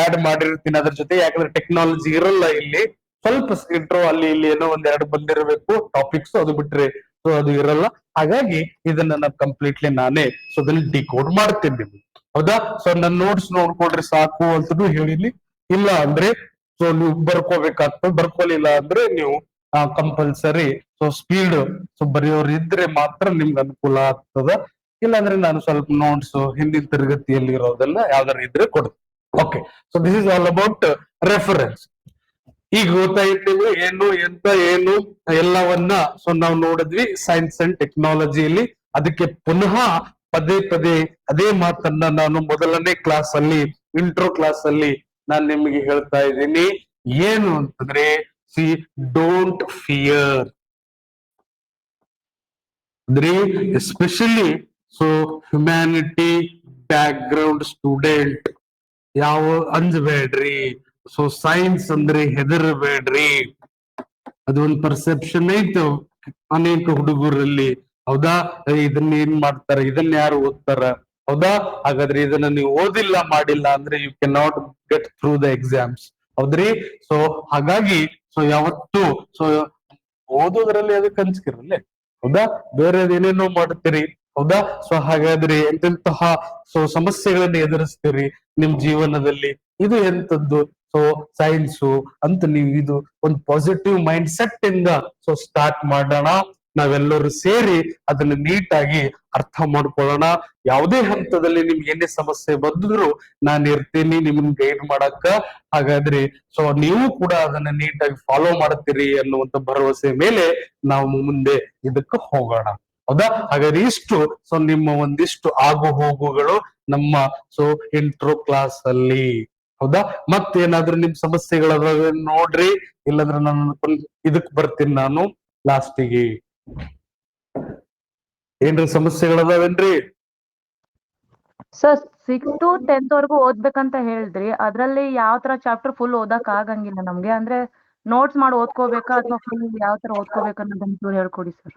A: ಆಡ್ ಮಾಡಿರ್ತೀನಿ ಅದ್ರ ಜೊತೆ. ಯಾಕಂದ್ರೆ ಟೆಕ್ನಾಲಜಿ ಇರಲ್ಲ ಇಲ್ಲಿ, ಸ್ವಲ್ಪ ಇಂಟ್ರೋ ಅಲ್ಲಿ ಇಲ್ಲಿ ಏನೋ ಒಂದೆರಡು ಬಂದಿರಬೇಕು ಟಾಪಿಕ್ಸ್, ಅದು ಬಿಟ್ರೆ ಸೊ ಅದು ಇರಲ್ಲ. ಹಾಗಾಗಿ ಇದನ್ನ ನಾನು ಕಂಪ್ಲೀಟ್ಲಿ ನಾನೇ ಸೊ ಅದನ್ನ ಡಿಕೋಡ್ ಮಾಡ್ತೀನಿ ನಿಮ್ಗೆ. ಹೌದಾ? ಸೊ ನನ್ನ ನೋಟ್ಸ್ ನೋಡ್ಕೊಡ್ರಿ ಸಾಕು ಅಂತನೂ ಹೇಳಿನಿ. ಇಲ್ಲ ಅಂದ್ರೆ ಸೊ ನೀವು ಬರ್ಕೋಬೇಕಾಗ್ತದೆ, ಬರ್ಕೊಲಿಲ್ಲ ಅಂದ್ರೆ ನೀವು ಕಂಪಲ್ಸರಿ ಸೊ ಸ್ಪೀಡ್ ಸೊ ಬರೆಯೋರು ಇದ್ರೆ ಮಾತ್ರ ನಿಮ್ಗೆ ಅನುಕೂಲ ಆಗ್ತದ. ಇಲ್ಲಾಂದ್ರೆ ನಾನು ಸ್ವಲ್ಪ ನೋಟ್ಸ್ ಹಿಂದಿನ ತರಗತಿಯಲ್ಲಿ ಇರೋದೆಲ್ಲ ಯಾವ್ದಾರು ಇದ್ರೆ ಕೊಡ್ತೀನಿ. Okay, so this is all about reference. ಈಗ ಗೊತ್ತಾಯ್ತು ನಿಮ್ಗೆ ಏನು ಎಂತ ಏನು ಎಲ್ಲವನ್ನ ಸೊ ನಾವು ನೋಡಿದ್ವಿ ಸೈನ್ಸ್ ಅಂಡ್ ಟೆಕ್ನಾಲಜಿಯಲ್ಲಿ. ಅದಕ್ಕೆ ಪುನಃ ಪದೇ ಪದೇ ಅದೇ ಮಾತನ್ನ ನಾನು ಮೊದಲನೇ ಕ್ಲಾಸ್ ಅಲ್ಲಿ, ಇಂಟ್ರೋ ಕ್ಲಾಸ್ ಅಲ್ಲಿ ನಾನು ನಿಮಗೆ ಹೇಳ್ತಾ ಇದ್ದೀನಿ. ಏನು ಅಂತಂದ್ರೆ, ಸಿ ಡೋಂಟ್ ಫಿಯರ್. ಅಂದ್ರೆ especially so humanity back ground student ಯಾವ ಅಂಜಬೇಡ್ರಿ. ಸೊ ಸೈನ್ಸ್ ಅಂದ್ರೆ ಹೆದರಬೇಡ್ರಿ. ಅದೊಂದು ಪರ್ಸೆಪ್ಷನ್ ಐತೆ ಅನೇಕ ಹುಡುಗರಲ್ಲಿ. ಹೌದಾ? ಇದನ್ನ ಏನ್ ಮಾಡ್ತಾರ, ಇದನ್ನ ಯಾರು ಓದ್ತಾರ? ಹೌದಾ? ಹಾಗಾದ್ರೆ ಇದನ್ನ ನೀವು ಓದಿಲ್ಲ ಮಾಡಿಲ್ಲ ಅಂದ್ರೆ you can not get through the exams. ಹೌದ್ರಿ? ಸೊ ಹಾಗಾಗಿ ಸೊ ಯಾವತ್ತು ಸೊ ಓದೋದ್ರಲ್ಲಿ ಅದಕ್ಕೆ ಹಂಚ್ಕಿರಲ್ಲೇ. ಹೌದಾ? ಬೇರೆ ಏನೇನೋ ಮಾಡ್ತೀರಿ. ಹೌದಾ? ಸೊ ಹಾಗಾದ್ರೆ ಎಂತೆಂತಹ ಸೊ ಸಮಸ್ಯೆಗಳನ್ನ ಎದುರಿಸ್ತೀರಿ ನಿಮ್ ಜೀವನದಲ್ಲಿ. ಇದು ಎಂತದ್ದು ಸೊ ಸೈನ್ಸು ಅಂತ ನೀವು ಇದು ಒಂದು ಪಾಸಿಟಿವ್ ಮೈಂಡ್ ಸೆಟ್ ಇಂದ ಸೊ ಸ್ಟಾರ್ಟ್ ಮಾಡೋಣ. ನಾವೆಲ್ಲರೂ ಸೇರಿ ಅದನ್ನ ನೀಟಾಗಿ ಅರ್ಥ ಮಾಡ್ಕೊಳ್ಳೋಣ. ಯಾವುದೇ ಹಂತದಲ್ಲಿ ನಿಮ್ಗೆ ಏನೇ ಸಮಸ್ಯೆ ಬಂದ್ರು ನಾನು ಇರ್ತೀನಿ ನಿಮ್ನ ಗೈಡ್ ಮಾಡಕ್ಕ. ಹಾಗಾದ್ರೆ ಸೊ ನೀವು ಕೂಡ ಅದನ್ನ ನೀಟಾಗಿ ಫಾಲೋ ಮಾಡ್ತೀರಿ ಅನ್ನುವಂತ ಭರವಸೆ ಮೇಲೆ ನಾವು ಮುಂದೆ ಇದಕ್ಕೆ ಹೋಗೋಣ. ಹೌದಾ? ಹಾಗಾದ್ರೆ ಇಷ್ಟು ಸೊ ನಿಮ್ಮ ಒಂದಿಷ್ಟು ಆಗು ಹೋಗುಗಳು ನಮ್ಮ ಸೊ ಇಂಟ್ರೋ ಕ್ಲಾಸ್ ಅಲ್ಲಿ. ಹೌದಾ? ಮತ್ತೇನಾದ್ರೂ ನಿಮ್ ಸಮಸ್ಯೆಗಳದಾವ ನೋಡ್ರಿ, ಇಲ್ಲಾಂದ್ರೆ ನಾನು ಇದಕ್ ಬರ್ತೀನಿ ನಾನು ಲಾಸ್ಟಿಗೆ. ಏನ್ರಿ ಸಮಸ್ಯೆಗಳದಾವೇನ್ರಿ?
C: ಸರ್ 6th to 10th ವರೆಗೂ ಓದ್ಬೇಕಂತ ಹೇಳಿದ್ರಿ. ಅದ್ರಲ್ಲಿ ಯಾವ ತರ ಚಾಪ್ಟರ್ ಫುಲ್ ಓದಕ್ ಆಗಂಗಿಲ್ಲ ನಮ್ಗೆ. ಅಂದ್ರೆ ನೋಟ್ಸ್ ಮಾಡಿ ಓದ್ಕೋಬೇಕಾ ಅಥವಾ ಫುಲ್ ಯಾವ ತರ ಓದ್ಕೋಬೇಕು ಅನ್ನೋದನ್ನ ಚೂರು ಹೇಳ್ಕೊಡಿ ಸರ್.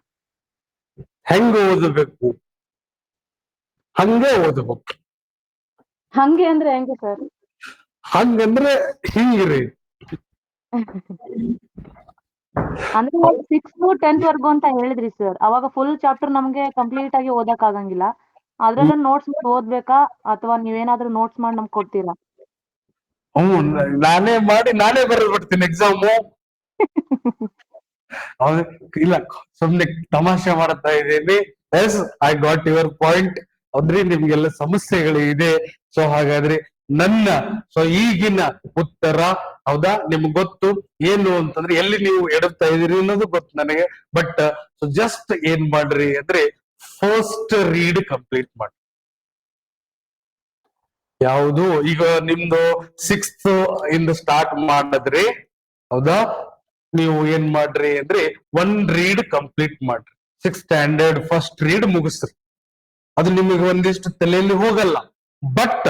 A: ಹೆಂಗ ಓದಬೇಕು? ಹಂಗೆ ಓದಬೇಕು.
C: ಹಂಗೆ ಅಂದ್ರೆ ಹೆಂಗೆ ಸರ್?
A: ಹಂಗಂದ್ರೆ ಹಿಂಗ್ರಿ.
C: ಅಂದ್ರೆ 6th to 10th ವರ್ಗು ಅಂತ ಹೇಳಿದ್ರಿ ಸರ್. ಅವಾಗ ಫುಲ್ ಚಾಪ್ಟರ್ ನಮ್ಗೆ ಕಂಪ್ಲೀಟ್ ಆಗಿ ಓದಕ್ ಆಗಂಗಿಲ್ಲ. ಅದ್ರಲ್ಲ ನೋಟ್ಸ್ ಓದ್ಬೇಕಾ ಅಥವಾ ನೀವೇನಾದ್ರೂ ನೋಟ್ಸ್ ಮಾಡಿ ನಮ್ಗೆ ಕೊಡ್ತೀರಾ?
A: ನಾನೇ ಮಾಡಿ ನಾನೇ ಬರೆದು ಬಿಡ್ತೀನಿ ಎಕ್ಸಾಮು. ಇಲ್ಲ, ಸುಮ್ನೆ ತಮಾಷೆ ಮಾಡ್ತಾ ಇದ್ದೀನಿ. Yes, I got your point. ಅಂದ್ರೆ ನಿಮ್ಗೆಲ್ಲ ಸಮಸ್ಯೆಗಳು ಇದೆ. ಸೊ ಹಾಗಾದ್ರೆ ನನ್ನ ಸೊ ಈಗಿನ ಉತ್ತರ ಹೌದಾ ನಿಮ್ಗೆ ಗೊತ್ತು ಏನು ಅಂತಂದ್ರೆ ಎಲ್ಲಿ ನೀವು ಎಡುತ್ತಾ ಇದೀರಿ ಅನ್ನೋದು ಗೊತ್ತು ನನಗೆ. ಬಟ್ ಸೊ ಜಸ್ಟ್ ಏನ್ ಮಾಡ್ರಿ ಅಂದ್ರೆ ಫಸ್ಟ್ ರೀಡ್ ಕಂಪ್ಲೀಟ್ ಮಾಡಿ. ಯಾವುದು ಈಗ ನಿಮ್ದು 6th ಇಂದ ಸ್ಟಾರ್ಟ್ ಮಾಡಿದ್ರಿ. ಹೌದಾ? ನೀವು ಏನ್ ಮಾಡ್ರಿ ಅಂದ್ರೆ 1 ರೀಡ್ ಕಂಪ್ಲೀಟ್ ಮಾಡ್ರಿ. 6th standard first read ಮುಗಿಸ್ರಿ. ಅದು ನಿಮಗೆ ಒಂದಿಷ್ಟು ತಲೆಯಲ್ಲಿ ಹೋಗಲ್ಲ. ಬಟ್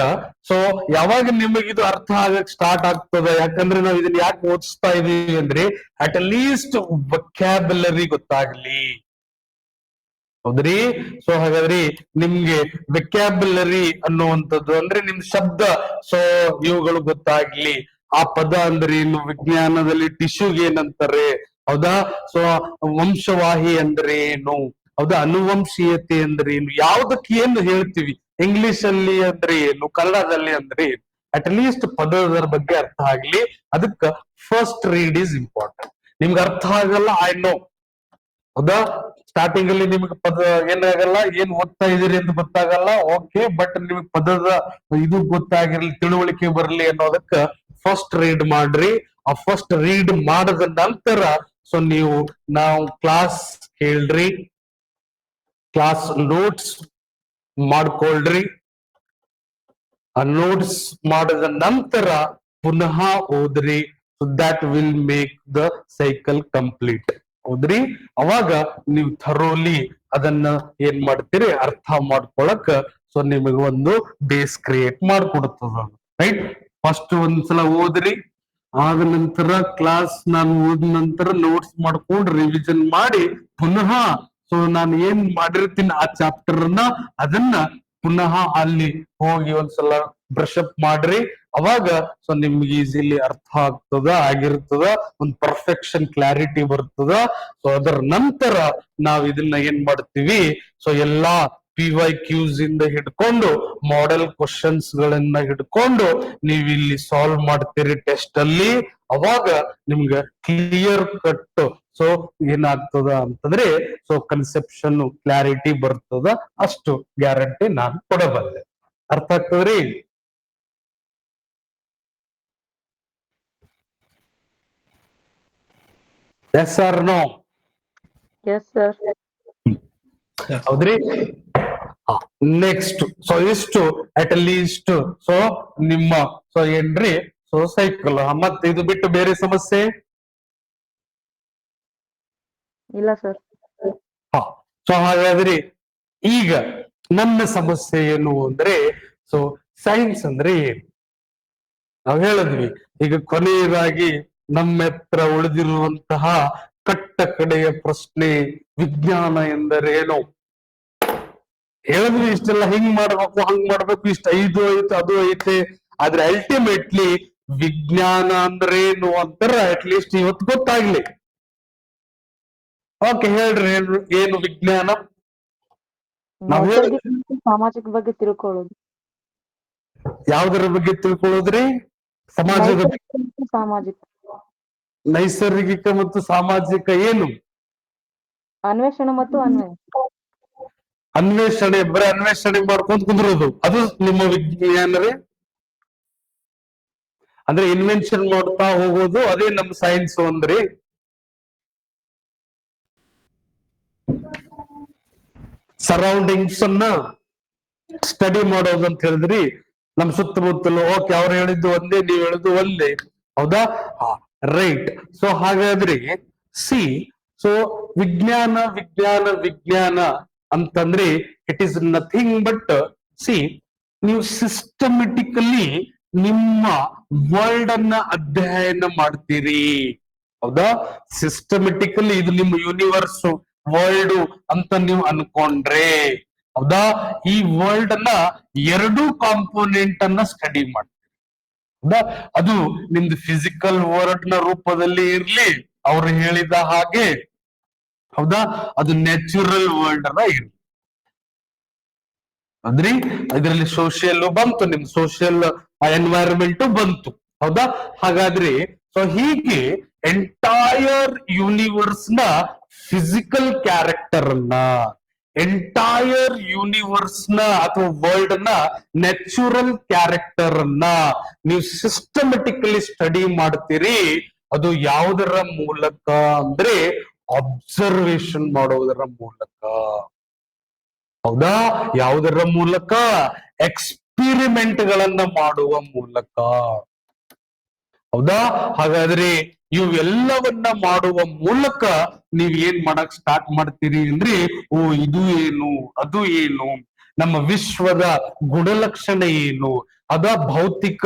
A: ಸೊ ಯಾವಾಗ ನಿಮಗೆ ಇದು ಅರ್ಥ ಆಗಕ್ ಸ್ಟಾರ್ಟ್ ಆಗ್ತದ, ಯಾಕಂದ್ರೆ ನಾವು ಇದನ್ನ ಯಾಕೆ ಓದಿಸ್ತಾ ಇದೀವಿ ಅಂದ್ರೆ ಅಟ್ ಲೀಸ್ಟ್ ವೊಕ್ಯಾಬುಲರಿ ಗೊತ್ತಾಗ್ಲಿ. ಹೌದ್ರಿ? ಸೊ ಹಾಗಾದ್ರಿ ನಿಮ್ಗೆ ವೆಕ್ಯಾಬುಲರಿ ಅನ್ನುವಂಥದ್ದು ಅಂದ್ರೆ ನಿಮ್ ಶಬ್ದ ಸೊ ಇವುಗಳು ಗೊತ್ತಾಗ್ಲಿ. ಆ ಪದ ಅಂದ್ರೆ ಏನು, ವಿಜ್ಞಾನದಲ್ಲಿ ಟಿಶ್ಯೂಗೆ ಏನಂತಾರೆ, ಹೌದಾ? ಸೊ ವಂಶವಾಹಿ ಅಂದ್ರೆ ಏನು, ಹೌದಾ? ಅನುವಂಶೀಯತೆ ಅಂದ್ರೆ ಏನು, ಯಾವ್ದಕ್ಕೆ ಏನು ಹೇಳ್ತೀವಿ, ಇಂಗ್ಲಿಷ್ ಅಲ್ಲಿ ಅಂದ್ರೆ ಏನು, ಕನ್ನಡದಲ್ಲಿ ಅಂದ್ರೆ ಏನು, ಅಟ್ ಲೀಸ್ಟ್ ಪದದ ಬಗ್ಗೆ ಅರ್ಥ ಆಗ್ಲಿ. ಅದಕ್ಕ ಫಸ್ಟ್ ರೀಡ್ ಈಸ್ ಇಂಪಾರ್ಟೆಂಟ್. ನಿಮ್ಗೆ ಅರ್ಥ ಆಗಲ್ಲ, ಐ ನೋ. ಹೌದಾ? ಸ್ಟಾರ್ಟಿಂಗ್ ಅಲ್ಲಿ ನಿಮ್ಗೆ ಪದ ಏನಾಗಲ್ಲ, ಏನ್ ಓದ್ತಾ ಇದೀರಿ ಅಂತ ಗೊತ್ತಾಗಲ್ಲ. ಓಕೆ, ಬಟ್ ನಿಮ್ಗೆ ಪದದ ಇದು ಗೊತ್ತಾಗಿರ್ಲಿ, ತಿಳುವಳಿಕೆ ಬರ್ಲಿ ಅನ್ನೋದಕ್ಕ ಫಸ್ಟ್ ರೀಡ್ ಮಾಡ್ರಿ. ಆ ಫಸ್ಟ್ ರೀಡ್ ಮಾಡದ ನಂತರ ಸೊ ನೀವು ನಾವು ಕ್ಲಾಸ್ ಕೇಳ್ರಿ, ಕ್ಲಾಸ್ ನೋಟ್ಸ್ ಮಾಡ್ಕೊಳ್ರಿ. ಆ ನೋಟ್ಸ್ ಮಾಡಿದ ನಂತರ ಪುನಃ ಓದ್ರಿ. So that will make the cycle complete. ಹೌದ್ರಿ? ಅವಾಗ ನೀವು ಥರೋಲಿ ಅದನ್ನ ಏನ್ ಮಾಡ್ತೀರಿ, ಅರ್ಥ ಮಾಡ್ಕೊಳಕ್ ಸೊ ನಿಮಗೆ ಒಂದು ಬೇಸ್ ಕ್ರಿಯೇಟ್ ಮಾಡ್ಕೊಡ್ತದ. ರೈಟ್? ಫಸ್ಟ್ ಒಂದ್ಸಲ ಓದ್ರಿ, ಆದ ನಂತರ ಕ್ಲಾಸ್ ನಾನು ಓದ್ ನಂತರ ನೋಟ್ಸ್ ಮಾಡ್ಕೊಂಡು ರಿವಿಷನ್ ಮಾಡಿ ಪುನಃ ಸೊ ನಾನು ಏನ್ ಮಾಡಿರ್ತೀನಿ ಆ ಚಾಪ್ಟರ್ ಅದನ್ನ ಪುನಃ ಅಲ್ಲಿ ಹೋಗಿ ಒಂದ್ಸಲ ಬ್ರಷ್ ಅಪ್ ಮಾಡ್ರಿ. ಅವಾಗ ಸೊ ನಿಮ್ಗೆ ಈಸಿಲಿ ಅರ್ಥ ಆಗಿರ್ತದ, ಒಂದ್ ಪರ್ಫೆಕ್ಷನ್ ಕ್ಲಾರಿಟಿ ಬರ್ತದ. ಸೊ ಅದರ ನಂತರ ನಾವ್ ಇದನ್ನ ಏನ್ ಮಾಡ್ತೀವಿ, ಸೊ ಎಲ್ಲಾ PYQs ಇಂದ ಹಿಡ್ಕೊಂಡು ಮಾಡೆಲ್ ಕ್ವಶನ್ಸ್ ಗಳನ್ನ ಹಿಡ್ಕೊಂಡು ನೀವು ಇಲ್ಲಿ ಸಾಲ್ವ್ ಮಾಡ್ತೀರಿ ಟೆಸ್ಟ್ ಅಲ್ಲಿ, ಅವಾಗ ನಿಮ್ಗೆ ಕ್ಲಿಯರ್ ಕಟ್ ಸೊ ಏನಾಗ್ತದ ಅಂತಂದ್ರೆ ಸೊ ಕನ್ಸೆಪ್ಷನ್ ಕ್ಲಾರಿಟಿ ಬರ್ತದ, ಅಷ್ಟು ಗ್ಯಾರಂಟಿ ನಾನು ಕೊಡಬಲ್ಲೆ. ಅರ್ಥ ಆಗ್ತದ್ರಿ? Yes or no?
C: Yes sir.
A: ಹೌದ್ರಿ. ನೆಕ್ಸ್ಟ್ ಸೊ ಇಷ್ಟು ಅಟ್ ಲೀಸ್ಟ್ ಸೊ ನಿಮ್ಮ ಸೊ ಏನ್ರಿ ಸೊ ಸೈಕಲ್. ಮತ್ತೆ ಇದು ಬಿಟ್ಟು ಬೇರೆ ಸಮಸ್ಯೆ?
C: ಇಲ್ಲ ಸರ್.
A: ಹಾ, ಸೊ ಹಾಗಾದ್ರಿ ಈಗ ನನ್ನ ಸಮಸ್ಯೆ ಏನು ಅಂದ್ರೆ ಸೊ ಸೈನ್ಸ್ ಅಂದ್ರೆ ಏನು ನಾವ್ ಹೇಳಿದ್ವಿ. ಈಗ ಕೊನೆಯದಾಗಿ ನಮ್ಮ ಹತ್ರ ಉಳಿದಿರುವಂತಹ ಕಟ್ಟ ಕಡೆಯ ಪ್ರಶ್ನೆ ವಿಜ್ಞಾನ ಎಂದರೇನು ಹೇಳಿದ್ವಿ. ಇಷ್ಟೆಲ್ಲ ಹಿಂಗ್ ಮಾಡ್ಬೇಕು ಹಂಗ್ ಮಾಡ್ಬೇಕು, ಇಷ್ಟ ಇದು ಐತೆ ಅದು ಐತೆ, ಆದ್ರೆ ಅಲ್ಟಿಮೇಟ್ಲಿ ವಿಜ್ಞಾನ ಅಂದ್ರೇನು ಅಂತಾರ ಅಟ್ಲೀಸ್ಟ್ ಇವತ್ತು ಗೊತ್ತಾಗ್ಲಿ. ಓಕೆ ಹೇಳ್ರಿ, ಏನು ವಿಜ್ಞಾನ? ನಾವ್
C: ನೈಸರ್ಗಿಕ ಮತ್ತು ಸಾಮಾಜಿಕ ಬಗ್ಗೆ ತಿಳ್ಕೊಳ್ಳೋದು.
A: ಯಾವ್ದರ ಬಗ್ಗೆ ತಿಳ್ಕೊಳ್ಳೋದ್ರಿ? ಸಮಾಜದ
C: ನೈಸರ್ಗಿಕ ಮತ್ತು ಸಾಮಾಜಿಕ.
A: ನೈಸರ್ಗಿಕ ಮತ್ತು ಸಾಮಾಜಿಕ ಏನು?
C: ಅನ್ವೇಷಣೆ ಮತ್ತು ಅನ್ವಯ.
A: ಅನ್ವೇಷಣೆ, ಬರೀ ಅನ್ವೇಷಣೆ ಮಾಡ್ಕೊಂತ ಕುಂದ್ರೋದು ಅದು ನಿಮ್ಮ ವಿಜ್ಞಾನ ರೀ? ಅಂದ್ರೆ ಇನ್ವೆನ್ಷನ್ ಮಾಡ್ತಾ ಹೋಗೋದು ಅದೇ ನಮ್ ಸೈನ್ಸ್ ಅಂದ್ರಿ? ಸರೌಂಡಿಂಗ್ಸ್ ಅನ್ನ ಸ್ಟಡಿ ಮಾಡೋದು ಅಂತ ಹೇಳಿದ್ರಿ, ನಮ್ ಸುತ್ತಮುತ್ತಲು. ಓಕೆ, ಅವ್ರು ಹೇಳಿದ್ದು ಒಂದೇ, ನೀವ್ ಹೇಳಿದ್ದು ಒಂದೇ, ಹೌದಾ? ರೈಟ್. ಸೊ ಹಾಗಾದ್ರೆ ಸಿ ಸೊ ವಿಜ್ಞಾನ ವಿಜ್ಞಾನ ವಿಜ್ಞಾನ ಅಂತಂದ್ರೆ it is nothing but C ನೀವು ಸಿಸ್ಟಮೆಟಿಕಲಿ ನಿಮ್ಮ ವರ್ಲ್ಡ್ ಅನ್ನ ಅಧ್ಯಯನ ಮಾಡ್ತೀರಿ, ಹೌದಾ? ಸಿಸ್ಟಮೆಟಿಕಲಿ ಇದು ನಿಮ್ಮ ಯೂನಿವರ್ಸ್ ವರ್ಲ್ಡ್ ಅಂತ ನೀವು ಅನ್ಕೊಂಡ್ರೆ, ಹೌದಾ? ಈ ವರ್ಲ್ಡ್ ಅನ್ನ ಎರಡು ಕಾಂಪೋನೆಂಟ್ ಅನ್ನ ಸ್ಟಡಿ ಮಾಡ್ತೀರಿ, ಹೌದಾ? ಅದು ನಿಮ್ದು ಫಿಸಿಕಲ್ ವರ್ಲ್ಡ್ ನ ರೂಪದಲ್ಲಿ ಇರ್ಲಿ, ಅವ್ರು ಹೇಳಿದ ಹಾಗೆ, ಹೌದಾ? ಅದು ನ್ಯಾಚುರಲ್ ವರ್ಲ್ಡ್ ಅನ್ನ ಇರ್ಲಿ. ಅಂದ್ರಿ ಇದರಲ್ಲಿ ಸೋಷಿಯಲ್ ಬಂತು, ನಿಮ್ ಸೋಷಿಯಲ್ ಎನ್ವೈರನ್ಮೆಂಟ್ ಬಂತು, ಹೌದಾ? ಹಾಗಾದ್ರೆ ಸೊ ಹೀಗೆ ಎಂಟೈರ್ ಯೂನಿವರ್ಸ್ ನ ಫಿಸಿಕಲ್ ಕ್ಯಾರೆಕ್ಟರ್ ಅನ್ನ, ಎಂಟೈರ್ ಯೂನಿವರ್ಸ್ ನ ಅಥವಾ ವರ್ಲ್ಡ್ ನ ನ್ಯಾಚುರಲ್ ಕ್ಯಾರೆಕ್ಟರ್ ಅನ್ನ ನೀವು ಸಿಸ್ಟಮೆಟಿಕಲಿ ಸ್ಟಡಿ ಮಾಡ್ತೀರಿ. ಅದು ಯಾವುದರ ಮೂಲಕ ಅಂದ್ರೆ ಅಬ್ಸರ್ವೇಷನ್ ಮಾಡೋದರ ಮೂಲಕ, ಹೌದಾ? ಯಾವುದರ ಮೂಲಕ? ಎಕ್ಸ್ಪಿರಿಮೆಂಟ್ ಗಳನ್ನ ಮಾಡುವ ಮೂಲಕ, ಹೌದಾ? ಹಾಗಾದ್ರೆ ಇವೆಲ್ಲವನ್ನ ಮಾಡುವ ಮೂಲಕ ನೀವ್ ಏನ್ ಮಾಡಕ್ ಸ್ಟಾರ್ಟ್ ಮಾಡ್ತೀರಿ ಅಂದ್ರೆ, ಓ ಇದು ಏನು ಅದು ಏನು, ನಮ್ಮ ವಿಶ್ವದ ಗುಣಲಕ್ಷಣ ಏನು, ಅದ ಭೌತಿಕ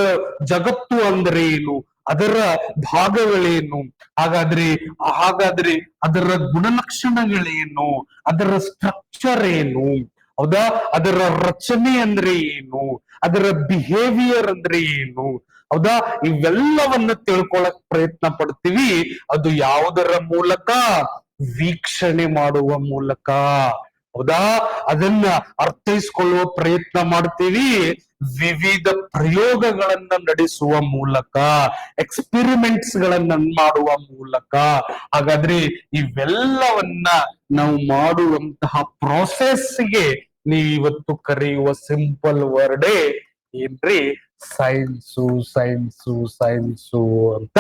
A: ಜಗತ್ತು ಅಂದ್ರೆ ಏನು, ಅದರ ಭಾಗಗಳೇನು, ಹಾಗಾದ್ರೆ ಅದರ ಗುಣಲಕ್ಷಣಗಳೇನು, ಅದರ ಸ್ಟ್ರಕ್ಚರ್ ಏನು, ಹೌದಾ? ಅದರ ರಚನೆ ಅಂದ್ರೆ ಏನು, ಅದರ ಬಿಹೇವಿಯರ್ ಅಂದ್ರೆ ಏನು, ಹೌದಾ? ಇವೆಲ್ಲವನ್ನ ತಿಳ್ಕೊಳಕ್ ಪ್ರಯತ್ನ ಪಡ್ತೀವಿ. ಅದು ಯಾವುದರ ಮೂಲಕ? ವೀಕ್ಷಣೆ ಮಾಡುವ ಮೂಲಕ, ಹೌದಾ? ಅದನ್ನ ಅರ್ಥೈಸ್ಕೊಳ್ಳುವ ಪ್ರಯತ್ನ ಮಾಡ್ತೀವಿ ವಿವಿಧ ಪ್ರಯೋಗಗಳನ್ನ ನಡೆಸುವ ಮೂಲಕ, ಎಕ್ಸ್ಪಿರಿಮೆಂಟ್ಸ್ ಗಳನ್ನ ಮಾಡುವ ಮೂಲಕ. ಹಾಗಾದ್ರೆ ಇವೆಲ್ಲವನ್ನ ನಾವು ಮಾಡುವಂತಹ ಪ್ರೋಸೆಸ್ಗೆ ನೀವು ಇವತ್ತು ಕರೆಯುವ ಸಿಂಪಲ್ ವರ್ಡೇ ಏನ್ರಿ? ಸೈನ್ಸು ಸೈನ್ಸು ಸೈನ್ಸು ಅಂತ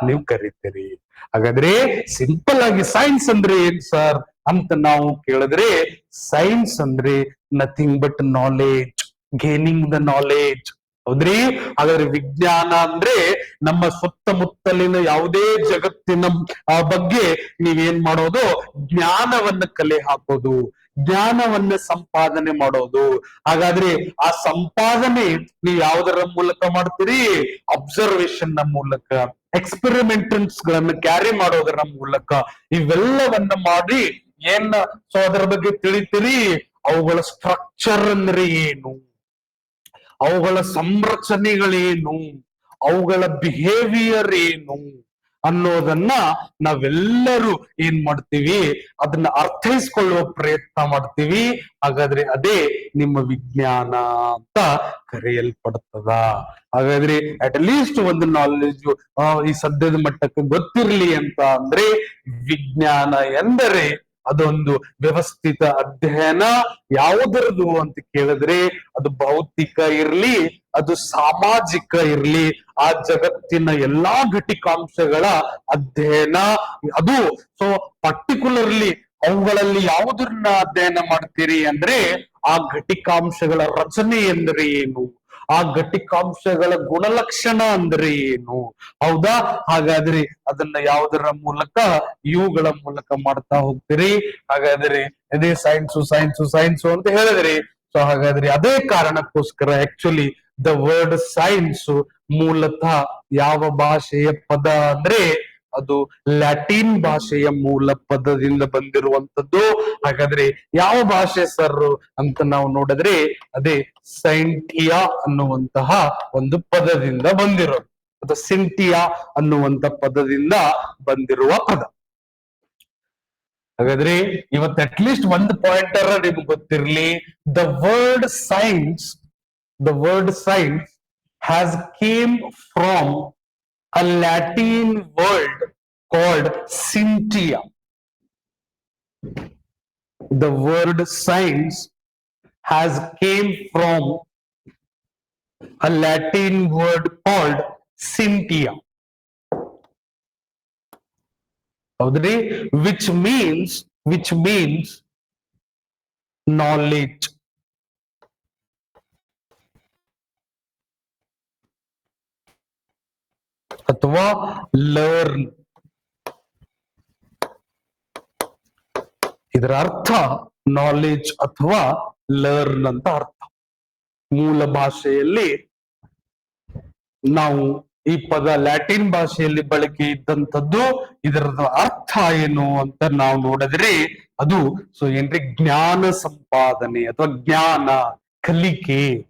A: ನೀವು ಕರಿತೀರಿ. ಹಾಗಾದ್ರೆ ಸಿಂಪಲ್ ಆಗಿ ಸೈನ್ಸ್ ಅಂದ್ರೆ ಏನ್ ಸರ್ ಅಂತ ನಾವು ಕೇಳಿದ್ರೆ, ಸೈನ್ಸ್ ಅಂದ್ರೆ nothing but knowledge, gaining the knowledge, ಹೌದ್ರಿ? ಹಾಗಾದ್ರೆ ವಿಜ್ಞಾನ ಅಂದ್ರೆ ನಮ್ಮ ಸುತ್ತಮುತ್ತಲಿನ ಯಾವುದೇ ಜಗತ್ತಿನ ಬಗ್ಗೆ ನೀವೇನ್ ಮಾಡೋದು? ಜ್ಞಾನವನ್ನ ಕಲೆ ಹಾಕೋದು, ಜ್ಞಾನವನ್ನ ಸಂಪಾದನೆ ಮಾಡೋದು. ಹಾಗಾದ್ರೆ ಆ ಸಂಪಾದನೆ ನೀವು ಯಾವುದರ ಮೂಲಕ ಮಾಡ್ತೀರಿ? ಅಬ್ಸರ್ವೇಷನ್ ನ ಮೂಲಕ, ಎಕ್ಸ್ಪೆರಿಮೆಂಟ್ಸ್ ಗಳನ್ನ ಕ್ಯಾರಿ ಮಾಡೋದರ ಮೂಲಕ. ಇವೆಲ್ಲವನ್ನ ಮಾಡಿ ಏನ್ ಸೊ ಅದರ ಬಗ್ಗೆ ತಿಳಿತೀರಿ. ಅವುಗಳ ಸ್ಟ್ರಕ್ಚರ್ ಅಂದ್ರೆ ಏನು, ಅವುಗಳ ಸಂರಚನೆಗಳೇನು, ಅವುಗಳ ಬಿಹೇವಿಯರ್ ಏನು, ಅನ್ನೋದನ್ನ ನಾವೆಲ್ಲರೂ ಏನ್ ಮಾಡ್ತೀವಿ, ಅದನ್ನ ಅರ್ಥೈಸ್ಕೊಳ್ಳುವ ಪ್ರಯತ್ನ ಮಾಡ್ತೀವಿ. ಹಾಗಾದ್ರೆ ಅದೇ ನಿಮ್ಮ ವಿಜ್ಞಾನ ಅಂತ ಕರೆಯಲ್ಪಡ್ತದ. ಹಾಗಾದ್ರೆ ಅಟ್ ಲೀಸ್ಟ್ ಒಂದು ನಾಲೆಜ್ ಈ ಸದ್ಯದ ಮಟ್ಟಕ್ಕೆ ಗೊತ್ತಿರ್ಲಿ ಅಂತ ಅಂದ್ರೆ, ವಿಜ್ಞಾನ ಎಂದರೆ ಅದೊಂದು ವ್ಯವಸ್ಥಿತ ಅಧ್ಯಯನ. ಯಾವುದರದು ಅಂತ ಕೇಳಿದ್ರೆ, ಅದು ಭೌತಿಕ ಇರ್ಲಿ, ಅದು ಸಾಮಾಜಿಕ ಇರ್ಲಿ, ಆ ಜಗತ್ತಿನ ಎಲ್ಲಾ ಘಟಿಕಾಂಶಗಳ ಅಧ್ಯಯನ ಅದು. ಸೊ ಪರ್ಟಿಕ್ಯುಲರ್ಲಿ ಅವುಗಳಲ್ಲಿ ಯಾವುದನ್ನ ಅಧ್ಯಯನ ಮಾಡ್ತೀರಿ ಅಂದ್ರೆ, ಆ ಘಟಿಕಾಂಶಗಳ ರಚನೆ ಎಂದರೆ ಏನು, ಆ ಘಟಿಕಾಂಶಗಳ ಗುಣಲಕ್ಷಣ ಅಂದ್ರೆ ಏನು, ಹೌದಾ? ಹಾಗಾದ್ರೆ ಅದನ್ನ ಯಾವುದರ ಮೂಲಕ, ಇವುಗಳ ಮೂಲಕ ಮಾಡ್ತಾ ಹೋಗ್ತೀರಿ. ಹಾಗಾದ್ರೆ ಅದೇ ಸೈನ್ಸು ಅಂತ ಹೇಳಿದ್ರಿ. ಸೊ ಹಾಗಾದ್ರೆ ಅದೇ ಕಾರಣಕ್ಕೋಸ್ಕರ ಆಕ್ಚುಲಿ ದ ವರ್ಡ್ ಸೈನ್ಸ್ ಮೂಲತಃ ಯಾವ ಭಾಷೆಯ ಪದ ಅಂದ್ರೆ, ಅದು ಲ್ಯಾಟಿನ್ ಭಾಷೆಯ ಮೂಲ ಪದದಿಂದ ಬಂದಿರುವಂತದ್ದು. ಹಾಗಾದ್ರೆ ಯಾವ ಭಾಷೆ ಸರ್ ಅಂತ ನಾವು ನೋಡಿದ್ರೆ, ಅದೇ ಸೈಂಟಿಯಾ ಅನ್ನುವಂತಹ ಒಂದು ಪದದಿಂದ ಬಂದಿರೋದು, ಅಥವಾ ಸಿಂಟಿಯಾ ಅನ್ನುವಂತ ಪದದಿಂದ ಬಂದಿರುವ ಪದ. ಹಾಗಾದ್ರೆ ಇವತ್ತು ಅಟ್ ಲೀಸ್ಟ್ ಒಂದು ಪಾಯಿಂಟರ್ ನಿಮ್ಗೆ ಗೊತ್ತಿರ್ಲಿ, the word science has come from a Latin word called Scientia. The word science has came from a Latin word called Scientia. ಹೌದ್ರಿ? which means knowledge. ಅಥವಾ ಲರ್ನ್. ಇದರ ಅರ್ಥ ನಾಲೆಜ್ ಅಥವಾ ಲರ್ನ್ ಅಂತ ಅರ್ಥ. ಮೂಲ ಭಾಷೆಯಲ್ಲಿ ನಾವು ಈ ಪದ ಲ್ಯಾಟಿನ್ ಭಾಷೆಯಲ್ಲಿ ಬಳಕೆ ಇದ್ದಂಥದ್ದು, ಇದರ ಅರ್ಥ ಏನು ಅಂತ ನಾವು ನೋಡಿದ್ರೆ, ಅದು ಸೊ ಏನ್ರಿ, ಜ್ಞಾನ ಸಂಪಾದನೆ ಅಥವಾ ಜ್ಞಾನ, ಕಲಿಕೆ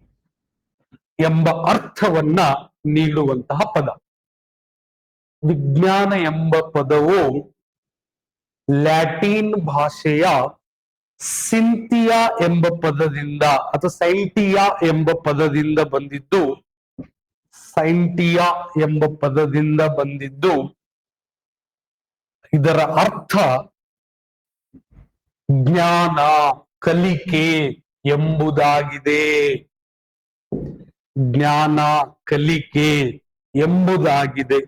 A: ಎಂಬ ಅರ್ಥವನ್ನ ನೀಡುವಂತಹ ಪದ. ವಿಜ್ಞಾನ ಎಂಬ ಪದವು ಲ್ಯಾಟಿನ್ ಭಾಷೆಯ ಸಿಂತಿಯಾ ಎಂಬ ಪದದಿಂದ ಅಥವಾ ಸೈಂಟಿಯಾ ಎಂಬ ಪದದಿಂದ ಬಂದಿದ್ದು. ಸೈಂಟಿಯಾ ಎಂಬ ಪದದಿಂದ ಬಂದಿದ್ದು. ಇದರ ಅರ್ಥ ಜ್ಞಾನ, ಕಲಿಕೆ ಎಂಬುದಾಗಿದೆ. ಜ್ಞಾನ, ಕಲಿಕೆ ಎಂಬುದಾಗಿದೆ.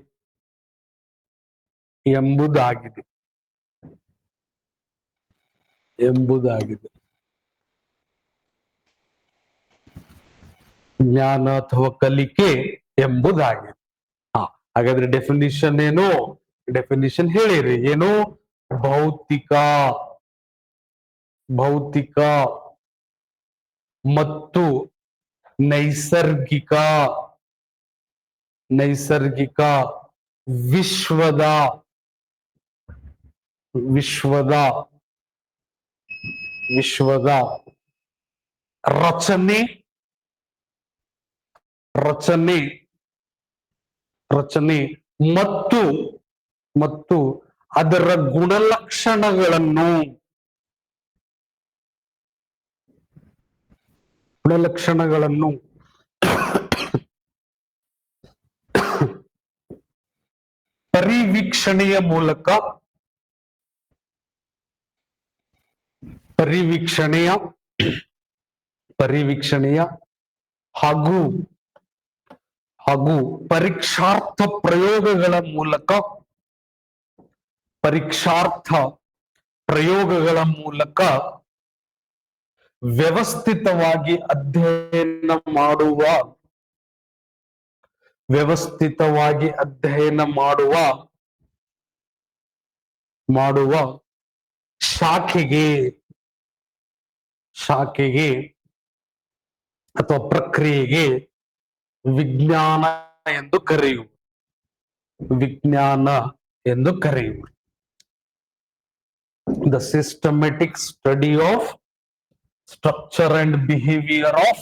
A: ಜ್ಞಾನ ಅಥವಾ ಕಲಿಕೆ ಎಂಬುದಾಗಿದೆ. ಹಾಗಾದ್ರೆ ಡೆಫಿನಿಷನ್ ಏನು? ಡೆಫಿನಿಷನ್ ಹೇಳಿರಿ. ಏನು? ಭೌತಿಕ ಮತ್ತು ನೈಸರ್ಗಿಕ ವಿಶ್ವದ ರಚನೆ ಮತ್ತು ಅದರ ಗುಣಲಕ್ಷಣಗಳನ್ನು ಪರಿವೀಕ್ಷಣೆಯ ಹಾಗೂ ಪರೀಕ್ಷಾರ್ಥ ಪ್ರಯೋಗಗಳ ಮೂಲಕ ವ್ಯವಸ್ಥಿತವಾಗಿ ಅಧ್ಯಯನ ಮಾಡುವ ಶಾಖೆಗೆ ಅಥವಾ ಪ್ರಕ್ರಿಯೆಗೆ ವಿಜ್ಞಾನ ಎಂದು ಕರೆಯುವರು. The systematic study of structure and behavior of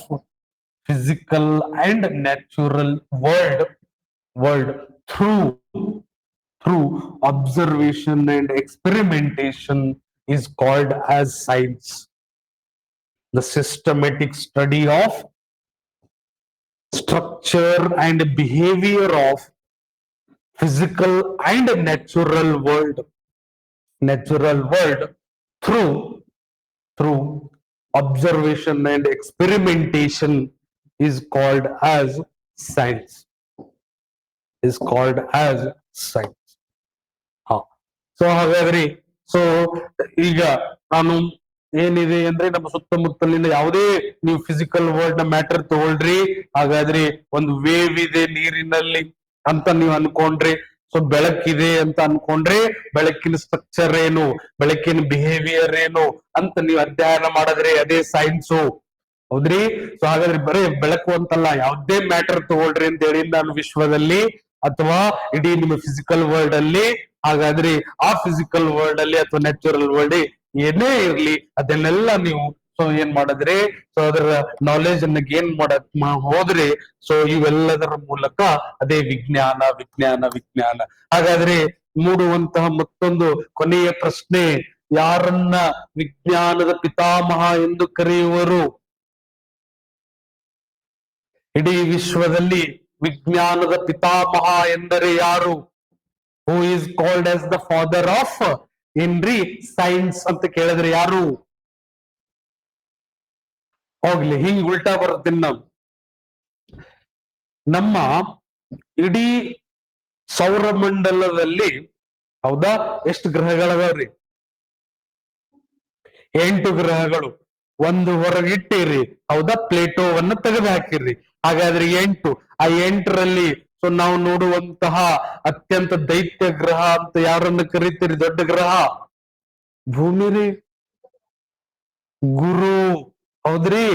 A: physical and natural world through through observation and experimentation is called as science. The systematic study of structure and behavior of physical and natural world through observation and experimentation is called as science. Is called as science. So ಹಾಗಾದ್ರೆ so ಈಗ ನಾನು ಏನಿದೆ ಅಂದ್ರೆ ನಮ್ಮ ಸುತ್ತಮುತ್ತಲಿನ ಯಾವುದೇ ನೀವು physical world ನ ಮ್ಯಾಟರ್ ತಗೊಳ್ರಿ, ಹಾಗಾದ್ರೆ ಒಂದು ವೇವ್ ಇದೆ ನೀರಿನಲ್ಲಿ ಅಂತ ನೀವು ಅನ್ಕೊಂಡ್ರಿ. ಸೊ ಬೆಳಕಿದೆ ಅಂತ ಅನ್ಕೊಂಡ್ರೆ ಬೆಳಕಿನ ಸ್ಟ್ರಕ್ಚರ್ ಏನು, ಬೆಳಕಿನ ಬಿಹೇವಿಯರ್ ಏನು ಅಂತ ನೀವು ಅಧ್ಯಯನ ಮಾಡಿದ್ರೆ ಅದೇ ಸೈನ್ಸು. ಹೌದ್ರಿ? ಸೊ ಹಾಗಾದ್ರೆ ಬರೀ ಬೆಳಕು ಅಂತಲ್ಲ, ಯಾವುದೇ ಮ್ಯಾಟರ್ ತಗೊಳ್ರಿ ಅಂತ ಹೇಳಿ ನಾನು ವಿಶ್ವದಲ್ಲಿ ಅಥವಾ ಇಡೀ ನಿಮ್ಮ ಫಿಸಿಕಲ್ ವರ್ಲ್ಡ್ ಅಲ್ಲಿ, ಹಾಗಾದ್ರೆ ಆ ಫಿಸಿಕಲ್ ವರ್ಲ್ಡ್ ಅಲ್ಲಿ ಅಥವಾ ನ್ಯಾಚುರಲ್ ವರ್ಲ್ಡ್ ಏನೇ ಇರ್ಲಿ ಅದನ್ನೆಲ್ಲ ನೀವು ಸೊ ಏನ್ ಮಾಡಿದ್ರೆ ಸೊ ಅದರ ನಾಲೆಜ್ ಅನ್ನ ಗೇನ್ ಮಾಡಕ್ ಹೋದ್ರೆ ಸೊ ಇವೆಲ್ಲದರ ಮೂಲಕ ಅದೇ ವಿಜ್ಞಾನ ವಿಜ್ಞಾನ ವಿಜ್ಞಾನ. ಹಾಗಾದ್ರೆ ಮೂಡುವಂತಹ ಮತ್ತೊಂದು ಕೊನೆಯ ಪ್ರಶ್ನೆ, ಯಾರನ್ನ ವಿಜ್ಞಾನದ ಪಿತಾಮಹ ಎಂದು ಕರೆಯುವರು? ಇಡೀ ವಿಶ್ವದಲ್ಲಿ ವಿಜ್ಞಾನದ ಪಿತಾಮಹ ಎಂದರೆ ಯಾರು? Who is called as the father of ಏನ್ರಿ ಸೈನ್ಸ್ ಅಂತ ಕೇಳಿದ್ರೆ ಯಾರು? ಹೋಗ್ಲಿ, ಹಿಂಗ್ ಉಲ್ಟಾ ಬರುತ್ತೀನಿ ನಾವು. ನಮ್ಮ ಇಡೀ ಸೌರಮಂಡಲದಲ್ಲಿ ಹೌದಾ ಎಷ್ಟು ಗ್ರಹಗಳದಾವ್ರಿ? 8 ಗ್ರಹಗಳು. ಒಂದು ಹೊರಗಿಟ್ಟಿರಿ, ಹೌದಾ, ಪ್ಲೇಟೋವನ್ನ ತೆಗೆದು ಹಾಕಿರ್ರಿ. ಹಾಗಾದ್ರೆ 8. ಆ 8ರಲ್ಲಿ ಸೊ ನಾವು ನೋಡುವಂತಹ ಅತ್ಯಂತ ದೈತ್ಯ ಗ್ರಹ ಅಂತ ಯಾರನ್ನ ಕರಿತೀರಿ? ದೊಡ್ಡ ಗ್ರಹ ಭೂಮಿ ರೀ, ಗುರು. ಹೌದ್ರಿ?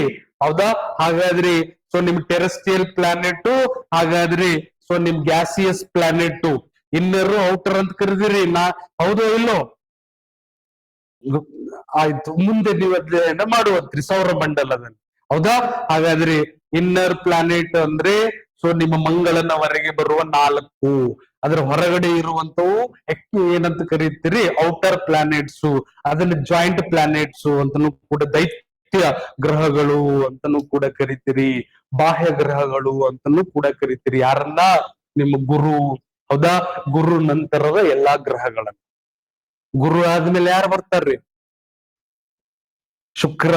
A: ಹೌದಾ? ಹಾಗಾದ್ರಿ ಸೊ ನಿಮ್ ಟೆರೆಸ್ಟ್ರಿಯಲ್ ಪ್ಲಾನೆಟ್, ಹಾಗಾದ್ರಿ ಸೊ ನಿಮ್ ಗ್ಯಾಸಿಯಸ್ ಪ್ಲಾನೆಟ್, ಇನ್ನರು ಔಟರ್ ಅಂತ ಕರೆದಿರಿ. ಹೌದೋ ಇಲ್ಲೋ? ಆಯ್ತು, ಮುಂದೆ ನೀವು ಅಧ್ಯಯನ ಮಾಡುವಂತ್ರಿ ಸೌರಮಂಡಲದಲ್ಲಿ. ಹೌದಾ? ಹಾಗಾದ್ರೆ ಇನ್ನರ್ ಪ್ಲಾನೆಟ್ ಅಂದ್ರೆ ಸೊ ನಿಮ್ಮ ಮಂಗಳನ ಹೊರಗೆ ಬರುವ 4, ಅದರ ಹೊರಗಡೆ ಇರುವಂತವು ಏನಂತ ಕರೀತೀರಿ? Outer planets. ಅದನ್ನ ಜಾಯಿಂಟ್ ಪ್ಲಾನೆಟ್ಸ್ ಅಂತಾನು ಕೂಡ, ದೈತ್ಯ ಗ್ರಹಗಳು ಅಂತಾನು ಕೂಡ ಕರಿತೀರಿ, ಬಾಹ್ಯ ಗ್ರಹಗಳು ಅಂತಾನು ಕೂಡ ಕರಿತೀರಿ. ಯಾರನ್ನ? ನಿಮ್ಮ ಗುರು. ಹೌದಾ? ಗುರು ನಂತರದ ಎಲ್ಲಾ ಗ್ರಹಗಳನ್ನ. ಗುರು ಆದ್ಮೇಲೆ ಯಾರು ಬರ್ತಾರ್ರಿ? ಶುಕ್ರ.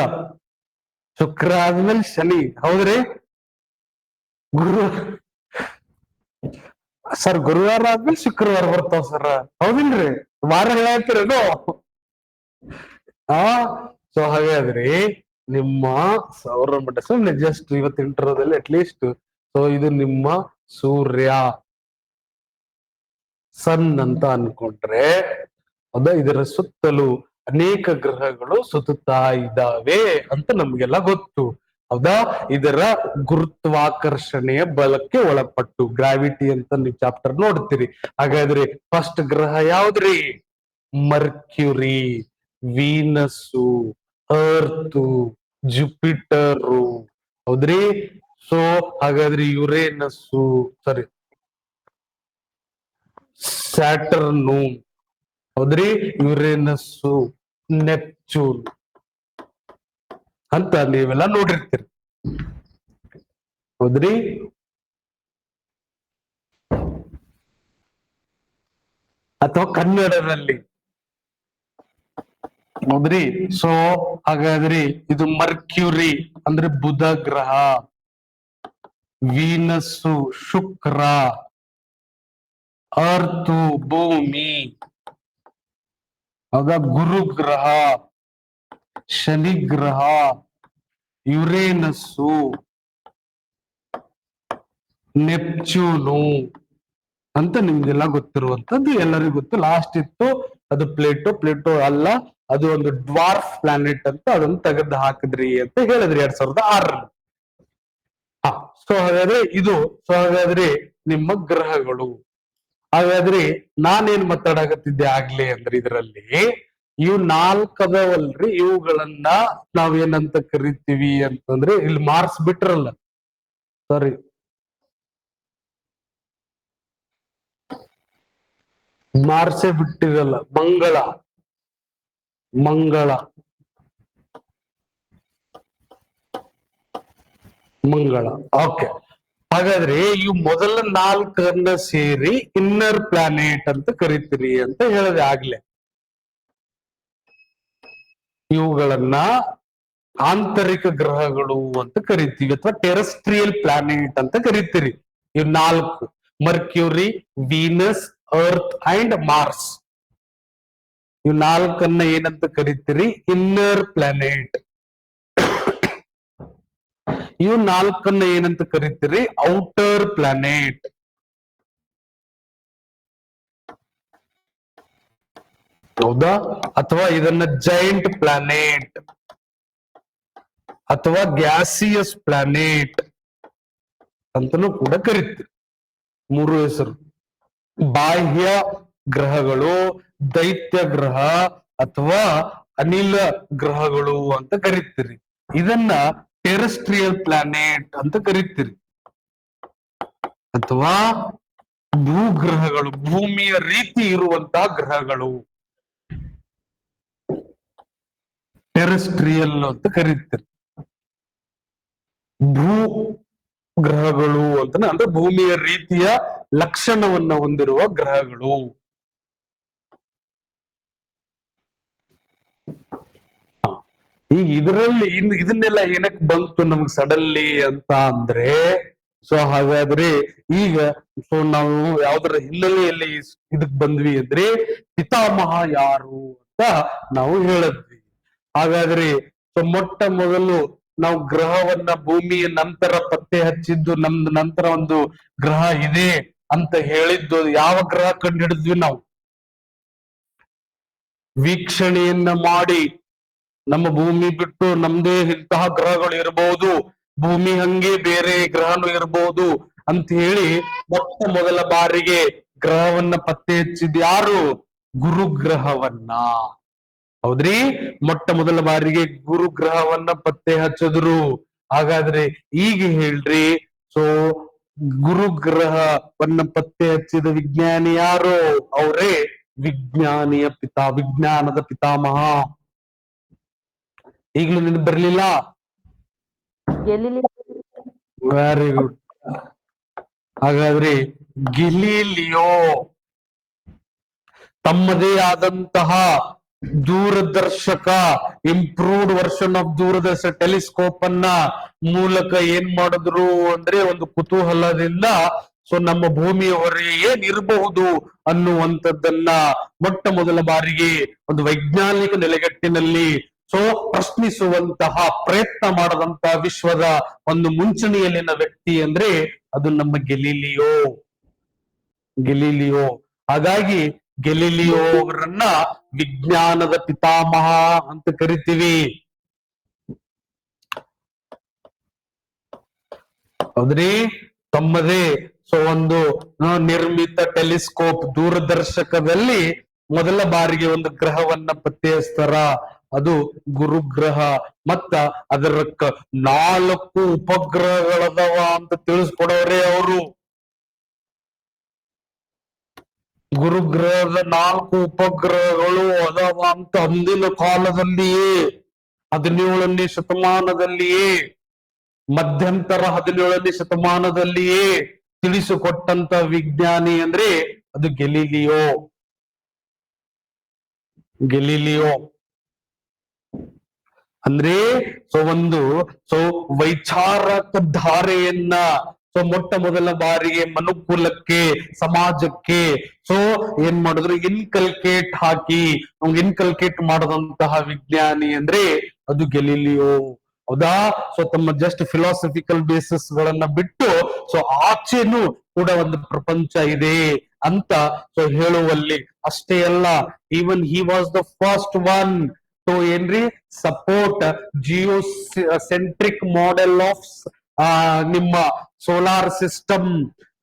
A: ಶುಕ್ರ ಆದ್ಮೇಲೆ ಶನಿ. ಹೌದ್ರಿ? ಗುರು ಸರ್, ಗುರುವಾರ ಆದ್ಮೇಲೆ ಶುಕ್ರವಾರ ಬರ್ತಾವ ಸರ್. ಹೌದಿಲ್ರಿ? ವಾರ ಹೇಳ್ತೀರೇನು? ಸೊ ಹಾಗಾದ್ರಿ ನಿಮ್ಮ ಸೌರಮಂಡಲ ಸುಮ್ನೆ ಜಸ್ಟ್ ಇವತ್ತು ಇಂಟರ್ವ್ಯೂದಲ್ಲಿ ಅಟ್ಲೀಸ್ಟ್ ಸೊ ಇದು ನಿಮ್ಮ ಸೂರ್ಯ ಸನ್ ಅಂತ ಅನ್ಕೊಂಡ್ರೆ, ಹೌದಾ, ಇದರ ಸುತ್ತಲೂ ಅನೇಕ ಗ್ರಹಗಳು ಸುತ್ತುತ್ತಾ ಇದ್ದಾವೆ ಅಂತ ನಮ್ಗೆಲ್ಲ ಗೊತ್ತು. ಹೌದಾ? ಇದರ ಗುರುತ್ವಾಕರ್ಷಣೆಯ ಬಲಕ್ಕೆ ಒಳಪಟ್ಟು, ಗ್ರಾವಿಟಿ ಅಂತ ನೀವು ಚಾಪ್ಟರ್ ನೋಡ್ತೀರಿ. ಹಾಗಾದ್ರೆ ಫಸ್ಟ್ ಗ್ರಹ ಯಾವ್ದ್ರಿ? Mercury, Venus, Earth, Jupiter. ಹೌದ್ರಿ? ಸೊ ಹಾಗಾದ್ರೆ ಯುರೇನಸ್ಸು, ಸಾರಿ ಸ್ಯಾಟರ್ನು. ಹೌದ್ರಿ? ಯುರೇನಸ್ಸು, ನೆಪ್ಚೂನ್ ಅಂತ ನೀವೆಲ್ಲ ನೋಡಿರ್ತೀರಿ. ಹೌದ್ರಿ? ಅಥವಾ ಕನ್ನಡದಲ್ಲಿ. ಹೌದ್ರಿ? ಸೊ ಹಾಗಾದ್ರಿ ಇದು ಮರ್ಕ್ಯುರಿ ಅಂದ್ರೆ ಬುಧ ಗ್ರಹ, ವೀನಸ್ಸು ಶುಕ್ರ, ಅರ್ತ್ ಭೂಮಿ, ಹೌದಾ, ಗುರು ಗ್ರಹ, ಶನಿ ಗ್ರಹ, ಯುರೇನಸ್ಸು, ನೆಪ್ಚೂನು ಅಂತ ನಿಮ್ಗೆಲ್ಲ ಗೊತ್ತಿರುವಂತದ್ದು ಎಲ್ಲರಿಗೂ ಗೊತ್ತು. ಲಾಸ್ಟ್ ಇತ್ತು ಅದು ಪ್ಲೇಟೋ ಅಲ್ಲ, ಅದು ಒಂದು ಡ್ವಾರ್ಫ್ ಪ್ಲಾನೆಟ್ ಅಂತ ಅದನ್ನು ತೆಗೆದು ಹಾಕಿದ್ರಿ ಅಂತ ಹೇಳಿದ್ರಿ 2006ರಲ್ಲಿ. ಸೊ ಹಾಗಾದ್ರೆ ಇದು ಸೊ ಹಾಗಾದ್ರೆ ನಿಮ್ಮ ಗ್ರಹಗಳು. ಹಾಗಾದ್ರೆ ನಾನೇನ್ ಮಾತಾಡಕತ್ತಿದ್ದೆ ಆಗ್ಲೇ ಅಂದ್ರೆ ಇದರಲ್ಲಿ ಇವು 4 ಅದಾವಲ್ರಿ, ಇವುಗಳನ್ನ ನಾವೇನಂತ ಕರಿತೀವಿ ಅಂತಂದ್ರೆ, ಇಲ್ಲಿ ಮಾರ್ಕ್ಸ್ ಬಿಟ್ರಲ್ಲ, ಸಾರಿ ಮಾರ್ಸೆ ಬಿಟ್ಟಿರಲ್ಲ, ಮಂಗಳ. ಮಂಗಳ ಮಂಗಳ ಓಕೆ. ಹಾಗಾದ್ರೆ ಇವು ಮೊದಲ ನಾಲ್ಕನ್ನ ಸೇರಿ ಇನ್ನರ್ ಪ್ಲಾನೆಟ್ ಅಂತ ಕರಿತೀರಿ ಅಂತ ಹೇಳಿದೆ ಆಗ್ಲೇ. ಇವುಗಳನ್ನ ಆಂತರಿಕ ಗ್ರಹಗಳು ಅಂತ ಕರಿತೀವಿ ಅಥವಾ ಟೆರೆಸ್ಟ್ರಿಯಲ್ ಪ್ಲಾನೆಟ್ ಅಂತ ಕರಿತೀರಿ. ಇವ್ ನಾಲ್ಕು: Mercury, Venus, earth and Mars. ಇವ್ ನಾಲ್ಕನ್ನ ಏನಂತ ಕರಿತೀರಿ? Inner planet. ಇವ್ ನಾಲ್ಕನ್ನ ಏನಂತ ಕರಿತೀರಿ? Outer planet. ಹೌದಾ? ಅಥವಾ ಇದನ್ನ ಜೈಂಟ್ ಪ್ಲಾನೆಟ್ ಅಥವಾ ಗ್ಯಾಸಿಯಸ್ ಪ್ಲಾನೆಟ್ ಅಂತನೂ ಕೂಡ ಕರಿತೀರಿ. ಮೂರು ಹೆಸರು: ಬಾಹ್ಯ ಗ್ರಹಗಳು, ದೈತ್ಯ ಗ್ರಹ ಅಥವಾ ಅನಿಲ ಗ್ರಹಗಳು ಅಂತ ಕರಿತೀರಿ. ಇದನ್ನ ಟೆರೆಸ್ಟ್ರಿಯಲ್ ಪ್ಲಾನೆಟ್ ಅಂತ ಕರಿತೀರಿ. ಅಥವಾ ಭೂಗ್ರಹಗಳು, ಭೂಮಿಯ ರೀತಿ ಇರುವಂತಹ ಗ್ರಹಗಳು, ಟೆರೆಸ್ಟ್ರಿಯಲ್ ಅಂತ ಕರೀತೀರಿ. ಭೂ ಗ್ರಹಗಳು ಅಂತ ಅಂದ್ರೆ ಭೂಮಿಯ ರೀತಿಯ ಲಕ್ಷಣವನ್ನ ಹೊಂದಿರುವ ಗ್ರಹಗಳು. ಈಗ ಇದರಲ್ಲಿ ಇದನ್ನೆಲ್ಲ ಏನಕ್ಕೆ ಬಂತು ನಮ್ಗೆ ಸಡನ್ಲಿ ಅಂತ ಅಂದ್ರೆ, ಸೊ ಹಾಗಾದ್ರೆ ಈಗ ಸೊ ನಾವು ಯಾವ್ದರ ಹಿನ್ನೆಲೆಯಲ್ಲಿ ಇದಕ್ ಬಂದ್ವಿ ಅಂದ್ರೆ ಪಿತಾಮಹ ಯಾರು ಅಂತ ನಾವು ಹೇಳಿದ್ವಿ. ಹಾಗಾದ್ರೆ ಸೊ ಮೊಟ್ಟ ಮೊದಲು ನಾವು ಗ್ರಹವನ್ನ ಭೂಮಿಯ ನಂತರ ಪತ್ತೆ ಹಚ್ಚಿದ್ದು, ನಮ್ದು ನಂತರ ಒಂದು ಗ್ರಹ ಇದೆ ಅಂತ ಹೇಳಿದ್ದು ಯಾವ ಗ್ರಹ ಕಂಡು ಹಿಡಿದ್ವಿ ನಾವು? ವೀಕ್ಷಣೆಯನ್ನ ಮಾಡಿ ನಮ್ಮ ಭೂಮಿ ಬಿಟ್ಟು ನಮ್ದೇ ಇಂತಹ ಗ್ರಹಗಳು ಇರಬಹುದು, ಭೂಮಿ ಹಂಗೆ ಬೇರೆ ಗ್ರಹನು ಇರಬಹುದು ಅಂತ ಹೇಳಿ ಮೊಟ್ಟ ಮೊದಲ ಬಾರಿಗೆ ಗ್ರಹವನ್ನ ಪತ್ತೆ ಹಚ್ಚಿದ್ ಯಾರು? ಗುರುಗ್ರಹವನ್ನ. ಹೌದ್ರಿ? ಮೊಟ್ಟ ಮೊದಲ ಬಾರಿಗೆ ಗುರುಗ್ರಹವನ್ನ ಪತ್ತೆ ಹಚ್ಚಿದ್ರು. ಹಾಗಾದ್ರೆ ಈಗ ಹೇಳ್ರಿ, ಸೊ ಗುರುಗ್ರಹವನ್ನ ಪತ್ತೆ ಹಚ್ಚಿದ ವಿಜ್ಞಾನಿ ಯಾರು? ಅವರೇ ವಿಜ್ಞಾನದ ಪಿತಾಮಹ. ಈಗಲೂ ನಿನಗೆ ಬರ್ಲಿಲ್ಲ? Very good. ಹಾಗಾದ್ರೆ ಗೆಲೀಲಿಯೋ ತಮ್ಮದೇ ಆದಂತಹ ದೂರದರ್ಶಕ, ಇಂಪ್ರೂವ್ಡ್ ವರ್ಷನ್ ಆಫ್ ದೂರದರ್ಶಕ ಟೆಲಿಸ್ಕೋಪ್ ಅನ್ನ ಮೂಲಕ ಏನ್ ಮಾಡಿದ್ರು ಅಂದ್ರೆ ಒಂದು ಕುತೂಹಲದಿಂದ ಸೊ ನಮ್ಮ ಭೂಮಿಯ ಹೊರಗೆ ಏನ್ ಇರಬಹುದು ಅನ್ನುವಂಥದ್ದನ್ನ ಮೊಟ್ಟ ಮೊದಲ ಬಾರಿಗೆ ಒಂದು ವೈಜ್ಞಾನಿಕ ನೆಲೆಗಟ್ಟಿನಲ್ಲಿ ಸೊ ಪ್ರಶ್ನಿಸುವಂತಹ ಪ್ರಯತ್ನ ಮಾಡದಂತಹ ವಿಶ್ವದ ಒಂದು ಮುಂಚೂಣಿಯಲ್ಲಿನ ವ್ಯಕ್ತಿ ಅಂದ್ರೆ ಅದು ನಮ್ಮ ಗೆಲೀಲಿಯೋ. ಹಾಗಾಗಿ ಗೆಲೀಲಿಯೋ ಅವರನ್ನ ವಿಜ್ಞಾನದ ಪಿತಾಮಹ ಅಂತ ಕರಿತೀವಿ. ಹೌದ್ರಿ? ತಮ್ಮದೇ ಸೊ ಒಂದು ನಿರ್ಮಿತ ಟೆಲಿಸ್ಕೋಪ್ ದೂರದರ್ಶಕದಲ್ಲಿ ಮೊದಲ ಬಾರಿಗೆ ಒಂದು ಗ್ರಹವನ್ನ ಪತ್ತೆ ಹಚ್ತಾರ, ಅದು ಗುರುಗ್ರಹ. ಮತ್ತ ಅದರ 4 ಉಪಗ್ರಹಗಳದವ ಅಂತ ತಿಳಿಸ್ಕೊಡೋರೇ ಅವರು. ಗುರುಗ್ರಹದ 4 ಉಪಗ್ರಹಗಳು ಅದಾವ ಅಂತ ಅಂದಿನ ಕಾಲದಲ್ಲಿಯೇ 17ನೇ ಶತಮಾನದಲ್ಲಿಯೇ, ಮಧ್ಯಂತರ 17ನೇ ಶತಮಾನದಲ್ಲಿಯೇ ತಿಳಿಸಿಕೊಟ್ಟಂತ ವಿಜ್ಞಾನಿ ಅಂದ್ರೆ ಅದು ಗೆಲೀಲಿಯೋ. ಅಂದ್ರೆ ಸೊ ವೈಚಾರಕ ಧಾರೆಯನ್ನ ಸೊ ಮೊಟ್ಟ ಮೊದಲ ಬಾರಿಗೆ ಮನುಕುಲಕ್ಕೆ, ಸಮಾಜಕ್ಕೆ ಸೊ ಏನ್ ಮಾಡಿದ್ರು? ಇನ್ಕಲ್ಕೇಟ್ ಮಾಡದಂತಹ ವಿಜ್ಞಾನಿ ಅಂದ್ರೆ ಅದು ಗೆಲೀಲಿಯೋ. ಹೌದಾ? ಸೊ ತಮ್ಮ ಜಸ್ಟ್ ಫಿಲಾಸಫಿಕಲ್ ಬೇಸಿಸ್ ಗಳನ್ನ ಬಿಟ್ಟು ಸೊ ಆಚೆನೂ ಕೂಡ ಒಂದು ಪ್ರಪಂಚ ಇದೆ ಅಂತ ಸೊ ಹೇಳುವಲ್ಲಿ ಅಷ್ಟೇ ಅಲ್ಲ, even he was the first one to ಏನ್ರಿ ಸಪೋರ್ಟ್ ಜಿಯೋಸೆಂಟ್ರಿಕ್ ಮಾಡೆಲ್ ಆಫ್ ನಿಮ್ಮ ಸೋಲಾರ್ ಸಿಸ್ಟಮ್.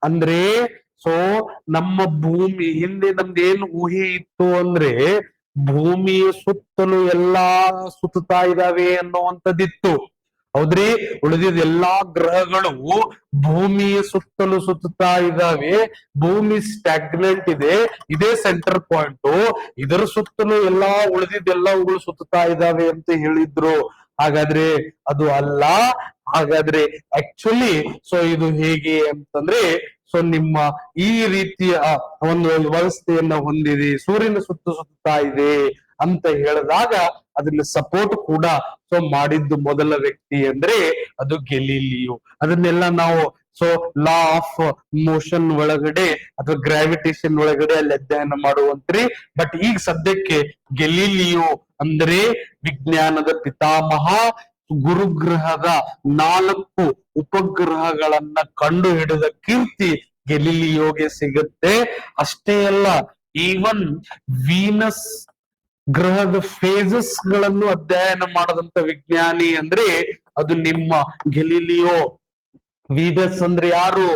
A: ಅಂದ್ರೆ ಸೊ ನಮ್ಮ ಭೂಮಿ ಹಿಂದೆ ನಮ್ದು ಏನು ಊಹೆ ಇತ್ತು ಅಂದ್ರೆ ಭೂಮಿಯ ಸುತ್ತಲೂ ಎಲ್ಲಾ ಸುತ್ತಾ ಇದಾವೆ ಅನ್ನುವಂಥದ್ದಿತ್ತು. ಹೌದ್ರಿ? ಉಳಿದಿದ ಎಲ್ಲಾ ಗ್ರಹಗಳು ಭೂಮಿಯ ಸುತ್ತಲೂ ಸುತ್ತುತ್ತಾ ಇದಾವೆ. ಭೂಮಿ ಸ್ಟಾಗ್ನೆಂಟ್ ಇದೆ, ಇದೇ ಸೆಂಟರ್ ಪಾಯಿಂಟ್. ಇದರ ಸುತ್ತಲೂ ಎಲ್ಲಾ ಉಳಿದಿದ್ದೆಲ್ಲವುಗಳು ಸುತ್ತುತ್ತಾ ಇದಾವೆ ಅಂತ ಹೇಳಿದ್ರು. ಹಾಗಾದ್ರೆ ಅದು ಅಲ್ಲ. ಹಾಗಾದ್ರೆ ಆಕ್ಚುಲಿ ಸೊ ಇದು ಹೇಗೆ ಅಂತಂದ್ರೆ, ಸೊ ನಿಮ್ಮ ಈ ರೀತಿಯ ಒಂದು ವ್ಯವಸ್ಥೆಯನ್ನ ಹೊಂದಿದೆ, ಸೂರ್ಯನ ಸುತ್ತುತ್ತಾ ಇದೆ ಅಂತ ಹೇಳಿದಾಗ ಅದನ್ನ ಸಪೋರ್ಟ್ ಕೂಡ ಸೊ ಮಾಡಿದ್ದು ಮೊದಲ ವ್ಯಕ್ತಿ ಅಂದ್ರೆ ಅದು ಗೆಲಿಲಿಯೋ. ಅದನ್ನೆಲ್ಲ ನಾವು ಸೊ ಲಾ ಆಫ್ ಮೋಷನ್ ಒಳಗಡೆ ಅಥವಾ ಗ್ರಾವಿಟೇಷನ್ ಒಳಗಡೆ ಅಲ್ಲಿ ಅಧ್ಯಯನ ಮಾಡುವಂತ್ರಿ. ಬಟ್ ಈಗ ಸದ್ಯಕ್ಕೆ ಗೆಲಿಲಿಯೋ ಅಂದ್ರೆ ವಿಜ್ಞಾನದ ಪಿತಾಮಹ. ಗುರುಗ್ರಹದ 4 ಉಪಗ್ರಹಗಳನ್ನ ಕಂಡು ಹಿಡಿದ ಕೀರ್ತಿ ಗೆಲಿಲಿಯೋಗೆ ಸಿಗುತ್ತೆ. ಅಷ್ಟೇ ಅಲ್ಲ, ಈವನ್ ವೀನಸ್ ಗ್ರಹದ ಫೇಸಸ್ ಗಳನ್ನು ಅಧ್ಯಯನ ಮಾಡದಂತ ವಿಜ್ಞಾನಿ ಅಂದ್ರೆ ಅದು ನಿಮ್ಮ ಗೆಲಿಲಿಯೋ. ವೀನಸ್ ಅಂದ್ರೆ ಯಾರು?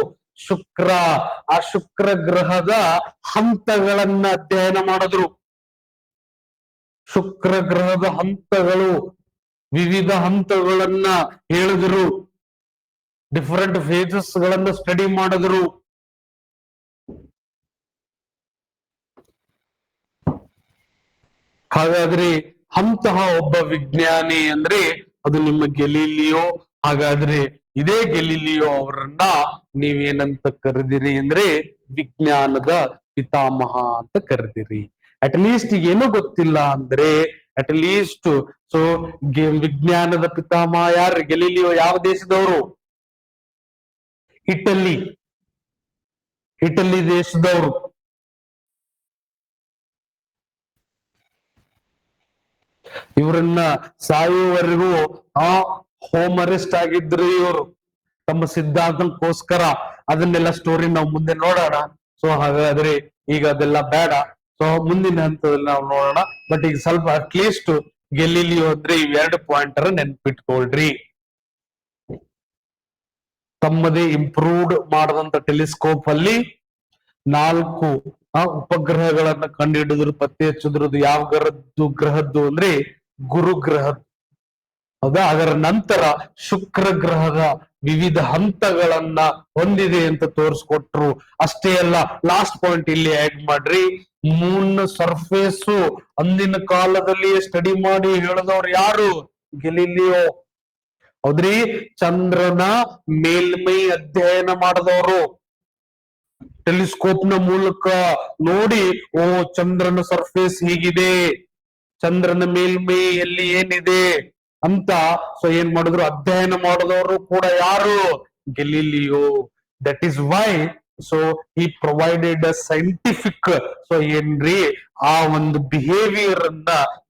A: ಶುಕ್ರ. ಆ ಶುಕ್ರ ಗ್ರಹದ ಹಂತಗಳನ್ನ ಅಧ್ಯಯನ ಮಾಡಿದ್ರು. ಶುಕ್ರ ಗ್ರಹದ ಹಂತಗಳು, ವಿವಿಧ ಹಂತಗಳನ್ನ ಹೇಳಿದ್ರು, ಡಿಫರೆಂಟ್ ಫೇಸಸ್ ಗಳನ್ನ ಸ್ಟಡಿ ಮಾಡಿದ್ರು. ಹಾಗಾದ್ರೆ ಅಂತಹ ಒಬ್ಬ ವಿಜ್ಞಾನಿ ಅಂದ್ರೆ ಅದು ನಿಮ್ಮ ಗೆಲಿಲಿಯೋ. ಹಾಗಾದ್ರೆ ಇದೇ ಗೆಲಿಲಿಯೋ ಅವರನ್ನ ನೀವೇನಂತ ಕರೆದಿರಿ ಅಂದ್ರೆ ವಿಜ್ಞಾನದ ಪಿತಾಮಹ ಅಂತ ಕರೆದಿರಿ. ಅಟ್ ಲೀಸ್ಟ್ ಏನು ಗೊತ್ತಿಲ್ಲ ಅಂದ್ರೆ ಅಟ್ ಲೀಸ್ಟ್ ಸೊ ವಿಜ್ಞಾನದ ಪಿತಾಮಹ ಯಾರು? ಗೆಲಿಲಿಯೋ ಯಾವ ದೇಶದವರು? ಇಟಲಿ. ಇಟಲಿ ದೇಶದವರು. ಇವರನ್ನ ಸಾಯುವವರೆಗೂ ಹೋಮ್ ಅರೆಸ್ಟ್ ಆಗಿದ್ರು ಇವರು ತಮ್ಮ ಸಿದ್ಧಾಂತಕ್ಕೋಸ್ಕರ. ಅದನ್ನೆಲ್ಲ ಸ್ಟೋರಿ ನಾವು ಮುಂದೆ ನೋಡೋಣ. ಸೊ ಹಾಗಾದ್ರೆ ಈಗ ಅದೆಲ್ಲ ಬೇಡ. ಸೊ ಮುಂದಿನ ಹಂತದಲ್ಲಿ ನಾವು ನೋಡೋಣ. ಬಟ್ ಈಗ ಸ್ವಲ್ಪ ಅಟ್ಲೀಸ್ಟ್ ಗೆಲಿಲಿಯೋ ಅಂದ್ರೆ ಇವೆರಡು ಪಾಯಿಂಟ್ ನೆನ್ಪಿಟ್ಕೊಳ್ರಿ. ತಮ್ಮದೇ ಇಂಪ್ರೂವ್ಡ್ ಮಾಡದಂತ ಟೆಲಿಸ್ಕೋಪ್ ಅಲ್ಲಿ 4 ಉಪಗ್ರಹಗಳನ್ನ ಕಂಡುಹಿಡಿದ್ರು, ಪತ್ತೆ ಹಚ್ಚಿದ್ರದ್ದು. ಯಾವ ಗ್ರಹದ್ದು ಅಂದ್ರೆ ಗುರುಗ್ರಹದ್ದು. ಹೌದಾ? ಅದರ ನಂತರ ಶುಕ್ರ ಗ್ರಹದ ವಿವಿಧ ಹಂತಗಳನ್ನ ಹೊಂದಿದೆ ಅಂತ ತೋರಿಸ್ಕೊಟ್ರು. ಅಷ್ಟೇ ಅಲ್ಲ, ಲಾಸ್ಟ್ ಪಾಯಿಂಟ್ ಇಲ್ಲಿ ಆಡ್ ಮಾಡ್ರಿ. ಮೂನ್ ಸರ್ಫೇಸ್ ಅಂದಿನ ಕಾಲದಲ್ಲಿ ಸ್ಟಡಿ ಮಾಡಿ ಹೇಳಿದವ್ರು ಯಾರು? ಗೆಲಿಲಿಯೋ. ಹೌದ್ರಿ? ಚಂದ್ರನ ಮೇಲ್ಮೈ ಅಧ್ಯಯನ ಮಾಡಿದವರು. ಟೆಲಿಸ್ಕೋಪ್ ನ ಮೂಲಕ ನೋಡಿ, ಓ ಚಂದ್ರನ ಸರ್ಫೇಸ್ ಹೀಗಿದೆ, ಚಂದ್ರನ ಮೇಲ್ಮೈಯಲ್ಲಿ ಏನಿದೆ ಅಂತ ಸೊ ಏನ್ ಮಾಡಿದ್ರು? ಅಧ್ಯಯನ ಮಾಡಿದವರು ಕೂಡ ಯಾರು? Galileo. That is why so ಈ ಪ್ರೊವೈಡೆಡ್ ಸೈಂಟಿಫಿಕ್ ಸೊ ಏನ್ರಿ ಆ ಒಂದು ಬಿಹೇವಿಯರ್ ಅನ್ನ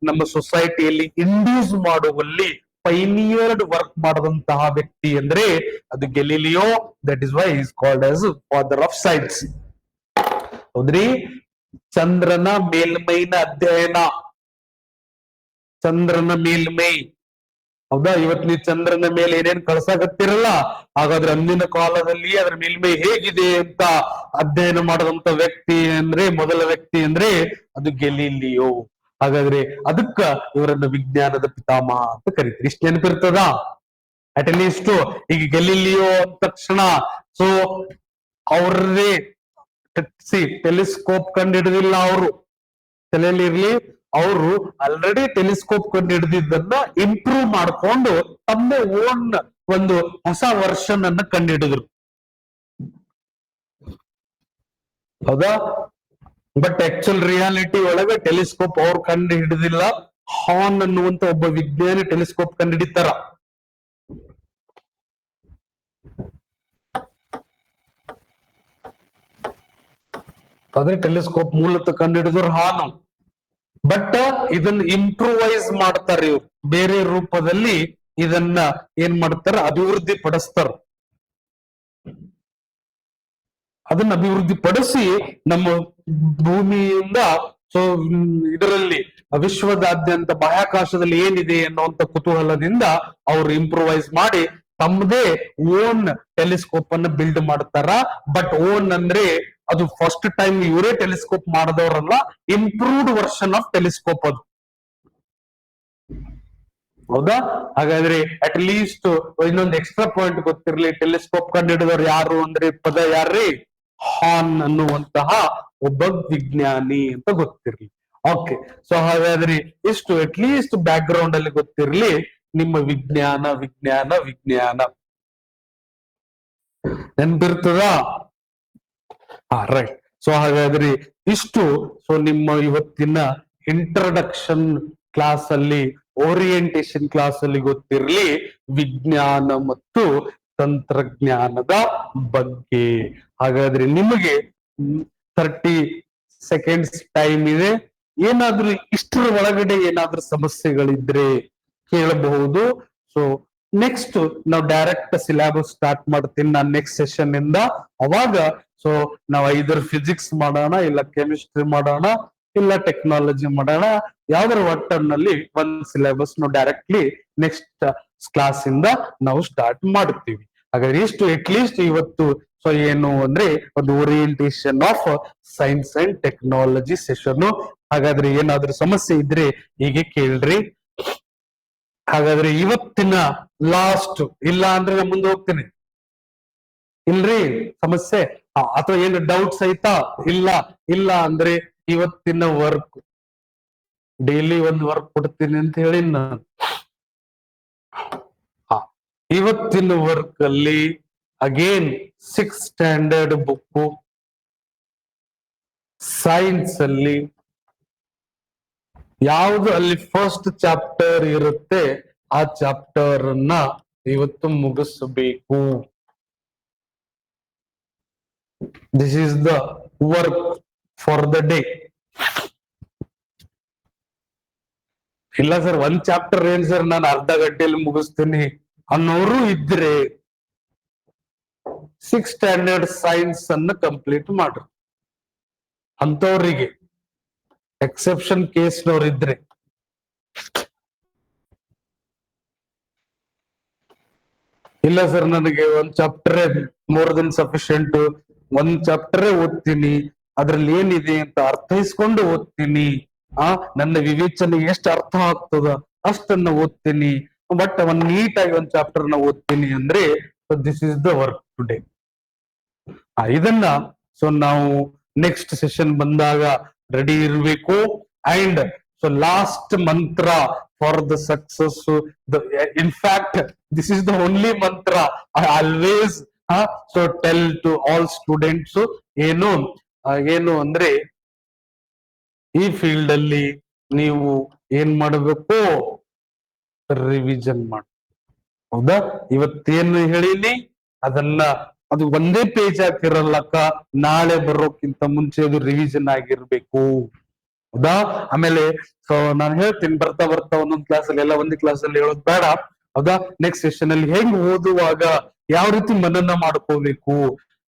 A: ನಮ್ಮ ಸೊಸೈಟಿಯಲ್ಲಿ ಇಂಡ್ಯೂಸ್ ಮಾಡುವಲ್ಲಿ ಪೈನಿಯರ್ಡ್ ವರ್ಕ್ ಮಾಡದಂತಹ ವ್ಯಕ್ತಿ ಅಂದ್ರೆ ಅದು Galileo. That is Y is called as father of science. ಹೌದ್ರಿ? ಚಂದ್ರನ ಮೇಲ್ಮೈನ ಅಧ್ಯಯನ. ಚಂದ್ರನ ಮೇಲ್ಮೈ. ಹೌದಾ? ಇವತ್ ನೀವು ಚಂದ್ರನ ಮೇಲೆ ಏನೇನ್ ಕಳ್ಸಾಕತ್ತಿರಲ್ಲ, ಹಾಗಾದ್ರೆ ಅಂದಿನ ಕಾಲದಲ್ಲಿ ಅದರ ಮೇಲ್ಮೈ ಹೇಗಿದೆ ಅಂತ ಅಧ್ಯಯನ ಮಾಡದಂತ ವ್ಯಕ್ತಿ ಅಂದ್ರೆ ಮೊದಲ ವ್ಯಕ್ತಿ ಅಂದ್ರೆ ಅದು ಗೆಲಿಲಿಯೋ. ಹಾಗಾದ್ರೆ ಅದಕ್ಕ ಇವರನ್ನ ವಿಜ್ಞಾನದ ಪಿತಾಮಹ ಅಂತ ಕರಿತೀರಿ. ಇಷ್ಟ ನೆನಪಿರ್ತದ ಅಟ್ ಲೀಸ್ಟ್. ಈಗ ಗೆಲಿಲಿಯೋ ಅಂದ ತಕ್ಷಣ ಸೊ ಅವ್ರದೇ ಟೆಲಿಸ್ಕೋಪ್ ಕಂಡು ಹಿಡಿದಿಲ್ಲ ಅವರು, ತಲೆಯಲ್ಲಿ ಇರ್ಲಿ. ಅವರು ಆಲ್ರೆಡಿ ಟೆಲಿಸ್ಕೋಪ್ ಕಂಡು ಹಿಡಿದಿದ್ದನ್ನ ಇಂಪ್ರೂವ್ ಮಾಡ್ಕೊಂಡು ತಮ್ಮ ಓನ್ ಒಂದು ಹೊಸ ವರ್ಷನ್ ಅನ್ನ ಕಂಡು ಹಿಡಿದ್ರು. ಹೌದಾ? ಬಟ್ ಆಕ್ಚುಲ್ ರಿಯಾಲಿಟಿ ಒಳಗೆ ಟೆಲಿಸ್ಕೋಪ್ ಅವ್ರು ಕಂಡು ಹಿಡಿದಿಲ್ಲ. ಹಾನ್ ಅನ್ನುವಂತ ಒಬ್ಬ ವಿಜ್ಞಾನಿ ಟೆಲಿಸ್ಕೋಪ್ ಕಂಡು ಹಿಡಿತಾರ. ಅದೇ ಟೆಲಿಸ್ಕೋಪ್ ಮೂಲತಃ ಕಂಡು ಹಿಡಿದ್ರು ಹಾನು. ಬಟ್ ಇದನ್ನ ಇಂಪ್ರೂವೈಸ್ ಮಾಡ್ತಾರೆ ಇವ್ರು, ಬೇರೆ ರೂಪದಲ್ಲಿ ಇದನ್ನ ಏನ್ ಮಾಡ್ತಾರ? ಅಭಿವೃದ್ಧಿ ಪಡಿಸ್ತಾರ. ಅದನ್ನ ಅಭಿವೃದ್ಧಿ ಪಡಿಸಿ ನಮ್ಮ ಭೂಮಿಯಿಂದ ಸೊ ಇದರಲ್ಲಿ ವಿಶ್ವದಾದ್ಯಂತ ಬಾಹ್ಯಾಕಾಶದಲ್ಲಿ ಏನಿದೆ ಅನ್ನುವಂತ ಕುತೂಹಲದಿಂದ ಅವರು ಇಂಪ್ರೂವೈಸ್ ಮಾಡಿ ತಮ್ಮದೇ ಓನ್ ಟೆಲಿಸ್ಕೋಪ್ ಅನ್ನ ಬಿಲ್ಡ್ ಮಾಡ್ತಾರ. ಬಟ್ ಓನ್ ಅಂದ್ರೆ ಅದು ಫಸ್ಟ್ ಟೈಮ್ ಇವರೇ ಟೆಲಿಸ್ಕೋಪ್ ಮಾಡಿದವರಲ್ಲ, ಇಂಪ್ರೂವ್ಡ್ ವರ್ಷನ್ ಆಫ್ ಟೆಲಿಸ್ಕೋಪ್ ಅದು. ಹೌದಾ? ಹಾಗಾದ್ರೆ ಅಟ್ ಲೀಸ್ಟ್ ಇನ್ನೊಂದು ಎಕ್ಸ್ಟ್ರಾ ಪಾಯಿಂಟ್ ಗೊತ್ತಿರ್ಲಿ, ಟೆಲಿಸ್ಕೋಪ್ ಕಂಡುಹಿಡಿದವ್ರು ಯಾರು ಅಂದ್ರೆ ಪದ ಯಾರ್ರಿ? ಹಾನ್ ಅನ್ನುವಂತಹ ಒಬ್ಬ ವಿಜ್ಞಾನಿ ಅಂತ ಗೊತ್ತಿರ್ಲಿ. ಓಕೆ, ಸೊ ಹಾಗಾದ್ರೆ ಇಷ್ಟು ಅಟ್ ಲೀಸ್ಟ್ ಬ್ಯಾಕ್ ಗ್ರೌಂಡ್ ಅಲ್ಲಿ ಗೊತ್ತಿರ್ಲಿ ನಿಮ್ಮ ವಿಜ್ಞಾನ ವಿಜ್ಞಾನ ವಿಜ್ಞಾನ ನೆನ್ಪಿರ್ತದಾ? ರೈಟ್. ಸೊ ಹಾಗಾದ್ರೆ ಇಷ್ಟು ಸೊ ನಿಮ್ಮ ಇವತ್ತಿನ ಇಂಟ್ರಡಕ್ಷನ್ ಕ್ಲಾಸ್ ಅಲ್ಲಿ, ಓರಿಯೆಂಟೇಶನ್ ಕ್ಲಾಸ್ ಅಲ್ಲಿ ಗೊತ್ತಿರ್ಲಿ ವಿಜ್ಞಾನ ಮತ್ತು ತಂತ್ರಜ್ಞಾನದ ಬಗ್ಗೆ. ಹಾಗಾದ್ರೆ ನಿಮಗೆ 30 ಸೆಕೆಂಡ್ಸ್ ಟೈಮ್ ಇದೆ. ಏನಾದ್ರೂ ಇಷ್ಟರ ಒಳಗಡೆ ಏನಾದ್ರೂ ಸಮಸ್ಯೆಗಳಿದ್ರೆ ಕೇಳಬಹುದು. ಸೊ ನೆಕ್ಸ್ಟ್ ನಾವು ಡೈರೆಕ್ಟ್ ಸಿಲೆಬಸ್ ಸ್ಟಾರ್ಟ್ ಮಾಡ್ತೀನಿ ನಾನು ನೆಕ್ಸ್ಟ್ ಸೆಷನ್ ಇಂದ. ಅವಾಗ ಸೊ ನಾವು ಐದರ್ ಫಿಸಿಕ್ಸ್ ಮಾಡೋಣ, ಇಲ್ಲ ಕೆಮಿಸ್ಟ್ರಿ ಮಾಡೋಣ, ಇಲ್ಲ ಟೆಕ್ನಾಲಜಿ ಮಾಡೋಣ. ಯಾವ್ದಾರ ಒಟ್ಟಲ್ಲಿ ಒಂದ್ ಸಿಲೆಬಸ್ ನಾವು ಡೈರೆಕ್ಟ್ಲಿ ನೆಕ್ಸ್ಟ್ ಕ್ಲಾಸ್ ಇಂದ ನಾವು ಸ್ಟಾರ್ಟ್ ಮಾಡ್ತೀವಿ. ಹಾಗಾದ್ರೆ ಇಷ್ಟು ಅಟ್ ಲೀಸ್ಟ್ ಇವತ್ತು ಸೊ ಏನು ಅಂದ್ರೆ ಒಂದು orientation of science and technology session. ಹಾಗಾದ್ರೆ ಏನಾದ್ರೂ ಸಮಸ್ಯೆ ಇದ್ರೆ ಹೀಗೆ ಕೇಳ್ರಿ. ಹಾಗಾದ್ರೆ ಇವತ್ತಿನ ಲಾಸ್ಟ್, ಇಲ್ಲ ಅಂದ್ರೆ ನಾನು ಮುಂದೆ ಹೋಗ್ತೀನಿ. ಇಲ್ರಿ ಸಮಸ್ಯೆ ಅಥವಾ ಏನು ಡೌಟ್ಸ್ ಐತಾ? ಇಲ್ಲ ಅಂದ್ರೆ ಇವತ್ತಿನ ವರ್ಕ್, ಡೈಲಿ ಒಂದು ವರ್ಕ್ ಕೊಡ್ತೀನಿ ಅಂತ ಹೇಳಿ ನಾನು. ಇವತ್ತಿನ ವರ್ಕ್ ಅಲ್ಲಿ again 6th standard book science ಅಲ್ಲಿ ಯಾವುದು ಅಲ್ಲಿ ಫಸ್ಟ್ ಚಾಪ್ಟರ್ ಇರುತ್ತೆ ಆ ಚಾಪ್ಟರ್ ಅನ್ನ ಇವತ್ತು ಮುಗಿಸಬೇಕು. This is the work for the day. ಇಲ್ಲ ಸರ್ ಒಂದ್ ಚಾಪ್ಟರ್ ಏನ್ ಸರ್ ನಾನು ಅರ್ಧ ಗಂಟೆಯಲ್ಲಿ ಮುಗಿಸ್ತೀನಿ ಅನ್ನೋರು ಇದ್ರೆ 6th ಸ್ಟ್ಯಾಂಡರ್ಡ್ ಸೈನ್ಸ್ ಅನ್ನ ಕಂಪ್ಲೀಟ್ ಮಾಡ್ರಿ. ಅಂತವ್ರಿಗೆ ಎಕ್ಸೆಪ್ಷನ್ ಕೇಸ್ನವ್ರು ಇದ್ರೆ ಇಲ್ಲ ಸರ್ ನನಗೆ ಒಂದ್ ಚಾಪ್ಟರ್ ಮೋರ್ ದೆನ್ ಸಫಿಶಿಯಂಟ್, ಒಂದ್ ಚಾಪ್ಟರ್ ಓದ್ತೀನಿ, ಅದ್ರಲ್ಲಿ ಏನಿದೆ ಅಂತ ಅರ್ಥೈಸ್ಕೊಂಡು ಓದ್ತೀನಿ, ನನ್ನ ವಿವೇಚನೆ ಎಷ್ಟು ಅರ್ಥ ಆಗ್ತದ ಅಷ್ಟನ್ನ ಓದ್ತೀನಿ, ಬಟ್ ಒಂದ್ ನೀಟಾಗಿ ಒಂದ್ ಚಾಪ್ಟರ್ ನ ಓದ್ತೀನಿ ಅಂದ್ರೆ this is the work today. ಇದನ್ನ ಸೊ ನಾವು ನೆಕ್ಸ್ಟ್ ಸೆಷನ್ ಬಂದಾಗ ರೆಡಿ ಇರಬೇಕು. And so last mantra for the success, in fact this is the only mantra I always so tell to all students. ಏನು ಅಂದ್ರೆ ಈ ಫೀಲ್ಡ್ ಅಲ್ಲಿ ನೀವು ಏನ್ ಮಾಡಬೇಕು? ರಿವಿಷನ್ ಮಾಡಿ. ಹೌದಾ? ಇವತ್ತೇನು ಹೇಳಿನಿ ಅದನ್ನ ಅದು ಒಂದೇ ಪೇಜ್ ಹಾಕಿರಲ್ಲಕ್ಕ, ನಾಳೆ ಬರೋಕ್ಕಿಂತ ಮುಂಚೆ ಅದು ರಿವಿಷನ್ ಆಗಿರ್ಬೇಕು. ಹೌದಾ? ಆಮೇಲೆ ಸೊ ನಾನು ಹೇಳ್ತೀನಿ ಬರ್ತಾ ಒಂದೊಂದ್ ಕ್ಲಾಸ್ ಅಲ್ಲಿ, ಎಲ್ಲ ಒಂದೇ ಕ್ಲಾಸ್ ಅಲ್ಲಿ ಹೇಳೋದು ಬೇಡ. ಹೌದಾ? ನೆಕ್ಸ್ಟ್ ಸೆಷನ್ ಅಲ್ಲಿ ಹೆಂಗ್ ಓದುವಾಗ ಯಾವ ರೀತಿ ಮನನ ಮಾಡ್ಕೋಬೇಕು,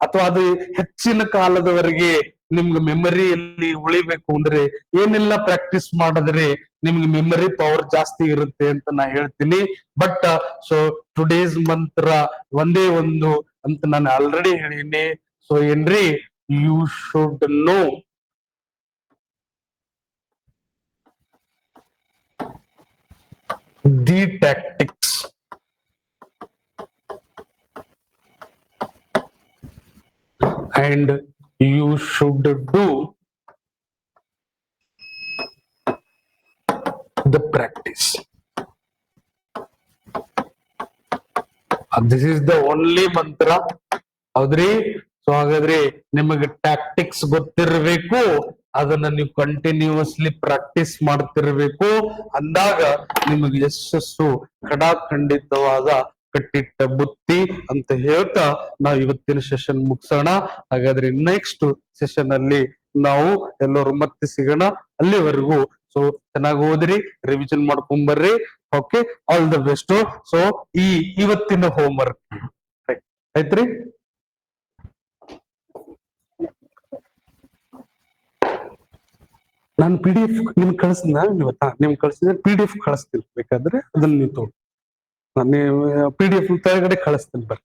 A: ಅಥವಾ ಅದು ಹೆಚ್ಚಿನ ಕಾಲದವರೆಗೆ ನಿಮ್ಗೆ ಮೆಮರಿಯಲ್ಲಿ ಉಳಿಬೇಕು ಅಂದ್ರೆ ಏನೆಲ್ಲ ಪ್ರಾಕ್ಟೀಸ್ ಮಾಡಿದ್ರೆ ನಿಮ್ಗೆ ಮೆಮರಿ ಪವರ್ ಜಾಸ್ತಿ ಇರುತ್ತೆ ಅಂತ ನಾ ಹೇಳ್ತೀನಿ. ಬಟ್ ಸೊ ಟುಡೇಸ್ ಮಂತ್ರ ಒಂದೇ ಒಂದು ಅಂತ ನಾನು ಆಲ್ರೆಡಿ ಹೇಳಿನಿ. ಸೊ ಏನ್ರಿ, you should know the tactics and you should do the practice. This is the only mantra. ಹೌದ್ರಿ? ಸೊ ಹಾಗಾದ್ರೆ ನಿಮಗೆ ಟ್ಯಾಕ್ಟಿಕ್ಸ್ ಗೊತ್ತಿರಬೇಕು, ಅದನ್ನ ನೀವು ಕಂಟಿನ್ಯೂಸ್ಲಿ ಪ್ರಾಕ್ಟೀಸ್ ಮಾಡ್ತಿರ್ಬೇಕು. ಅಂದಾಗ ನಿಮಗೆ ಯಶಸ್ಸು ಖಂಡಿತವಾದ ಕಟ್ಟಿಟ್ಟ ಬುತ್ತಿ ಅಂತ ಹೇಳ್ತಾ ನಾವು ಇವತ್ತಿನ ಸೆಷನ್ ಮುಗಿಸೋಣ. ಹಾಗಾದ್ರೆ ನೆಕ್ಸ್ಟ್ ಸೆಷನ್ ಅಲ್ಲಿ ನಾವು ಎಲ್ಲರೂ ಮತ್ತೆ ಸಿಗೋಣ. ಅಲ್ಲಿವರೆಗೂ ಸೊ ಚೆನ್ನಾಗಿ ಓದ್ರಿ, ರಿವಿಷನ್ ಮಾಡ್ಕೊಂಡ್ ಬರ್ರಿ. Okay, all the best. So ಇವತ್ತಿನ ಹೋಮ್ ವರ್ಕ್ ಆಯ್ತ್ರಿ. ನಾನು PDF ನಿಮ್ಗೆ ಕಳಿಸ್ತೀನಿ, ನಿಮ್ಗೆ ಕಳಿಸಿದ್ರೆ PDF ಕಳಿಸ್ತೀನಿ, ಬೇಕಾದ್ರೆ ಅದನ್ನ ನೀವು ತಗೊಳ್ಳಿ. ನಾನು PDF ಕೆಳಗಡೆ ಕಳಿಸ್ತೀನಿ ಬರ್ರಿ.